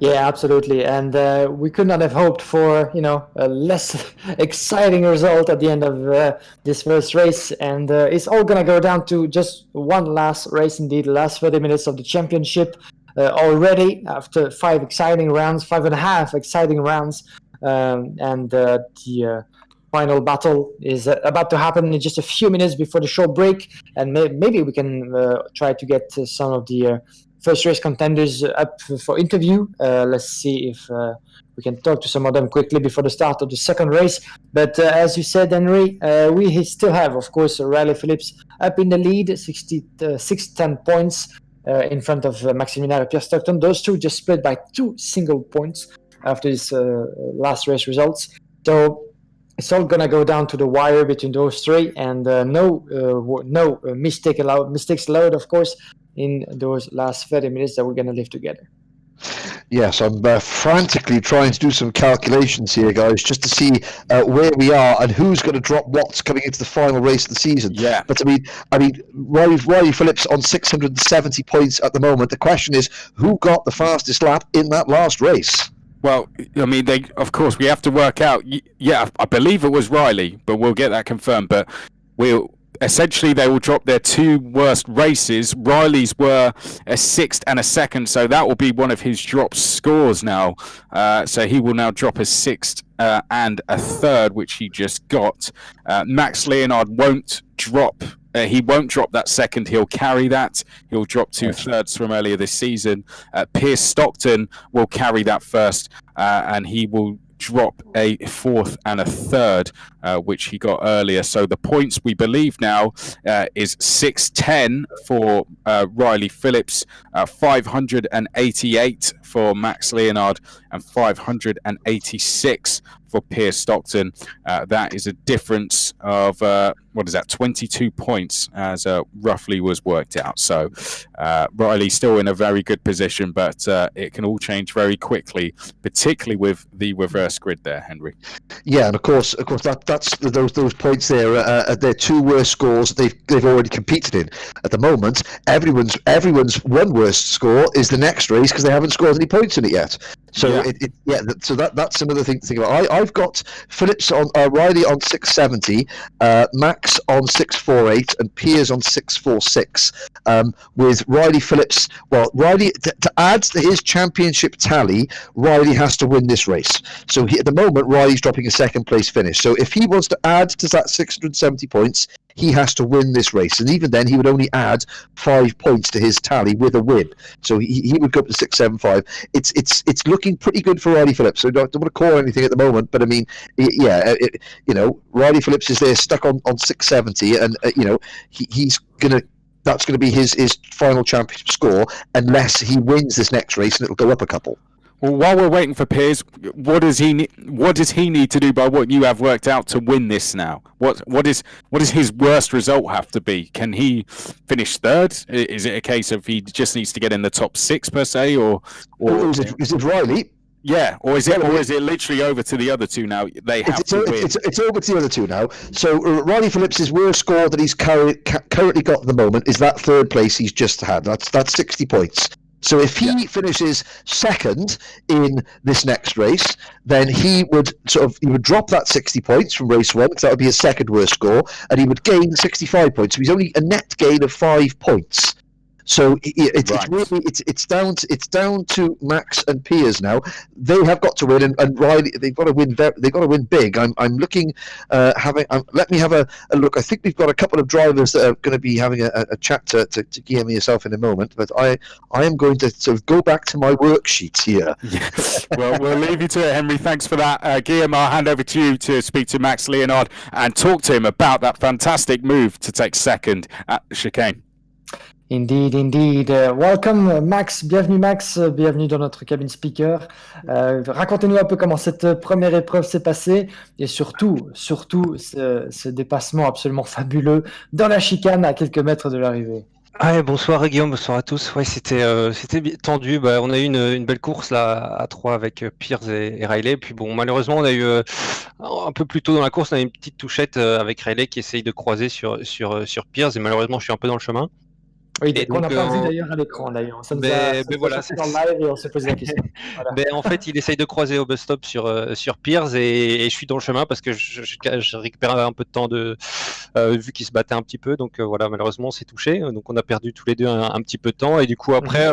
Yeah, absolutely. And we could not have hoped for, a less exciting result at the end of this first race. And it's all going to go down to just one last race, indeed, the last 30 minutes of the championship already after 5 exciting rounds, 5.5 exciting rounds. And the final battle is about to happen in just a few minutes before the short break. And maybe we can try to get some of the first race contenders up for interview. Let's see if we can talk to some of them quickly before the start of the second race. But as you said, Henry, we still have, of course, Riley Phillips up in the lead, 10 points in front of Maximilian and Piers Stockton. Those two just split by 2 single points after this last race results. So it's all gonna go down to the wire between those 3, and no mistakes allowed, of course, in those last 30 minutes that we're gonna live together. Yes, I'm frantically trying to do some calculations here, guys, just to see where we are and who's going to drop what's coming into the final race of the season. Yeah. But I mean, Riley Phillips on 670 points at the moment. The question is, who got the fastest lap in that last race? Well, I mean, of course, we have to work out. Yeah, I believe it was Riley, but we'll get that confirmed. But essentially, they will drop their 2 worst races. Riley's were a 6th and a 2nd, so that will be one of his drop scores now. So he will now drop a 6th and a 3rd, which he just got. Max Leonard won't drop. He won't drop that 2nd. He'll carry that. He'll drop 2 thirds from earlier this season. Piers Stockton will carry that 1st, and he will drop a fourth and a third, which he got earlier. So the points we believe now is 610 for Riley Phillips, 588 for Max Leonard, and 586 for Piers Stockton. That is a difference of 22 points, as roughly was worked out. So Riley's still in a very good position, but it can all change very quickly, particularly with the reverse grid there, Henry. Yeah, and of course, that's those points there are their two worst scores they've already competed in. At the moment, everyone's one worst score is the next race because they haven't scored any points in it yet. So so that's another thing to think about. I've got Phillips on Riley on 670, Max on 648, and Piers on 646. With Riley Phillips, Riley to add to his championship tally, Riley has to win this race. So at the moment, Riley's dropping a second place finish. So if he wants to add to that 670 points, he has to win this race, and even then he would only add 5 points to his tally with a win. So he would go up to 675. It's looking pretty good for Riley Phillips. So I don't want to call anything at the moment, but I mean, Riley Phillips is there stuck on 670, and that's gonna be his final championship score unless he wins this next race, and it'll go up a couple. Well, while we're waiting for Piers, what does he need to do by what you have worked out to win this now? What does his worst result have to be? Can he finish third? Is it a case of he just needs to get in the top 6 per se, or is it Riley? Yeah, or is it literally over to the other two now? They have to win. It's over to the other two now. So Riley Phillips' worst score that he's currently got at the moment is that third place he's just had. That's 60 points. So if he finishes second in this next race, then he would drop that 60 points from race 1, because that would be his second worst score, and he would gain 65 points. So he's only a net gain of 5 points. So it's down to Max and Piers now. They have got to win, and Riley, they've got to win. They've got to win big. I'm looking. Let me have a look. I think we've got a couple of drivers that are going to be having a chat to Guillaume yourself in a moment. But I am going to sort of go back to my worksheets here. Yeah. Well, we'll leave you to it, Henry. Thanks for that, Guillaume. I'll hand over to you to speak to Max Leonard and talk to him about that fantastic move to take second at the chicane. Indeed. Welcome Max, bienvenue dans notre cabine speaker. Racontez-nous un peu comment cette première épreuve s'est passée et surtout ce dépassement absolument fabuleux dans la chicane à quelques mètres de l'arrivée. Ouais, bonsoir Guillaume, bonsoir à tous. Ouais, c'était tendu. On a eu une belle course là à 3 avec Piers et Riley. Puis bon, malheureusement, on a eu un peu plus tôt dans la course, on a eu une petite touchette avec Riley qui essaye de croiser sur Piers, et malheureusement, je suis un peu dans le chemin. Oui, qu'on n'a pas vu d'ailleurs à l'écran d'ailleurs. Ça nous a dans le live et on s'est posé la question. Voilà. En fait, il essaye de croiser au bus stop sur Piers, et je suis dans le chemin parce que je récupère un peu de temps vu qu'il se battait un petit peu. Donc voilà, malheureusement, on s'est touché. Donc on a perdu tous les deux un petit peu de temps, et du coup après,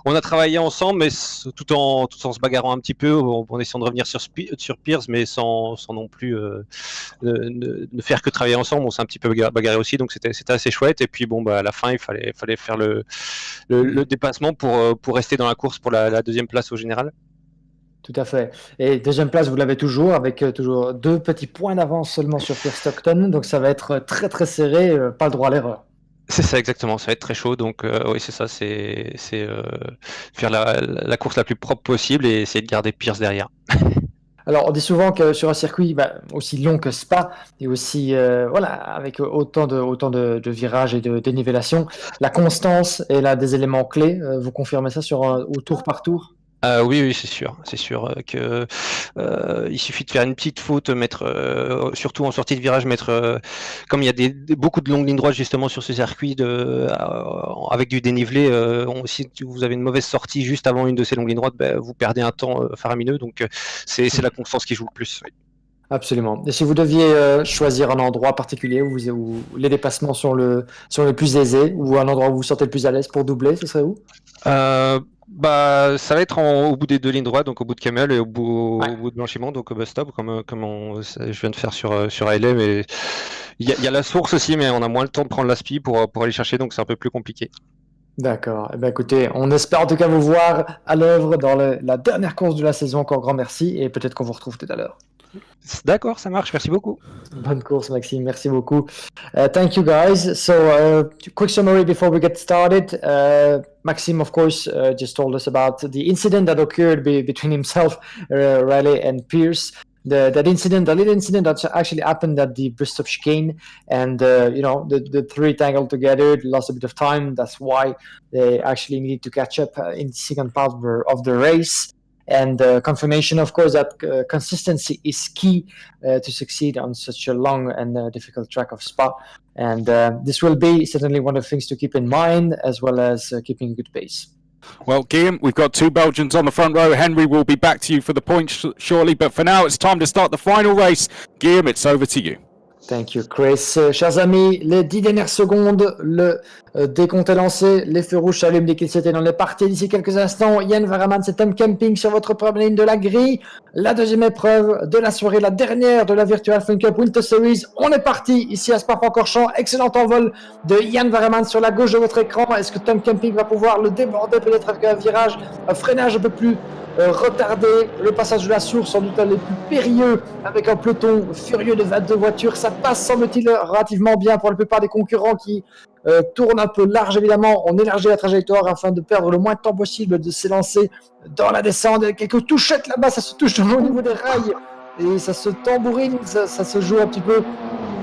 on a travaillé ensemble, mais tout en se bagarrant un petit peu, en essayant de revenir sur Piers, mais sans non plus ne faire que travailler ensemble. On s'est un petit peu bagarré aussi, donc c'était assez chouette. Et puis bon, à la fin, il fallait faire le dépassement pour rester dans la course pour la deuxième place au général. Tout à fait. Et deuxième place, vous l'avez toujours, avec toujours 2 petits points d'avance seulement sur Piers Stockton. Donc ça va être très très serré, pas le droit à l'erreur. C'est ça, exactement, ça va être très chaud. Donc oui, c'est ça, c'est faire la course la plus propre possible et essayer de garder Piers derrière. Alors, on dit souvent que sur un circuit aussi long que Spa, et aussi avec autant de virages et de dénivellation, la constance est l'un des éléments clés. Vous confirmez ça au tour par tour? Oui, c'est sûr que il suffit de faire une petite faute, surtout en sortie de virage, comme il y a beaucoup de longues lignes droites justement sur ce circuit avec du dénivelé, si vous avez une mauvaise sortie juste avant une de ces longues lignes droites, vous perdez un temps faramineux, donc c'est la constance qui joue le plus. Oui. Absolument. Et si vous deviez choisir un endroit particulier où les dépassements sont les plus aisés, ou un endroit où vous vous sentez le plus à l'aise pour doubler, ce serait où? Ça va être au bout des 2 lignes droites, donc au bout de Camel et au bout de Blanchiment, donc au bus stop, comme je viens de faire sur LA, mais il y a la source aussi, mais on a moins le temps de prendre l'aspi pour aller chercher, donc c'est un peu plus compliqué. D'accord. Eh ben, écoutez, on espère en tout cas vous voir à l'œuvre dans la dernière course de la saison. Encore grand merci et peut-être qu'on vous retrouve tout à l'heure. D'accord, ça marche, merci beaucoup. Bonne course, Maxime. Merci beaucoup. Thank you, guys. So, quick summary before we get started. Maxime, of course, just told us about the incident that occurred between himself, Riley, and Pierce. The little incident that actually happened at the Bristol chicane, and the three tangled together, lost a bit of time. That's why they actually needed to catch up in the second part of the race. And confirmation, of course, that consistency is key to succeed on such a long and difficult track of Spa. And this will be certainly one of the things to keep in mind, as well as keeping a good pace. Well, Guillaume, we've got two Belgians on the front row. Henry will be back to you for the points shortly, but for now, it's time to start the final race. Guillaume, it's over to you. Thank you, Chris. Chers amis, les 10 dernières secondes, le décompte est lancé, les feux rouges s'allument dès qu'il s'était dans les parties. D'ici quelques instants, Yann Variams et Tom Camping sur votre première ligne de la grille. La deuxième épreuve de la soirée, la dernière de la Virtual FunCup Winter Series. On est parti ici à Spa-Francorchamps. Excellent envol de Yann Variams sur la gauche de votre écran. Est-ce que Tom Camping va pouvoir le déborder peut-être avec un virage, un freinage un peu plus retardé? Le passage de la source, sans doute un des plus périlleux, avec un peloton furieux de 22 voitures. Ça passe, semble-t-il, relativement bien pour la plupart des concurrents qui tournent un peu large, évidemment. On élargit la trajectoire afin de perdre le moins de temps possible, de s'élancer dans la descente. Quelques touchettes là-bas, ça se touche au niveau des rails et ça se tambourine, ça se joue un petit peu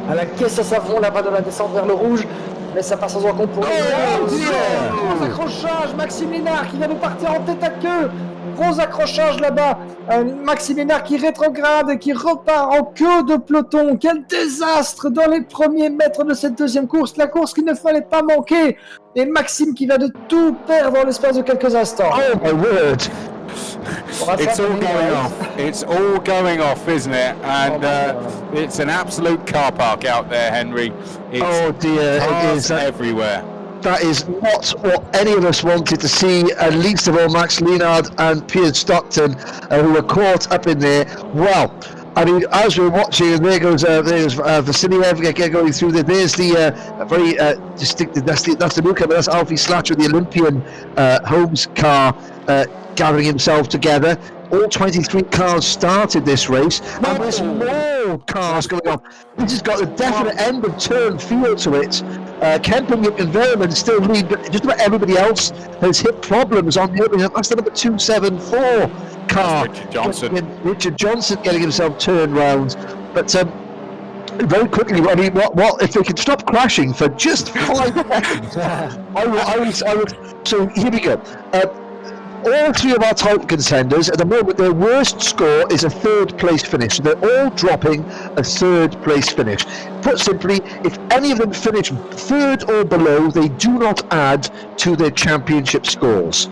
à la caisse à savon là-bas dans la descente vers le rouge. Mais ça passe sans encombre pour gros accrochage, Maxime Lénard qui vient de partir en tête à queue. Gros accrochage là-bas. Maxime Lénard qui rétrograde et qui repart en queue de peloton. Quel désastre dans les premiers mètres de cette deuxième course. La course qu'il ne fallait pas manquer. Et Maxime qui vient de tout perdre en l'espace de quelques instants. Oh my word! It's all going off. It's all going off, isn't it? And it's an absolute car park out there, Henry. It's Oh dear, it is everywhere. That is not what any of us wanted to see, and least of all Max Leonard and Piers Stockton, who were caught up in there. Well, I mean, as we're watching, and there goes Vasiliev going through there. There's the very distinctive, that's the newcomer, that's Alfie Slatter, the Olympian Holmes car, gathering himself together. All 23 cars started this race, and there's more cars going on. This has got a definite end of turn feel to it. Kemping and Variams still lead, but just about everybody else has hit problems on the opening. That's the number 274 car. Richard Johnson getting himself turned round. But very quickly, I mean, what if they could stop crashing for just 5 seconds? I was. So here we go. All three of our title contenders, at the moment, their worst score is a third place finish. So they're all dropping a third place finish. Put simply, if any of them finish third or below, they do not add to their championship scores.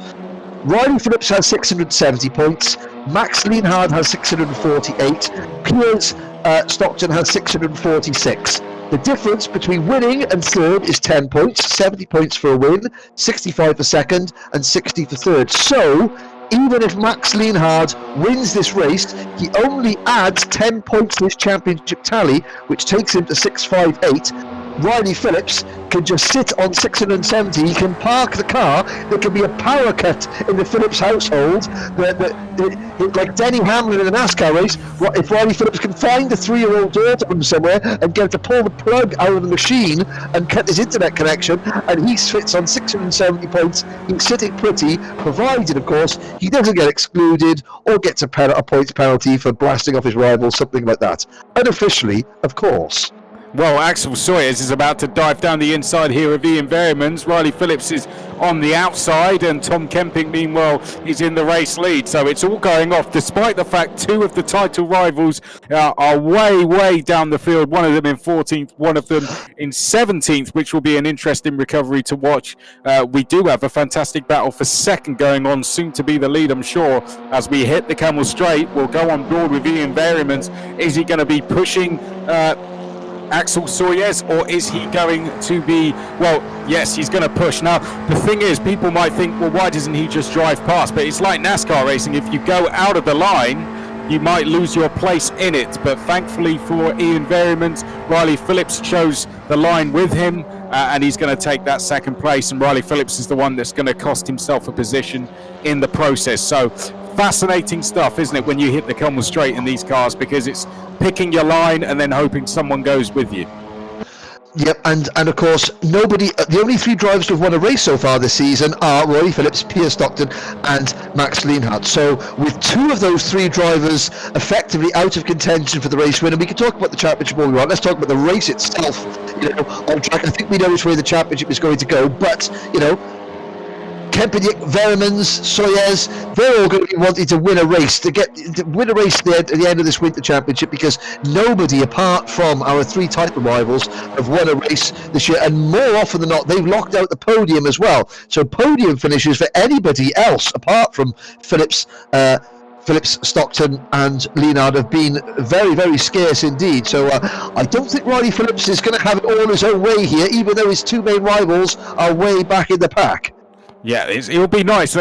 Riley Phillips has 670 points. Max Leonhard has 648. Piers Stockton has 646. The difference between winning and third is 10 points, 70 points for a win, 65 for second, and 60 for third. So, even if Max Leonhard wins this race, he only adds 10 points to his championship tally, which takes him to 658. Riley Phillips can just sit on 670. He can park the car. There can be a power cut in the Phillips household. Like Denny Hamlin in a NASCAR race, if Riley Phillips can find a 3-year-old daughter from somewhere and get her to pull the plug out of the machine and cut his internet connection, and he sits on 670 points, he's sitting pretty, provided, of course, he doesn't get excluded or gets a points penalty for blasting off his rival, something like that. Unofficially, of course. Well, Axel Sawyers is about to dive down the inside here of Ian Variams. Riley Phillips is on the outside, and Tom Camping, meanwhile, is in the race lead. So it's all going off, despite the fact two of the title rivals are way down the field. One of them in 14th, one of them in 17th, which will be an interesting recovery to watch. We do have a fantastic battle for second going on, soon to be the lead, I'm sure. As we hit the Camel Straight, we'll go on board with Ian Variams. Is he going to be pushing Axel Sawyers, or is he going to be, well, yes, he's going to push. Now, the thing is, people might think, well, why doesn't he just drive past? But it's like NASCAR racing. If you go out of the line, you might lose your place in it. But thankfully for Ian Variams, Riley Phillips chose the line with him. and he's going to take that second place, and Riley Phillips is the one that's going to cost himself a position in the process. So fascinating stuff, isn't it, when you hit the Kelmel Straight in these cars, because it's picking your line and then hoping someone goes with you. Yep, and of course, the only 3 drivers who've won a race so far this season are Rory Phillips, Piers Stockton, and Max Lienhardt. So, with 2 of those 3 drivers effectively out of contention for the race win, and we can talk about the championship all we want. Let's talk about the race itself. On track, I think we know which way the championship is going to go, but Kempinick, Variams, Sawyers, they're all going to be wanting to win a race, at the end of this winter championship, because nobody apart from our 3 title rivals have won a race this year, and more often than not they've locked out the podium as well. So podium finishes for anybody else apart from Phillips, Stockton and Lienhardt have been very, very scarce indeed. So I don't think Riley Phillips is going to have it all his own way here, even though his 2 main rivals are way back in the pack. Yeah, it'll be nice.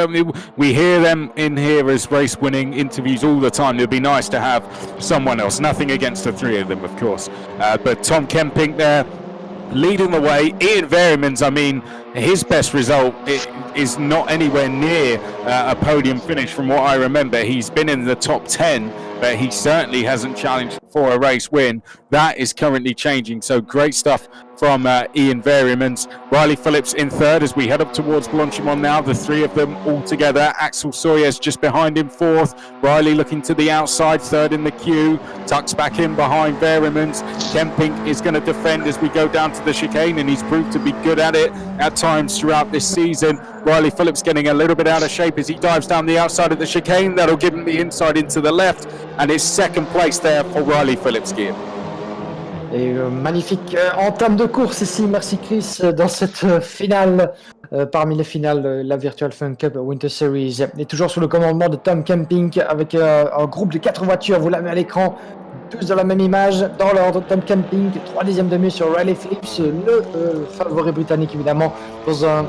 We hear them in here as race-winning interviews all the time. It'll be nice to have someone else. Nothing against the 3 of them, of course. But Tom Kempink there, leading the way. Ian Variams, I mean, his best result is not anywhere near a podium finish from what I remember. He's been in the top 10, but he certainly hasn't challenged for a race win. That is currently changing. So great stuff from Ian Variams. Riley Phillips in 3rd as we head up towards Blanchimont now. The 3 of them all together. Axel Sawyers just behind him 4th. Riley looking to the outside, 3rd in the queue. Tucks back in behind Variams. Kempink is going to defend as we go down to the chicane, and he's proved to be good at it at times throughout this season. Riley Phillips getting a little bit out of shape as he dives down the outside of the chicane. That'll give him the inside into the left, and it's 2nd place there for Riley Phillips gear. Et magnifique entame de course ici, merci Chris, dans cette finale, parmi les finales de la Virtual FunCup Winter Series. Et toujours sous le commandement de Tom Kempink avec un groupe de 4 voitures, vous l'avez à l'écran, tous dans la même image, dans l'ordre. Tom Kempink, 3e de mieux sur Riley Phillips, le favori britannique évidemment, dans un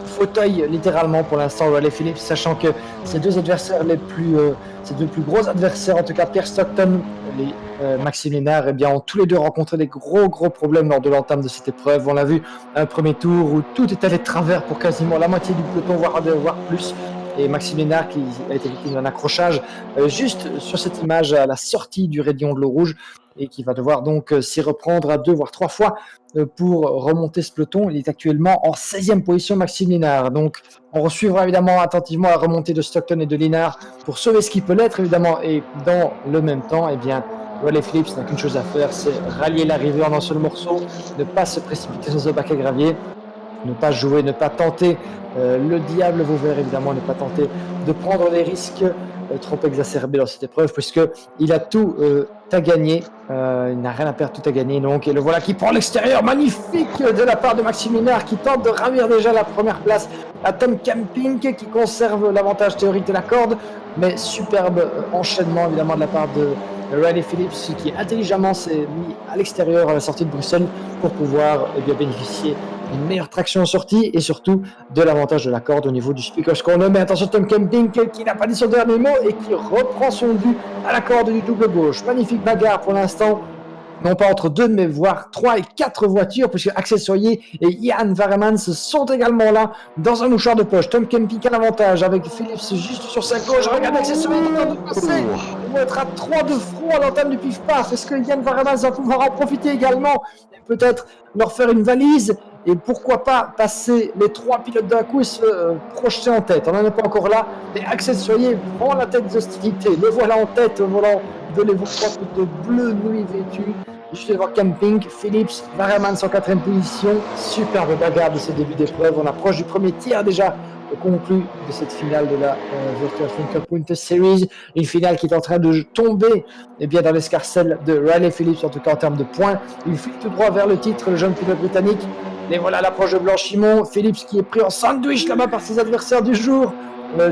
fauteuil littéralement pour l'instant, Riley Phillips, sachant que ses 2 adversaires ses 2 plus gros adversaires, en tout cas Pierre Stockton et Maxime Lienhardt, ont tous les 2 rencontré des gros problèmes lors de l'entame de cette épreuve. On l'a vu un premier tour où tout est allé de travers pour quasiment la moitié du peloton, voire plus. Et Maxime Lienhardt qui a été victime d'un accrochage juste sur cette image à la sortie du rayon de l'eau rouge, et qui va devoir donc s'y reprendre à 2 voire 3 fois pour remonter ce peloton. Il est actuellement en 16e position, Maxime Lienhardt. Donc on suivra évidemment attentivement la remontée de Stockton et de Lienhardt pour sauver ce qui peut l'être évidemment, et dans le même temps, Riley Phillips n'a qu'une chose à faire, c'est rallier l'arrivée en un seul morceau, ne pas se précipiter dans un bac à gravier, ne pas jouer, ne pas tenter le diable vauvert évidemment, ne pas tenter de prendre des risques trop exacerbé dans cette épreuve, puisqu'il a tout à gagner, il n'a rien à perdre, tout à gagner. Donc, et le voilà qui prend l'extérieur, magnifique de la part de Maxime Lienhardt, qui tente de ravir déjà la première place à Tom Kempink, qui conserve l'avantage théorique de la corde, mais superbe enchaînement évidemment de la part de Riley Phillips, qui intelligemment s'est mis à l'extérieur à la sortie de Bruxelles pour pouvoir bénéficier d'une meilleure traction en sortie et surtout de l'avantage de la corde au niveau du speakers corner. Mais attention, Tom Kempink qui n'a pas dit son dernier mot et qui reprend son but à la corde du double gauche. Magnifique bagarre pour l'instant, non pas entre 2 mais voire 3 et 4 voitures, puisque Axel Sawyers et Ian Variams sont également là dans un mouchoir de poche. Tom Kempink à l'avantage avec Phillips juste sur sa gauche. Regarde Axel Sawyers qui tente de passer. Il va être à 3 de front à l'entame du pif-paf. Est-ce que Ian Variams va pouvoir en profiter également et peut-être leur faire une valise? Et pourquoi pas passer les 3 pilotes d'un coup et se projeter en tête. On n'en est pas encore là, mais Axel Sawyers prend la tête des hostilités. Le voilà en tête au volant de l'Evo3 de bleu nuit vêtu. Juste devant Kempink, Phillips, Variams en 4e position. Superbe bagarre de ce début d'épreuve. On approche du premier tiers déjà conclu de cette finale de la Virtual FunCup Winter Series. Une finale qui est en train de tomber dans l'escarcelle de Riley Phillips, en tout cas en termes de points. Il file tout droit vers le titre, le jeune pilote britannique. Et voilà l'approche de Blanchimont. Phillips qui est pris en sandwich là-bas par ses adversaires du jour.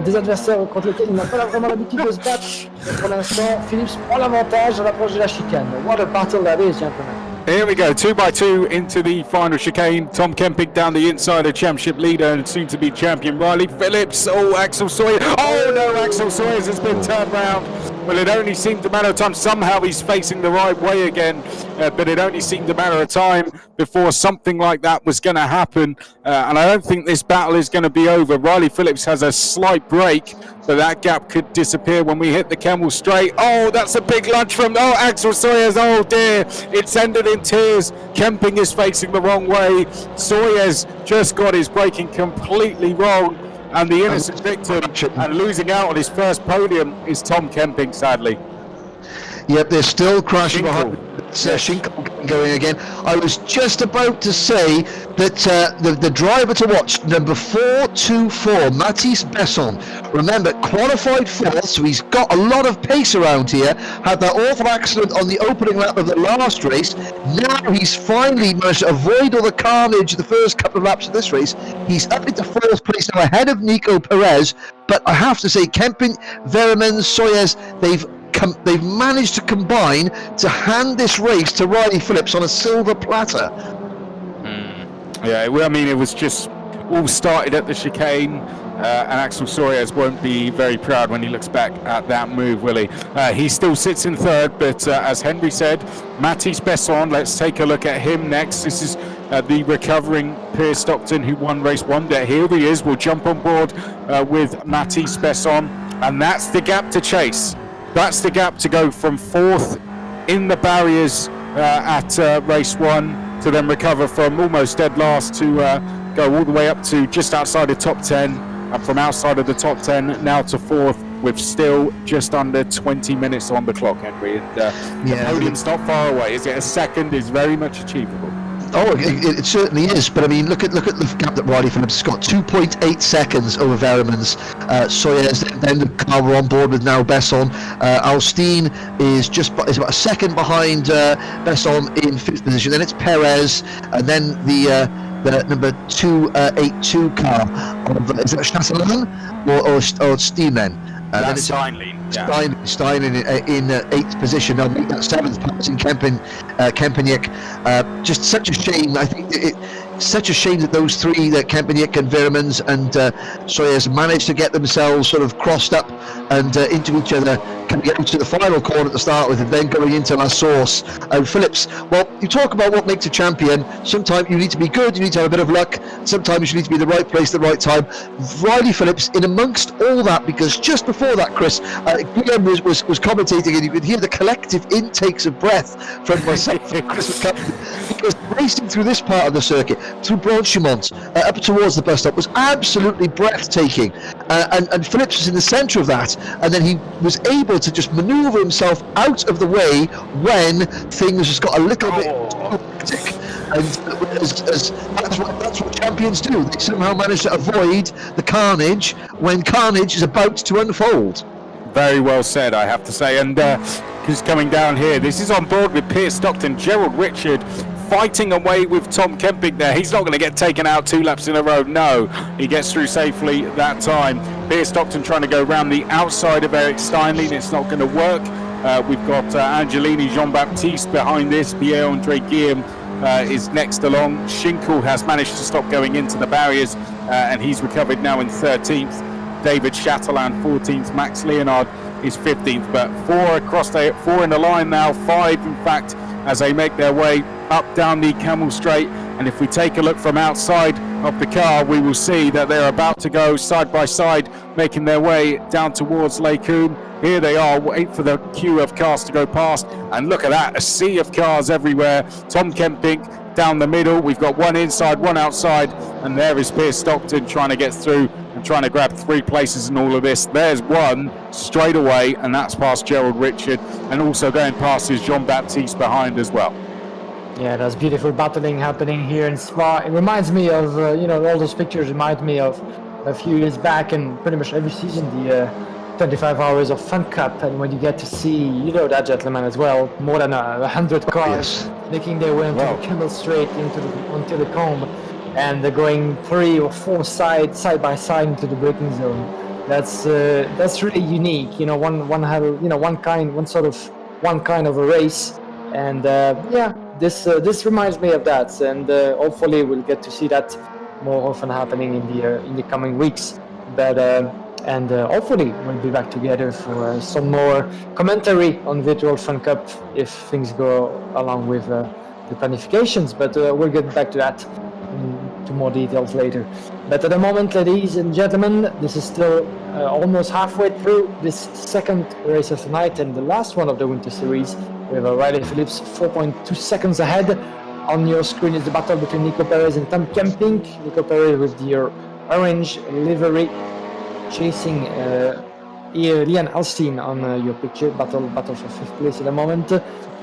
Des adversaires contre lesquels il n'a pas vraiment l'habitude de se battre. Mais pour l'instant, Phillips prend l'avantage à l'approche de la chicane. What a battle that is, gentlemen. Here we go, 2 by 2 into the final chicane. Tom Kempink down the inside of championship leader and soon to be champion Riley Phillips. Oh, Axel Sawyers. Oh no, Axel Sawyers has been turned round. Well, it only seemed a matter of time. Somehow he's facing the right way again, but it only seemed a matter of time before something like that was going to happen. And I don't think this battle is going to be over. Riley Phillips has a slight break, but that gap could disappear when we hit the Camel Straight. Oh, that's a big lunge from Axel Sawyers. Oh dear, it's ended in tears. Kemping is facing the wrong way. Sawyers just got his braking completely wrong. And the innocent victim and losing out on his first podium is Tom Kemping, sadly. Yep, they're still crashing behind. Schinkel going again. I was just about to say that the driver to watch, number 424, Mathis Besson, remember, qualified fourth, so he's got a lot of pace around here, had that awful accident on the opening lap of the last race. Now he's finally managed to avoid all the carnage the first couple of laps of this race. He's up into fourth place now, ahead of Nico Perez, but I have to say, Kemping, Variams, Sawyers, they've managed to combine to hand this race to Riley Phillips on a silver platter. Yeah, well, I mean, it was just all started at the chicane, and Axel Sawyers won't be very proud when he looks back at that move, will he? He still sits in third, but as Henry said, Mathis Besson, let's take a look at him next. This is the recovering Piers Stockton who won race one. Here he is. We'll jump on board with Mathis Besson, and that's the gap to chase. That's the gap to go from fourth in the barriers at race one to then recover from almost dead last to go all the way up to just outside of top 10, and from outside of the top 10 now to fourth with still just under 20 minutes on the clock, Henry. And the podium's not far away, is it? A second is very much achievable. Oh, it certainly is. But I mean, look at the gap that Riley Phillips has got. 2.8 seconds over Variams. Sawyers, then the car we're on board with now, Besson. Alstein is about a second behind Besson in fifth position. Then it's Perez, and then the number 282 car is it Chatelain or Steemen? That's Steinlein. Stein in eighth position. Now make that seventh passing Kempeniuk. Just such a shame. I think such a shame that those three, that Kempeniuk and Variams and Sawyers, managed to get themselves sort of crossed up and into each other, can get into the final corner to start with, and then going into La Source. Phillips, well, you talk about what makes a champion. Sometimes you need to be good, you need to have a bit of luck, sometimes you need to be in the right place at the right time. Riley Phillips, in amongst all that, because just before that, Chris, Guillaume was commentating, and you could hear the collective intakes of breath from myself and Chris McCutcheon, because racing through this part of the circuit, through Blanchimont, up towards the bus stop, was absolutely breathtaking. And Phillips was in the centre of that, and then he was able to just manoeuvre himself out of the way when things just got a little bit hectic. And that's what champions do. They somehow manage to avoid the carnage when carnage is about to unfold. Very well said, I have to say. And who's coming down here? This is on board with Piers Stockton. Gerald Richard fighting away with Tom Kemping there. He's not going to get taken out 2 laps in a row. No, he gets through safely that time. Piers Stockton trying to go around the outside of Eric Steinlein. It's not going to work. We've got Angelini Jean-Baptiste behind this. Pierre-Andre Guillaume is next along. Schinkel has managed to stop going into the barriers, and he's recovered now in 13th. David Chatelain 14th. Max Leonard is 15th, but 4 in the line now, 5 in fact, as they make their way up down the Camel Straight. And if we take a look from outside of the car, we will see that they're about to go side by side, making their way down towards Lake Coombe. Here they are, wait for the queue of cars to go past, and look at that, a sea of cars everywhere. Tom Kemping down the middle, we've got one inside, one outside, and there is Piers Stockton trying to get through and trying to grab 3 places in all of this. There's one straight away, and that's past Gerald Richard, and also going past is Jean-Baptiste behind as well. Yeah, there's beautiful battling happening here in Spa. It reminds me of, all those pictures remind me of a few years back, and pretty much every season, the 25 hours of FunCup, and when you get to see, that gentleman as well, more than 100 cars making their way into the Camel Straight onto the comb, and they're going 3 or 4 side by side into the braking zone. That's really unique. One kind of a race, and this reminds me of that, and hopefully we'll get to see that more often happening in the coming weeks. But And hopefully we'll be back together for some more commentary on Virtual FunCup if things go along with the planifications. But we'll get back to that to more details later. But at the moment, ladies and gentlemen, this is still almost halfway through this second race of the night and the last one of the Winter Series. We have Riley Phillips 4.2 seconds ahead. On your screen is the battle between Nico Perez and Tom Kemping. Nico Perez with the orange livery chasing Lian Alstein on your picture. Battle for 5th place at the moment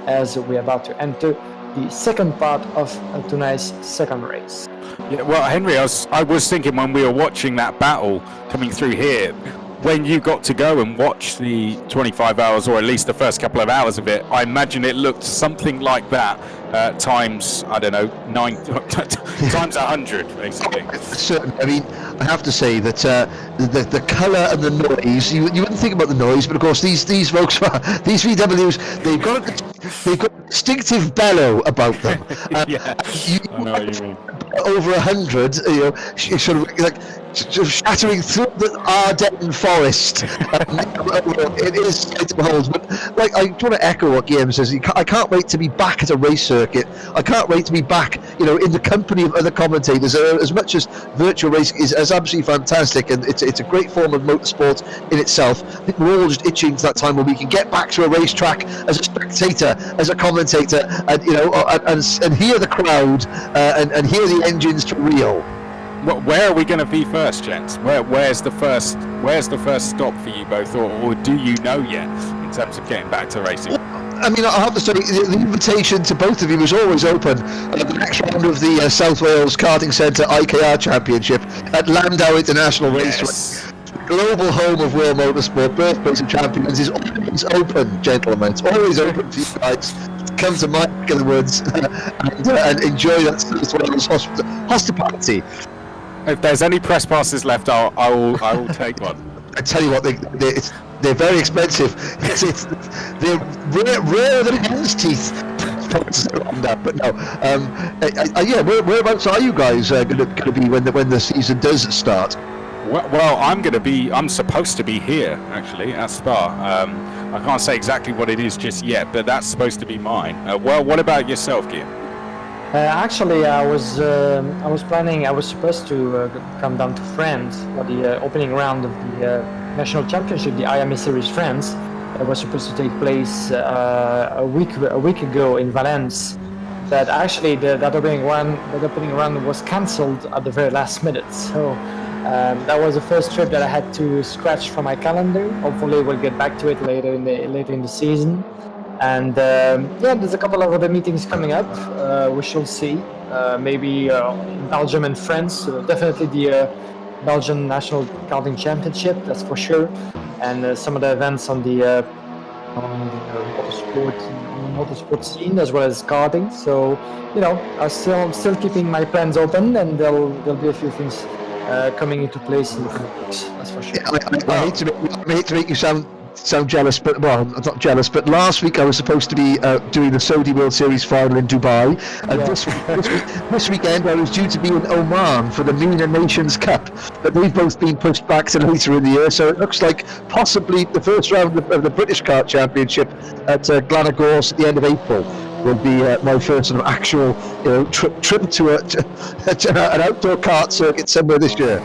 as we're about to enter the second part of tonight's second race. Yeah, well, Henry, I was thinking when we were watching that battle coming through here, when you got to go and watch the 25 hours, or at least the first couple of hours of it, I imagine it looked something like that times, I don't know, 9 times 100, basically. Certainly. I mean, I have to say that the colour and the noise, you wouldn't think about the noise, but of course these folks, these VWs, they've got a distinctive bellow about them. Yeah, I know what you mean. Over 100, sort of like shattering through the Ardennes forest. It is sight to behold. But like, I want to echo what Guillaume says. I can't wait to be back at a race circuit. I can't wait to be back, in the company of other commentators. As much as virtual racing is absolutely fantastic, and it's a great form of motorsport in itself. I think we're all just itching to that time where we can get back to a racetrack as a spectator, as a commentator, and and hear the crowd and hear the engines to reel. Where are we going to be first, gents? Where's the first stop for you both, or do you know yet in terms of getting back to racing? I mean, I have to say, the invitation to both of you is always open. The next round of the South Wales Karting Centre IKR Championship at Landau International Raceway. Yes. Global home of World Motorsport, birthplace of champions, is always open, gentlemen. It's always open for you guys. Come to my neck of the woods and enjoy that South Wales hospitality. If there's any press passes left, I will take one. I tell you what, they're very expensive. They're rarer than hen's teeth. But no, whereabouts are you guys going to be when the season does start? Well, I'm supposed to be here actually at Spa. I can't say exactly what it is just yet, but that's supposed to be mine. Well, what about yourself, Guillaume? Actually, I was planning. I was supposed to come down to France for the opening round of the national championship, the IMA Series France. That was supposed to take place a week ago in Valence. But actually, that opening round was cancelled at the very last minute. So that was the first trip that I had to scratch from my calendar. Hopefully, we'll get back to it later in the season. And there's a couple of other meetings coming up. We shall see. Maybe in Belgium and France. Definitely the Belgian National Karting Championship, that's for sure. And some of the events on the motorsport scene as well as karting. So I'm still keeping my plans open, and there'll be a few things coming into place in the coming weeks. That's for sure. I hate to make you sound jealous, but I'm not jealous. But last week I was supposed to be doing the Saudi World Series final in Dubai, and this weekend I was due to be in Oman for the MENA Nations Cup, but they've both been pushed back to later in the year. So it looks like possibly the first round of the British Kart Championship at Glenagorse at the end of April will be my first sort of actual trip to an outdoor kart circuit somewhere this year.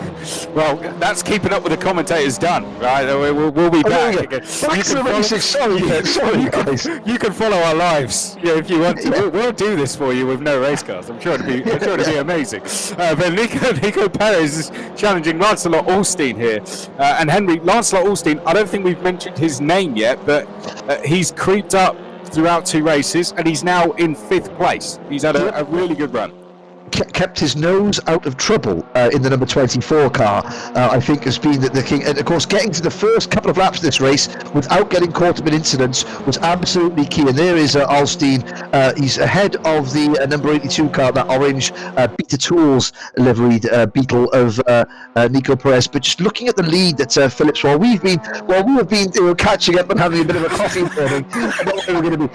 Well, that's keeping up with the commentators done, right? We'll be back again. Sorry, guys. You can follow our lives if you want to. We'll do this for you with no race cars. I'm sure it'll be amazing. But Nico Perez is challenging Lancelot Alstein here, and Henry Lancelot Alstein. I don't think we've mentioned his name yet, but he's creeped up throughout 2 races, and he's now in 5th place. He's had a really good run. Kept his nose out of trouble in the number 24 car, I think has been the king. And of course, getting to the first couple of laps of this race without getting caught up in incidents was absolutely key. And there is Alstein. He's ahead of the number 82 car, that orange Beta Tools liveried Beetle of Nico Perez. But just looking at the lead that Phillips, while we have been catching up and having a bit of a coffee morning, we're going to be.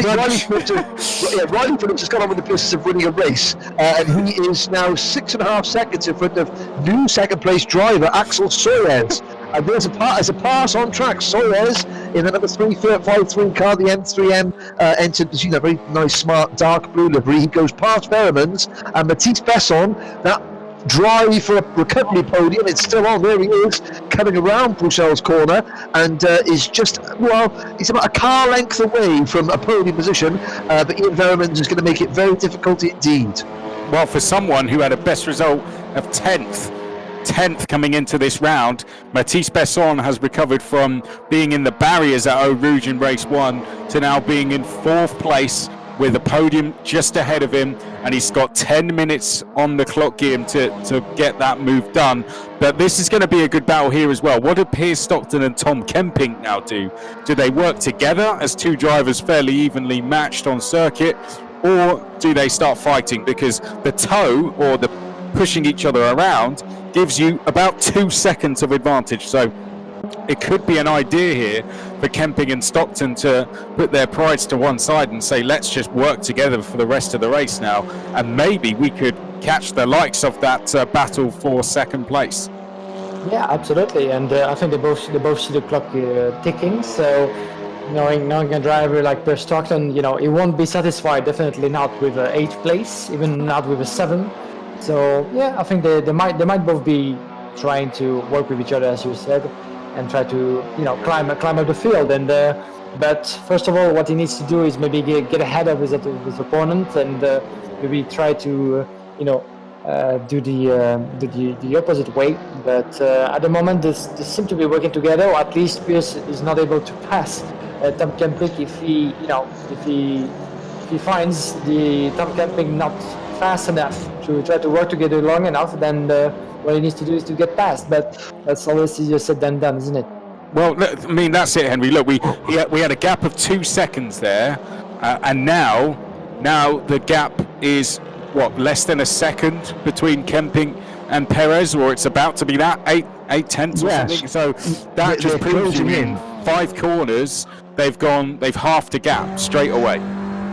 Riley Phillips has got on with the business of winning a race. And he is now 6.5 seconds in front of new second place driver Axel Soyens. And there's a pass on track. Soares in the number 353 car, the M3M, entered, you know, very nice, smart, dark blue livery. He goes past Variams and Matisse Besson, that drive for a recovery podium, it's still on. There he is, coming around Broussel's corner, and is just, well, he's about a car length away from a podium position, but Ian Variams is going to make it very difficult indeed. Well, for someone who had a best result of 10th coming into this round, Matisse Besson has recovered from being in the barriers at Eau Rouge in race 1 to now being in 4th place with a podium just ahead of him, and he's got 10 minutes on the clock, Guillaume, to get that move done. But this is going to be a good battle here as well. What do Piers Stockton and Tom Kemping now do? Do they work together as two drivers fairly evenly matched on circuit, or do they start fighting? Because the tow, or the pushing each other around, gives you about 2 seconds of advantage. So it could be an idea here for Kemping and Stockton to put their prides to one side and say, let's just work together for the rest of the race now, and maybe we could catch the likes of that battle for second place. Yeah, absolutely, and I think they both see the clock ticking. So knowing a driver like Piers Stockton, you know, he won't be satisfied. Definitely not with 8th place, even not with a 7. So yeah, I think they might both be trying to work with each other, as you said, and try to, you know, climb up the field. And but first of all, what he needs to do is maybe get ahead of his opponent, and maybe try to do the opposite way. But at the moment, they seem to be working together, or at least Piers is not able to pass Tom Kemping if he finds the Tom Kemping not fast enough to try to work together long enough. Then what he needs to do is to get past, but that's always easier said than done, isn't it? Well, I mean, that's it, Henry. Look, we had a gap of 2 seconds there, and now the gap is what, less than a second between Kemping and Perez, or it's about to be that 8 tenths or something. So that just proves you in 5 corners they've halved the gap straight away.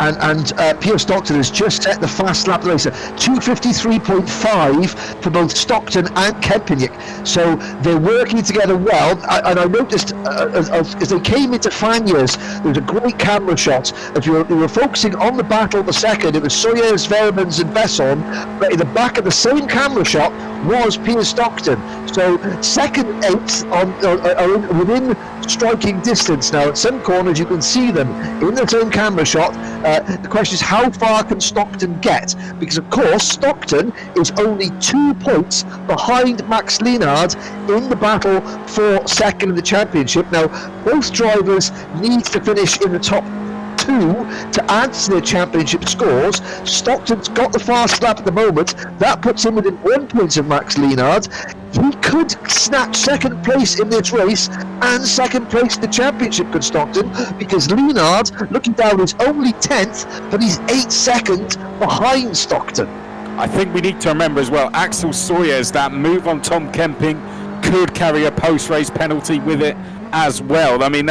And Piers Stockton has just set the fast lap of the race, 2:53.5 for both Stockton and Kemping. So they're working together well. And I noticed as they came into Fagnes, there was a great camera shot. If you were focusing on the battle of the second, it was Soares, Variams and Besson, but in the back of the same camera shot was Piers Stockton. So second, 8th are within striking distance now. At some corners you can see them in the same camera shot. The question is, how far can Stockton get? Because of course Stockton is only 2 points behind Max Lienhard in the battle for second in the championship. Now both drivers need to finish in the top 2 to add to their championship scores. Stockton's got the fast lap at the moment. That puts him within 1 point of Max Lienhard. He could snatch second place in this race and second place in the championship, could Stockton, because Lienhard, looking down, is only 10th, but he's 8 seconds behind Stockton. I think we need to remember as well, Axel Soares, that move on Tom Kemping could carry a post-race penalty with it as well. I mean,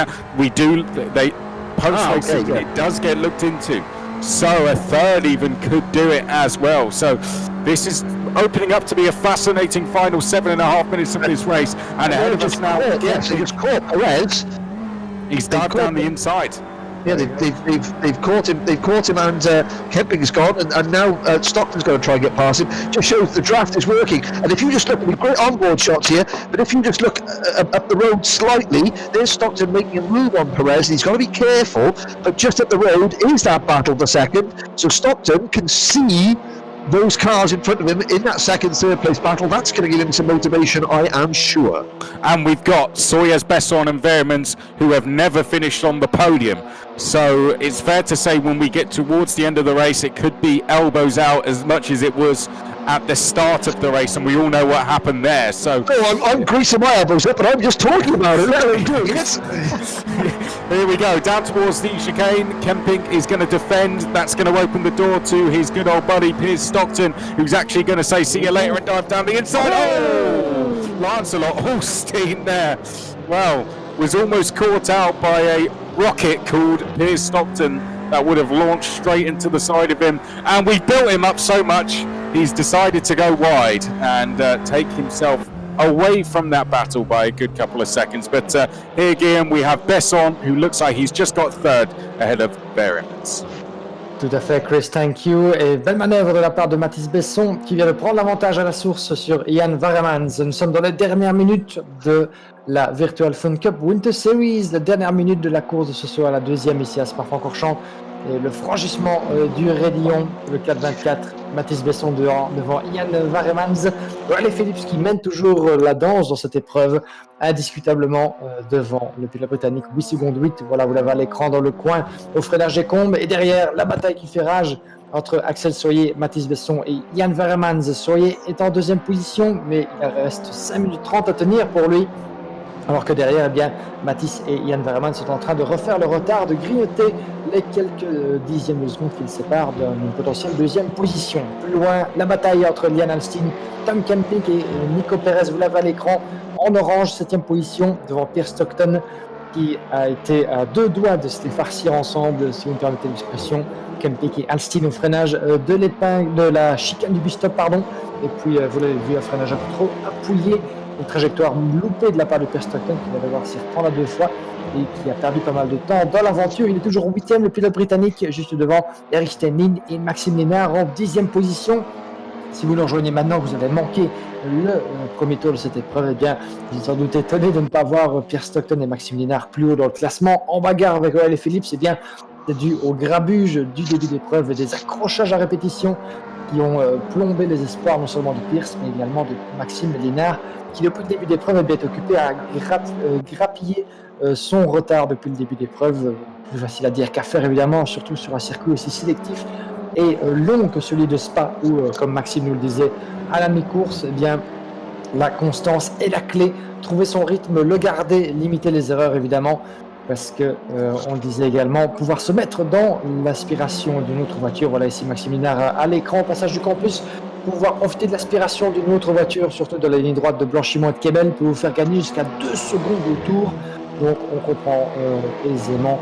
post-race it does get looked into, so a third even could do it as well. So this is opening up to be a fascinating final 7.5 minutes of this race, and ahead of us now. Yes, he just caught Perez. He's dived down the inside. Yeah, they've caught him. They've caught him, and Kemping's gone, and now Stockton's going to try and get past him. Just shows the draft is working. And if you just look, we've great onboard shots here, but if you just look up the road slightly, there's Stockton making a move on Perez, and he's got to be careful. But just up the road is that battle for second, so Stockton can see those cars in front of him in that second, third place battle. That's going to give him some motivation, I am sure. And we've got Soares, Besson and Variams, who have never finished on the podium. So it's fair to say when we get towards the end of the race, it could be elbows out as much as it was at the start of the race, and we all know what happened there. So I'm greasing my elbows up, but I'm just talking about it. Let him do it. Here we go, down towards the chicane. Kemping is going to defend. That's going to open the door to his good old buddy Piers Stockton, who's actually going to say see you later and dive down the inside. Oh, Lancelot Holstein there, well, was almost caught out by a rocket called Piers Stockton that would have launched straight into the side of him, and we've built him up so much he's decided to go wide and take himself away from that battle by a good couple of seconds. But here again, we have Besson, who looks like he's just got third ahead of Variams. Tout à fait, Chris, thank you. Et belle manœuvre de la part de Mathis Besson qui vient de prendre l'avantage à la source sur Ian Variams. Nous sommes dans les dernières minutes de la Virtual FunCup Winter Series, la dernière minute de la course de ce soir, la deuxième ici à Spa-Francorchamps. Et le franchissement du raidillon, le 4,24, Mathis Besson devant Ian Variams. Riley Phillips qui mène toujours la danse dans cette épreuve, indiscutablement devant le pilote britannique 8 secondes 8. Voilà, vous l'avez à l'écran dans le coin au freinage des combes. Et derrière, la bataille qui fait rage entre Axel Soyer, Mathis Besson et Ian Variams. Soyer est en deuxième position, mais il reste 5 minutes 30 à tenir pour lui. Alors que derrière, eh bien, Mathis et Ian Variams sont en train de refaire le retard, de grignoter les quelques dixièmes de seconde qui le séparent d'une potentielle deuxième position. Plus loin, la bataille entre Liam Alstein, Tom Kemping et Nico Perez, vous l'avez à l'écran, en orange, 7e position, devant Pierre Stockton, qui a été à deux doigts de se les farcir ensemble, si vous me permettez l'expression. Kemping et Alstein au freinage de l'épingle, de la chicane du bus stop, pardon. Et puis, vous l'avez vu, un freinage un peu trop appuyé. Une trajectoire loupée de la part de Pierre Stockton qui va devoir s'y reprendre à deux fois et qui a perdu pas mal de temps dans l'aventure. Il est toujours 8e, le pilote britannique, juste devant Eric Stenlin et Maxime Lénard en 10e position. Si vous nous rejoignez maintenant, vous avez manqué le premier tour de cette épreuve, eh bien, vous êtes sans doute étonné de ne pas voir Pierre Stockton et Maxime Lénard plus haut dans le classement. En bagarre avec Riley Phillips, eh bien, c'est dû au grabuge du début d'épreuve et des accrochages à répétition qui ont plombé les espoirs non seulement de Pierce, mais également de Maxime Lénard, qui depuis le début d'épreuve est occupé à grappiller son retard depuis le début d'épreuve. Plus facile à dire qu'à faire évidemment, surtout sur un circuit aussi sélectif et long que celui de Spa, où, comme Maxime nous le disait à la mi-course, eh bien, la constance est la clé. Trouver son rythme, le garder, limiter les erreurs évidemment, parce que on le disait également, pouvoir se mettre dans l'aspiration d'une autre voiture. Voilà ici Maxime Lénard à l'écran, passage du campus. Pouvoir profiter de l'aspiration d'une autre voiture, surtout de la ligne droite de blanchiment et de Kebel, peut vous faire gagner jusqu'à 2 secondes au tour. Donc on comprend aisément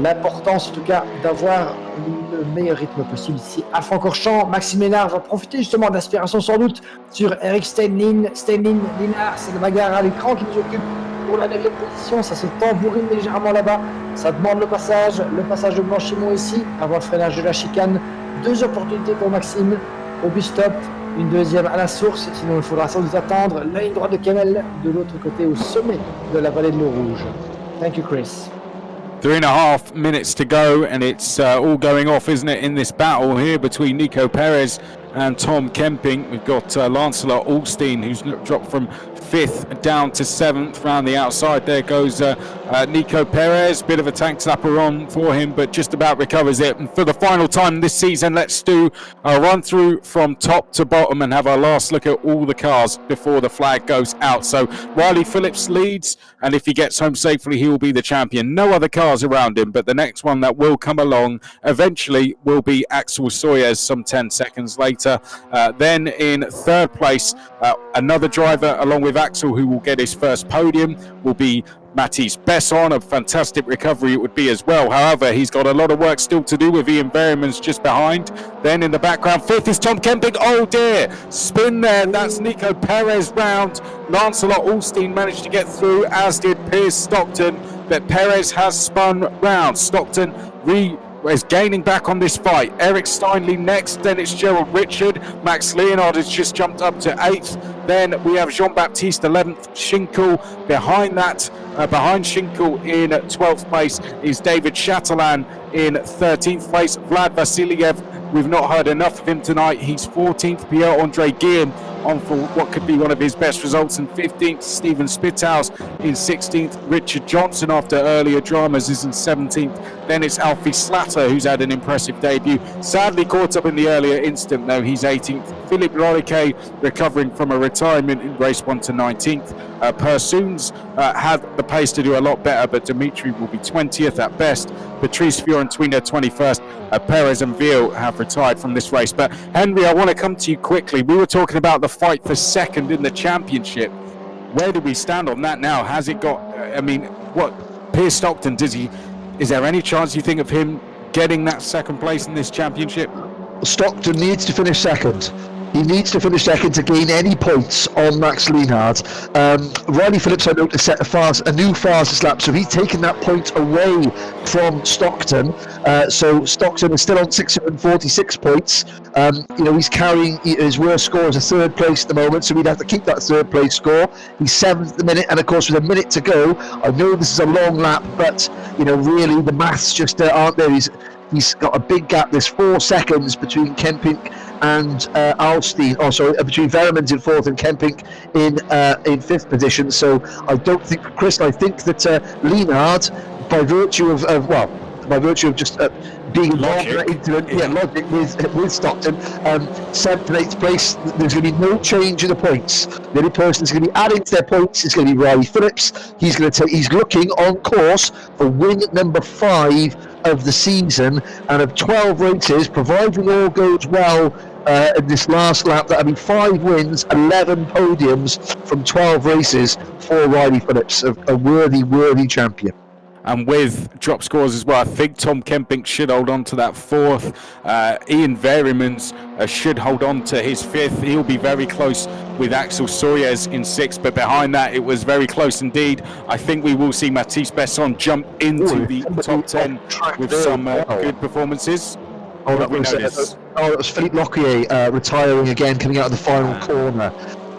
l'importance, en tout cas, d'avoir le meilleur rythme possible ici à Francorchamps. Maxime Lénard va profiter justement de l'aspiration sans doute sur Eric Stenlin. Lénard, c'est le bagarre à l'écran qui nous occupe pour la 9e position. Ça se tambourine légèrement là-bas. Ça demande le passage de blanchiment ici, avant le freinage de la chicane. 2 opportunités pour Maxime. Au bus stop, une deuxième à la source, sinon il faudra sans doute attendre la ligne droite de Kemel de l'autre côté au sommet de la vallée de l'eau rouge. Thank you, Chris. 3.5 minutes to go, and it's all going off, isn't it, in this battle here between Nico Perez and Tom Kemping. We've got Lancelot Alstein, who's dropped from 5th down to 7th round the outside. There goes Nico Perez, bit of a tank slapper on for him, but just about recovers it. And for the final time this season, let's do a run through from top to bottom and have our last look at all the cars before the flag goes out. So Riley Phillips leads, and if he gets home safely, he will be the champion. No other cars around him, but the next one that will come along eventually will be Axel Sawyers some 10 seconds later. Then in 3rd place, another driver along with Axel, who will get his first podium, will be Mathis Besson. A fantastic recovery it would be as well. However, he's got a lot of work still to do with Ian Variams just behind. Then in the background, 5th is Tom Kemping. Oh dear, spin there. That's Nico Perez round. Lancelot Alstein managed to get through, as did Piers Stockton, but Perez has spun round. Stockton is gaining back on this fight. Eric Steinley next, then it's Gerald Richard. Max Leonard has just jumped up to 8th. Then we have Jean-Baptiste 11th, Schinkel behind that. Behind Schinkel in 12th place is David Chatelain in 13th place. Vlad Vasiliev, we've not heard enough of him tonight. He's 14th. Pierre-Andre Guillaume on for what could be one of his best results in 15th. Stephen Spitthouse in 16th. Richard Johnson, after earlier dramas, is in 17th. Then it's Alfie Slatter, who's had an impressive debut. Sadly caught up in the earlier incident, though. He's 18th. Philippe Loriquet recovering from a retirement in race 1 to 19th. Pursunes had the pace to do a lot better, but Dimitri will be 20th at best. Patrice Fiorentina 21st. Perez and Veal have retired from this race. But Henry, I want to come to you quickly. We were talking about the fight for second in the championship. Where do we stand on that now? Has it got, Piers Stockton, is there any chance you think of him getting that second place in this championship? Stockton needs to finish second. He needs to finish second to gain any points on Max Lienhard. Riley Phillips, I know, to set a new fastest lap, so he's taken that point away from Stockton. So Stockton is still on 646 points. He's carrying his worst score as a third place at the moment, so we'd have to keep that third place score. He's 7th at the minute, and of course with a minute to go, I know this is a long lap, but really the maths just aren't there. He's got a big gap. There's 4 seconds between Kempink and Alstein. Between Variams in 4th and Kempink in 5th position. So I don't think, Chris, I think that Lienhard, by virtue of just being involved in that incident, logic with Stockton, 7th and 8th place, there's going to be no change in the points. The only person that's going to be adding to their points is going to be Riley Phillips. He's looking on course for win number 5 of the season, and of 12 races, providing all goes well in this last lap. That'll be 5 wins, 11 podiums from 12 races for Riley Phillips, a worthy champion. And with drop scores as well, I think Tom Kempink should hold on to that 4th. Ian Variams should hold on to his 5th. He'll be very close with Axel Soyez in 6th, but behind that it was very close indeed. I think we will see Mathis Besson jump into the top 10 with some good performances. That was Philippe Lockyer retiring again, coming out of the final corner.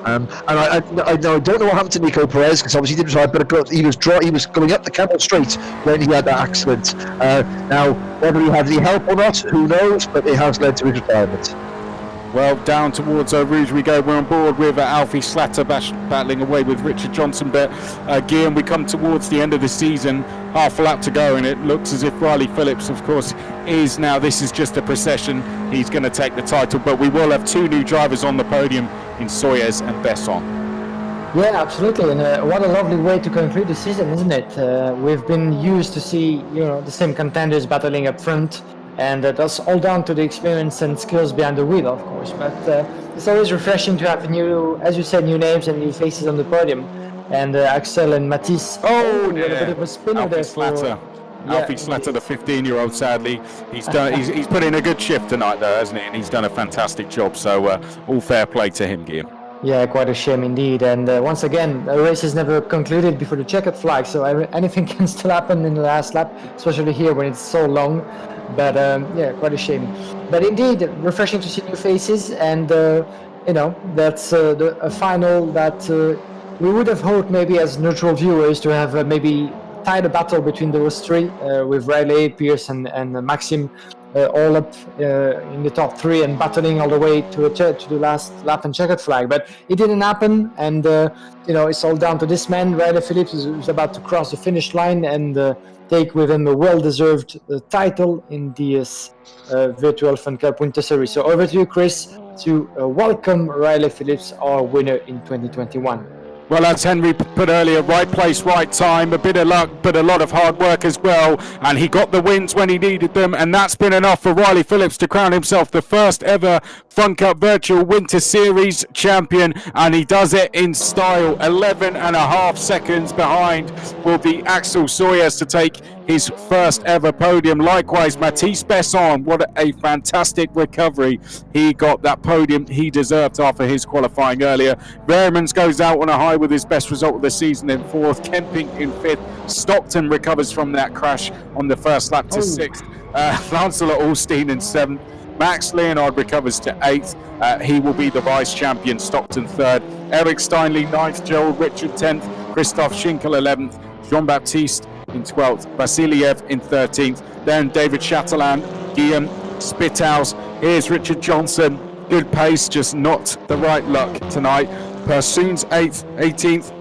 And I don't know what happened to Nico Perez, because obviously he didn't retire, but he was going up the Camel Straight when he had that accident. Now, whether he had any help or not, who knows, but it has led to his retirement. Well, down towards Rouge we go. We're on board with Alfie Slatter battling away with Richard Johnson. But Guillaume, we come towards the end of the season, half a lap to go, and it looks as if Riley Phillips, of course, is now, this is just a procession. He's going to take the title, but we will have 2 new drivers on the podium in Soyez and Besson. Yeah, absolutely, and what a lovely way to conclude the season, isn't it? We've been used to see, the same contenders battling up front. And that's all down to the experience and skills behind the wheel, of course. But it's always refreshing to have new names and new faces on the podium. And Axel and Mathis. A bit of a spinner Alfie there Slatter. Alfie Slatter, the 15-year-old, sadly. He's put in a good shift tonight, though, hasn't he? And he's done a fantastic job. So all fair play to him, Guillaume. Yeah, quite a shame indeed. And once again, the race is never concluded before the checkered flag. So anything can still happen in the last lap, especially here when it's so long. But quite a shame. But indeed, refreshing to see new faces, and that's a final that we would have hoped maybe as neutral viewers to have maybe tied a battle between those 3 with Riley, Pierce, and Maxim all up in the top 3 and battling all the way to the last lap and checkered flag. But it didn't happen, and it's all down to this man, Riley Phillips, who's about to cross the finish line and take with him a well-deserved title in the virtual FunCup Winter Series. So over to you, Chris, to welcome Riley Phillips, our winner in 2021. Well, as Henry put earlier, right place, right time, a bit of luck, but a lot of hard work as well. And he got the wins when he needed them, and that's been enough for Riley Phillips to crown himself the first ever FunCup Virtual Winter Series champion. And he does it in style. 11.5 seconds behind will be Axel Soyez to take his first ever podium. Likewise, Mathis Besson, what a fantastic recovery. He got that podium he deserved after his qualifying earlier. Variams goes out on a high with his best result of the season in 4th. Kempink in 5th. Stockton recovers from that crash on the first lap to 6th. Lancelot Alstein in 7th. Max Lienhard recovers to 8th. He will be the vice champion. Stockton 3rd. Eric Steinley 9th. Gerald Richard 10th. Christoph Schinkel 11th. Jean-Baptiste in 12th, Vasiliev in 13th, then David Chatelain, Guillaume Spithouse. Here's Richard Johnson, good pace, just not the right luck tonight. Pursoon's 18th,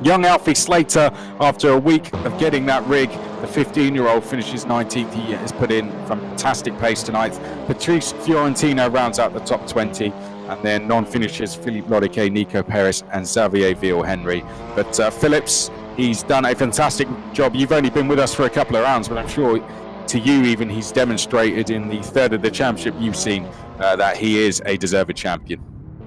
young Alfie Slater, after a week of getting that rig, the 15-year-old finishes 19th. He has put in fantastic pace tonight. Patrice Fiorentino rounds out the top 20. And then non-finishers, Philippe Lodiquet, Nico Perez, and Xavier Ville-Henry. But Phillips, he's done a fantastic job. You've only been with us for a couple of rounds, but I'm sure to you even he's demonstrated in the 3rd of the championship you've seen that he is a deserved champion.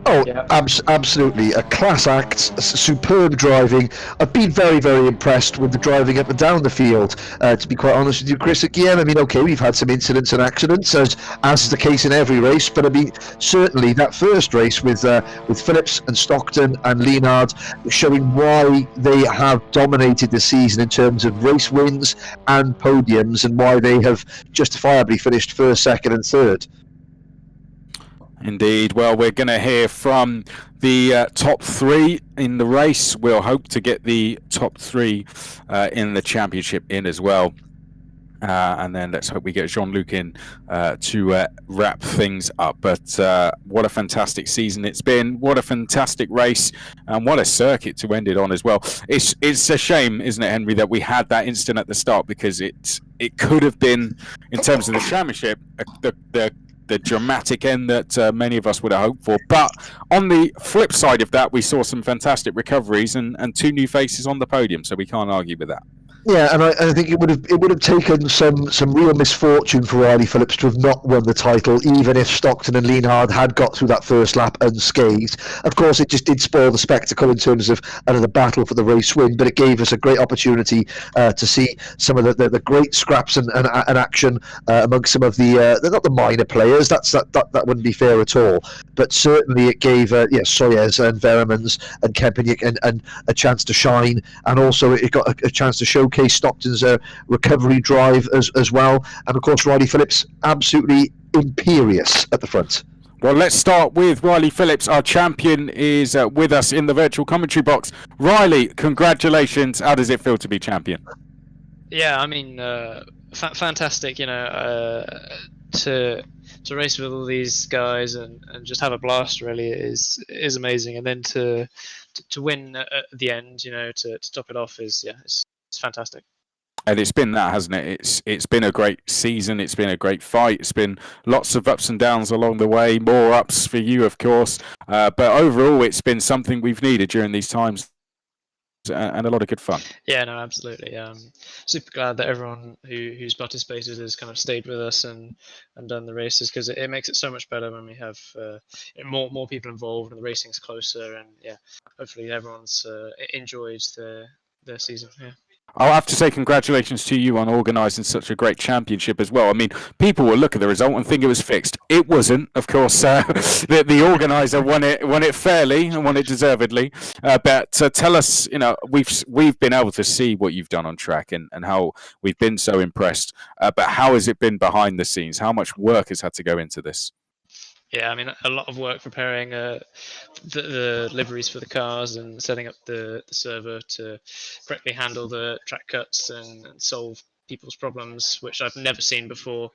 Oh, Yeah. absolutely. A class act, superb driving. I've been very, very impressed with the driving up and down the field, to be quite honest with you, Chris. Again, I mean, okay, we've had some incidents and accidents, as is the case in every race, but I mean, certainly that first race with Phillips and Stockton and Lienhard showing why they have dominated the season in terms of race wins and podiums, and why they have justifiably finished first, second and third. Indeed. Well, we're going to hear from the top three in the race. We'll hope to get the top three in the championship in as well. And then let's hope we get Jean-Luc in to wrap things up. But what a fantastic season it's been. What a fantastic race. And what a circuit to end it on as well. It's a shame, isn't it, Henry, that we had that incident at the start, because it could have been, in terms of the championship, the dramatic end that many of us would have hoped for. But on the flip side of that, we saw some fantastic recoveries and two new faces on the podium, so we can't argue with that. Yeah, and I think it would have taken some real misfortune for Riley Phillips to have not won the title, even if Stockton and Lienhard had got through that first lap unscathed. Of course, it just did spoil the spectacle in terms of the battle for the race win, but it gave us a great opportunity to see some of the great scraps and action amongst some of the not the minor players. That wouldn't be fair at all. But certainly it gave Soyez and Variams and Kempinick and a chance to shine, and also it got a chance to showcase Stockton's recovery drive as well, and of course Riley Phillips absolutely imperious at the front. Well, let's start with Riley Phillips. Our champion is with us in the virtual commentary box. Riley, congratulations. How does it feel to be champion? Yeah, I mean, fantastic, to race with all these guys and just have a blast really is amazing, and then to win at the end, to top it off is it's fantastic. And it's been that, hasn't it? It's been a great season. It's been a great fight. It's been lots of ups and downs along the way. More ups for you, of course. But overall, it's been something we've needed during these times, and a lot of good fun. Yeah, no, absolutely. Super glad that everyone who's participated has kind of stayed with us and done the races, because it makes it so much better when we have more people involved and the racing's closer, and hopefully everyone's enjoyed their season. Yeah. I'll have to say congratulations to you on organising such a great championship as well. I mean, people will look at the result and think it was fixed. It wasn't, of course. The organiser won it fairly and won it deservedly. But tell us, we've been able to see what you've done on track and how we've been so impressed. But how has it been behind the scenes? How much work has had to go into this? Yeah, I mean, a lot of work preparing the liveries for the cars and setting up the server to correctly handle the track cuts and solve people's problems, which I've never seen before.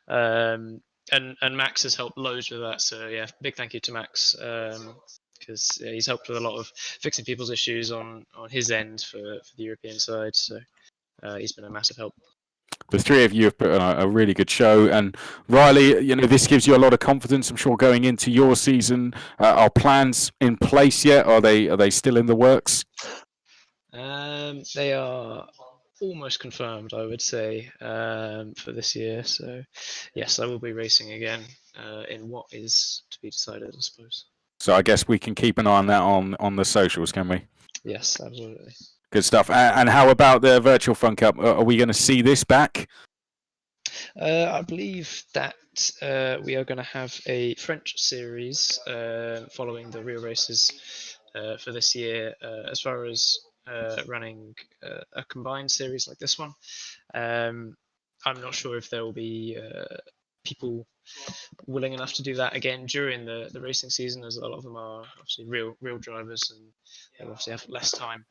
And Max has helped loads with that. So yeah, big thank you to Max, because he's helped with a lot of fixing people's issues on his end for the European side. So he's been a massive help. The three of you have put on a really good show, and Riley, this gives you a lot of confidence, I'm sure, going into your season. Are plans in place yet? Are they still in the works? They are almost confirmed, I would say, for this year. So yes, I will be racing again in what is to be decided, I suppose. So I guess we can keep an eye on that on the socials, can we? Yes, absolutely. Good stuff. And how about the virtual FunCup? Are we going to see this back? I believe that we are going to have a French series following the real races for this year, as far as running a combined series like this one. I'm not sure if there will be people willing enough to do that again during the racing season, as a lot of them are obviously real drivers and they obviously have less time.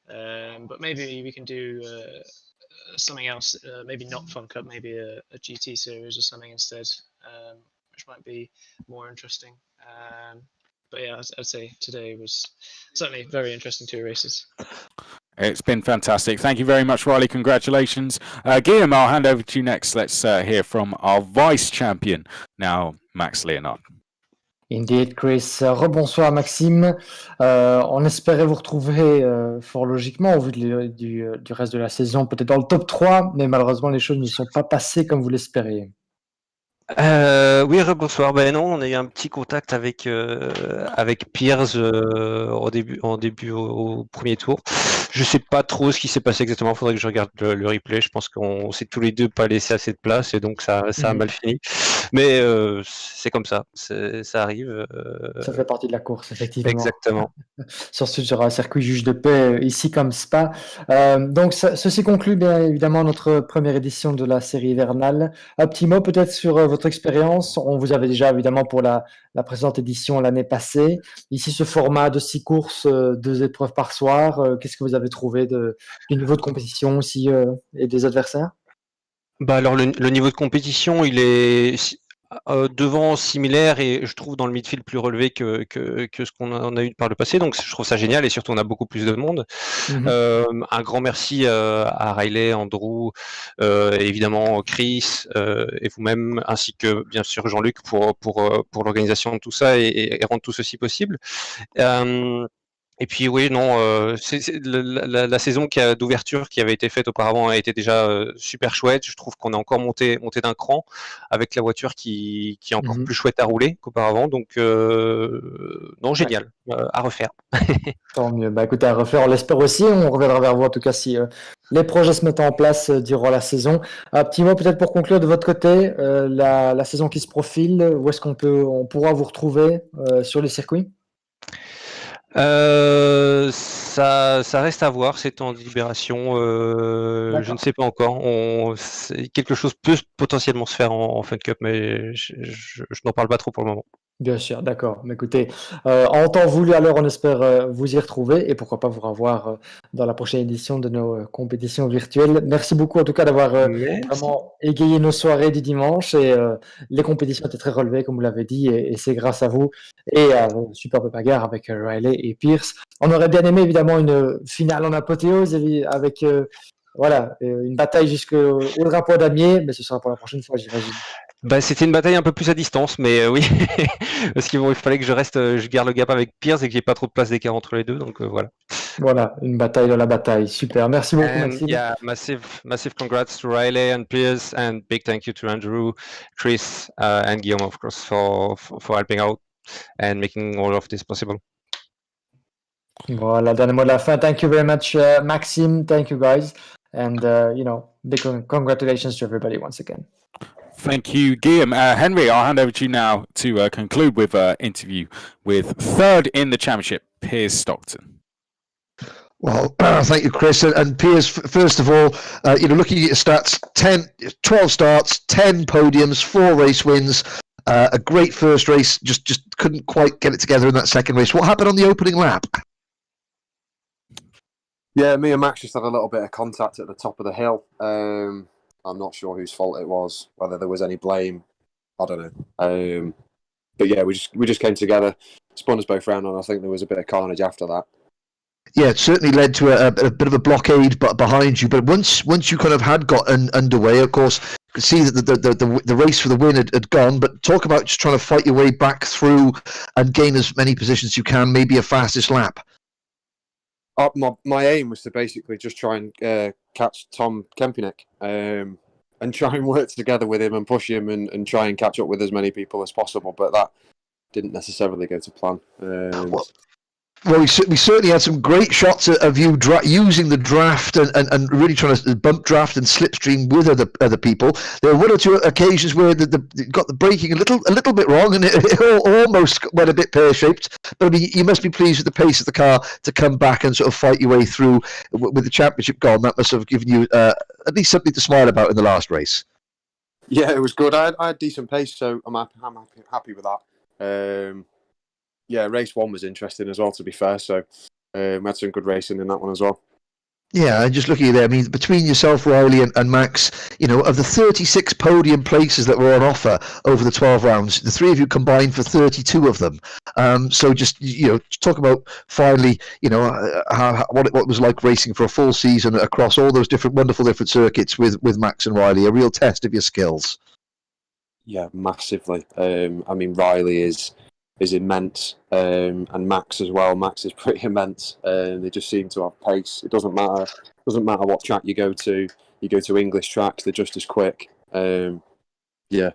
But maybe we can do something else, maybe not FunCup, maybe a GT series or something instead, which might be more interesting. But yeah, I'd say today was certainly very interesting, 2 races. It's been fantastic. Thank you very much, Riley. Congratulations. Guillaume, I'll hand over to you next. Let's hear from our vice champion now, Max Lienhard. Indeed, Chris. Rebonsoir, Maxime. On espérait vous retrouver fort logiquement au vu du reste de la saison, peut-être dans le top 3, mais malheureusement, les choses ne sont pas passées comme vous l'espériez. Oui, bonsoir. Ben non, on a eu un petit contact avec Piers au premier tour. Je sais pas trop ce qui s'est passé exactement. Il faudrait que je regarde le replay. Je pense qu'on s'est tous les deux pas laissé assez de place et donc ça a mal fini. Mais c'est comme ça. Ça arrive. Ça fait partie de la course, effectivement. Exactement. Surtout sur un circuit juge de paix ici comme Spa. Donc ceci conclut bien évidemment notre première édition de la série hivernale. Un petit mot peut-être sur votre expérience. On vous avait déjà évidemment pour la précédente édition l'année passée. Ici ce format de 6 courses, 2 épreuves par soir. Qu'est-ce que vous avez trouvé du niveau de compétition aussi et des adversaires? Bah alors le niveau de compétition, il est devant similaire et je trouve dans le midfield plus relevé que ce qu'on a eu par le passé. Donc je trouve ça génial et surtout on a beaucoup plus de monde. Un grand merci à Riley, Andrew, évidemment Chris et vous-même, ainsi que bien sûr Jean-Luc pour l'organisation de tout ça et rendre tout ceci possible. Et puis oui, non, c'est la saison d'ouverture qui avait été faite auparavant a été déjà super chouette. Je trouve qu'on a encore monté d'un cran avec la voiture qui est encore plus chouette à rouler qu'auparavant. Donc non, génial, à refaire. Tant mieux. Bah, écoutez, à refaire, on l'espère aussi. On reviendra vers vous en tout cas si les projets se mettent en place durant la saison. Un petit mot peut-être pour conclure de votre côté, la saison qui se profile, où est-ce on pourra vous retrouver sur les circuits? Ça reste à voir, c'est en délibération. Je ne sais pas encore. Quelque chose peut potentiellement se faire en FunCup, mais je n'en parle pas trop pour le moment. Bien sûr, d'accord. Mais écoutez, en temps voulu, alors on espère vous y retrouver et pourquoi pas vous revoir dans la prochaine édition de nos compétitions virtuelles. Merci beaucoup en tout cas d'avoir Merci. vraiment égayé nos soirées du dimanche et les compétitions étaient très relevées, comme vous l'avez dit, et c'est grâce à vous et à vos superbes bagarres avec Riley et Pierce. On aurait bien aimé évidemment une finale en apothéose avec voilà, une bataille jusqu'au drapeau damier, mais ce sera pour la prochaine fois, j'imagine. Bah, c'était une bataille un peu plus à distance, mais oui, parce qu'il fallait que je garde le gap avec Pierce et que j'ai pas trop de place d'écart entre les deux, donc voilà. Voilà, une bataille dans la bataille. Super. Merci beaucoup, And Maxime. yeah, massive congrats to Riley and Pierce, and big thank you to Andrew, Chris, and Guillaume, of course, for helping out and making all of this possible. Voilà, dernier mot de la fin. Thank you very much, Maxime. Thank you, guys. And, big congratulations to everybody once again. Thank you, Guillaume. Henry, I'll hand over to you now to conclude with an interview with third in the championship, Piers Stockton. Well, thank you, Chris. And Piers, first of all, looking at your stats, 12 starts, 10 podiums, 4 race wins, a great first race, just couldn't quite get it together in that second race. What happened on the opening lap? Yeah, me and Max just had a little bit of contact at the top of the hill. I'm not sure whose fault it was, whether there was any blame. I don't know. But yeah, we just came together, spun us both round, and I think there was a bit of carnage after that. Yeah, it certainly led to a bit of a blockade behind you. But once you kind of had got underway, of course, you could see that the race for the win had gone. But talk about just trying to fight your way back through and gain as many positions as you can, maybe a fastest lap. My aim was to basically just try and catch Tom Kempinek and try and work together with him and push him and try and catch up with as many people as possible. But that didn't necessarily go to plan. Well, we certainly had some great shots of you using the draft and really trying to bump draft and slipstream with other people. There were one or two occasions where it got the braking a little bit wrong and it almost went a bit pear-shaped. But I mean, you must be pleased with the pace of the car to come back and sort of fight your way through with the championship gone. That must have given you at least something to smile about in the last race. Yeah, it was good. I had decent pace, so I'm happy with that. Yeah, race 1 was interesting as well, to be fair. So we had some good racing in that one as well. Yeah, and just looking at there, I mean, between yourself, Riley, and Max, of the 36 podium places that were on offer over the 12 rounds, the three of you combined for 32 of them. So just, talk about finally, what it was like racing for a full season across all those wonderful different circuits with Max and Riley, a real test of your skills. Yeah, massively. I mean, Riley is immense, and Max as well. Max is pretty immense. They just seem to have pace. It doesn't matter what track you go to. You go to English tracks, they're just as quick. yeah,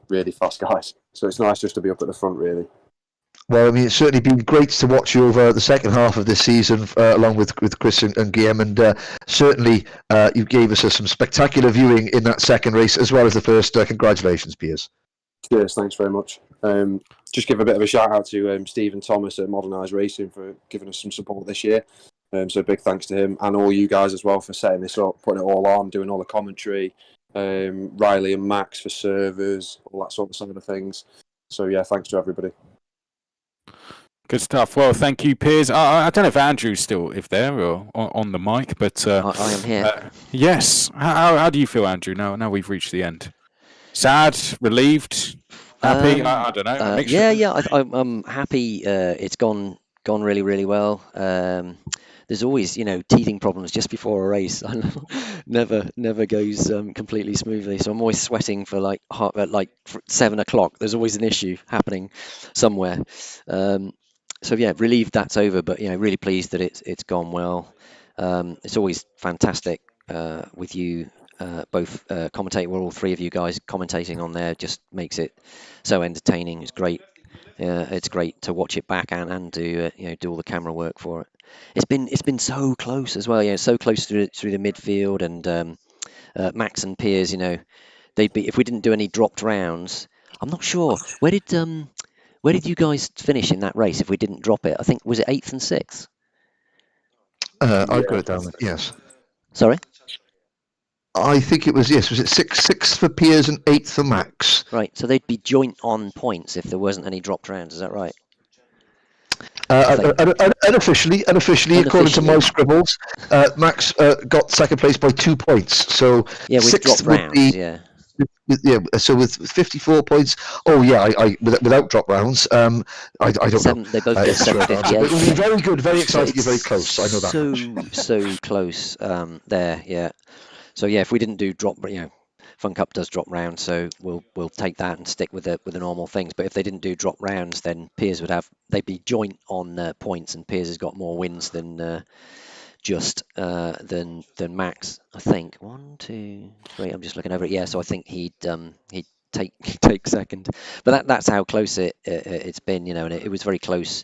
really fast guys. So it's nice just to be up at the front, really. Well, I mean, it's certainly been great to watch you over the second half of this season, along with Chris and Guillaume, and certainly you gave us some spectacular viewing in that second race as well as the first. Congratulations, Piers. Cheers, thanks very much. Just give a bit of a shout out to Stephen Thomas at Modernised Racing for giving us some support this year. So big thanks to him and all you guys as well for setting this up, putting it all on, doing all the commentary. Riley and Max for servers, all that sort of things. So yeah, thanks to everybody. Good stuff. Well, thank you, Piers. I don't know if Andrew's still there or on the mic, but I am here. Yes. How do you feel, Andrew? Now we've reached the end. Sad, relieved, happy. I don't know. I'm happy. It's gone really, really well. There's always, teething problems just before a race. never goes completely smoothly. So I'm always sweating for like 7 o'clock. There's always an issue happening somewhere. So yeah, relieved that's over, but really pleased that it's gone well. It's always fantastic with you both commentate. Well, all three of you guys commentating on there just makes it so entertaining. It's great. It's great to watch it back and do do all the camera work for it. It's been so close as well. So close through the midfield, and Max and Piers. They'd be, if we didn't do any dropped rounds. I'm not sure where did you guys finish in that race if we didn't drop it? I think was it 8th and 6th? I've got it down. Yes. Sorry. I think it was, yes. Was it 6th for Piers and 8th for Max? Right. So they'd be joint on points if there wasn't any dropped rounds. Is that right? Unofficially, according to my scribbles, Max got second place by 2 points. So yeah, with dropped rounds. So with 54 points. Oh yeah, I without drop rounds. I don't know. They both get 758. It will be very good, very exciting, very close. I know that. So close. There, yeah. So yeah, if we didn't do drop, FunCup does drop rounds, so we'll take that and stick with the normal things. But if they didn't do drop rounds, then Piers they'd be joint on points, and Piers has got more wins than than Max. I think 1, 2, 3. I'm just looking over it. Yeah, so I think he'd take second. But that's how close it's been, and it was very close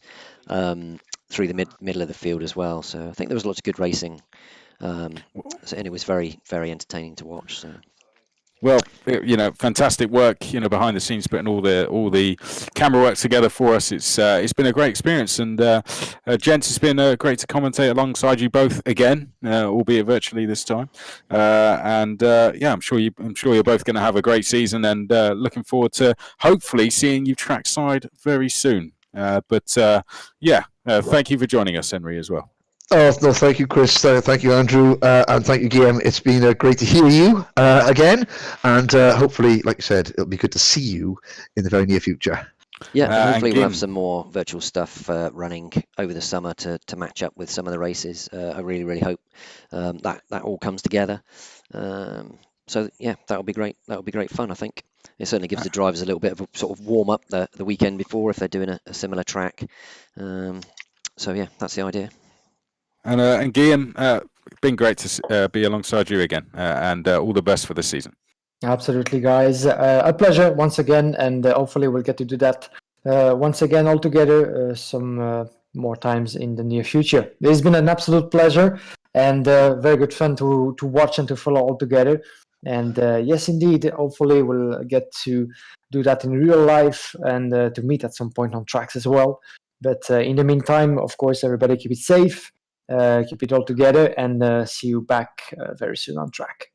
through the middle of the field as well. So I think there was lots of good racing. And it was very, very entertaining to watch. So. Well, fantastic work, behind the scenes, putting all the camera work together for us. It's been a great experience, and gents, it's been great to commentate alongside you both again, albeit virtually this time. I'm sure you're both going to have a great season, and looking forward to hopefully seeing you trackside very soon. Thank you for joining us, Henry, as well. Oh, no, thank you, Chris. Thank you, Andrew. And thank you, Guillaume. It's been great to hear you again. And hopefully, like you said, it'll be good to see you in the very near future. Yeah, and hopefully we'll have some more virtual stuff running over the summer to match up with some of the races. I really, really hope that all comes together. So, yeah, that'll be great. That'll be great fun, I think. It certainly gives the drivers a little bit of a sort of warm-up the weekend before if they're doing a similar track. So, yeah, that's the idea. And Guillaume, been great to be alongside you again, and all the best for this season. Absolutely, guys. A pleasure once again, and hopefully we'll get to do that once again all together some more times in the near future. It's been an absolute pleasure and very good fun to watch and to follow all together. And yes, indeed, hopefully we'll get to do that in real life and to meet at some point on tracks as well. But in the meantime, of course, everybody keep it safe. Keep it all together, and see you back very soon on track.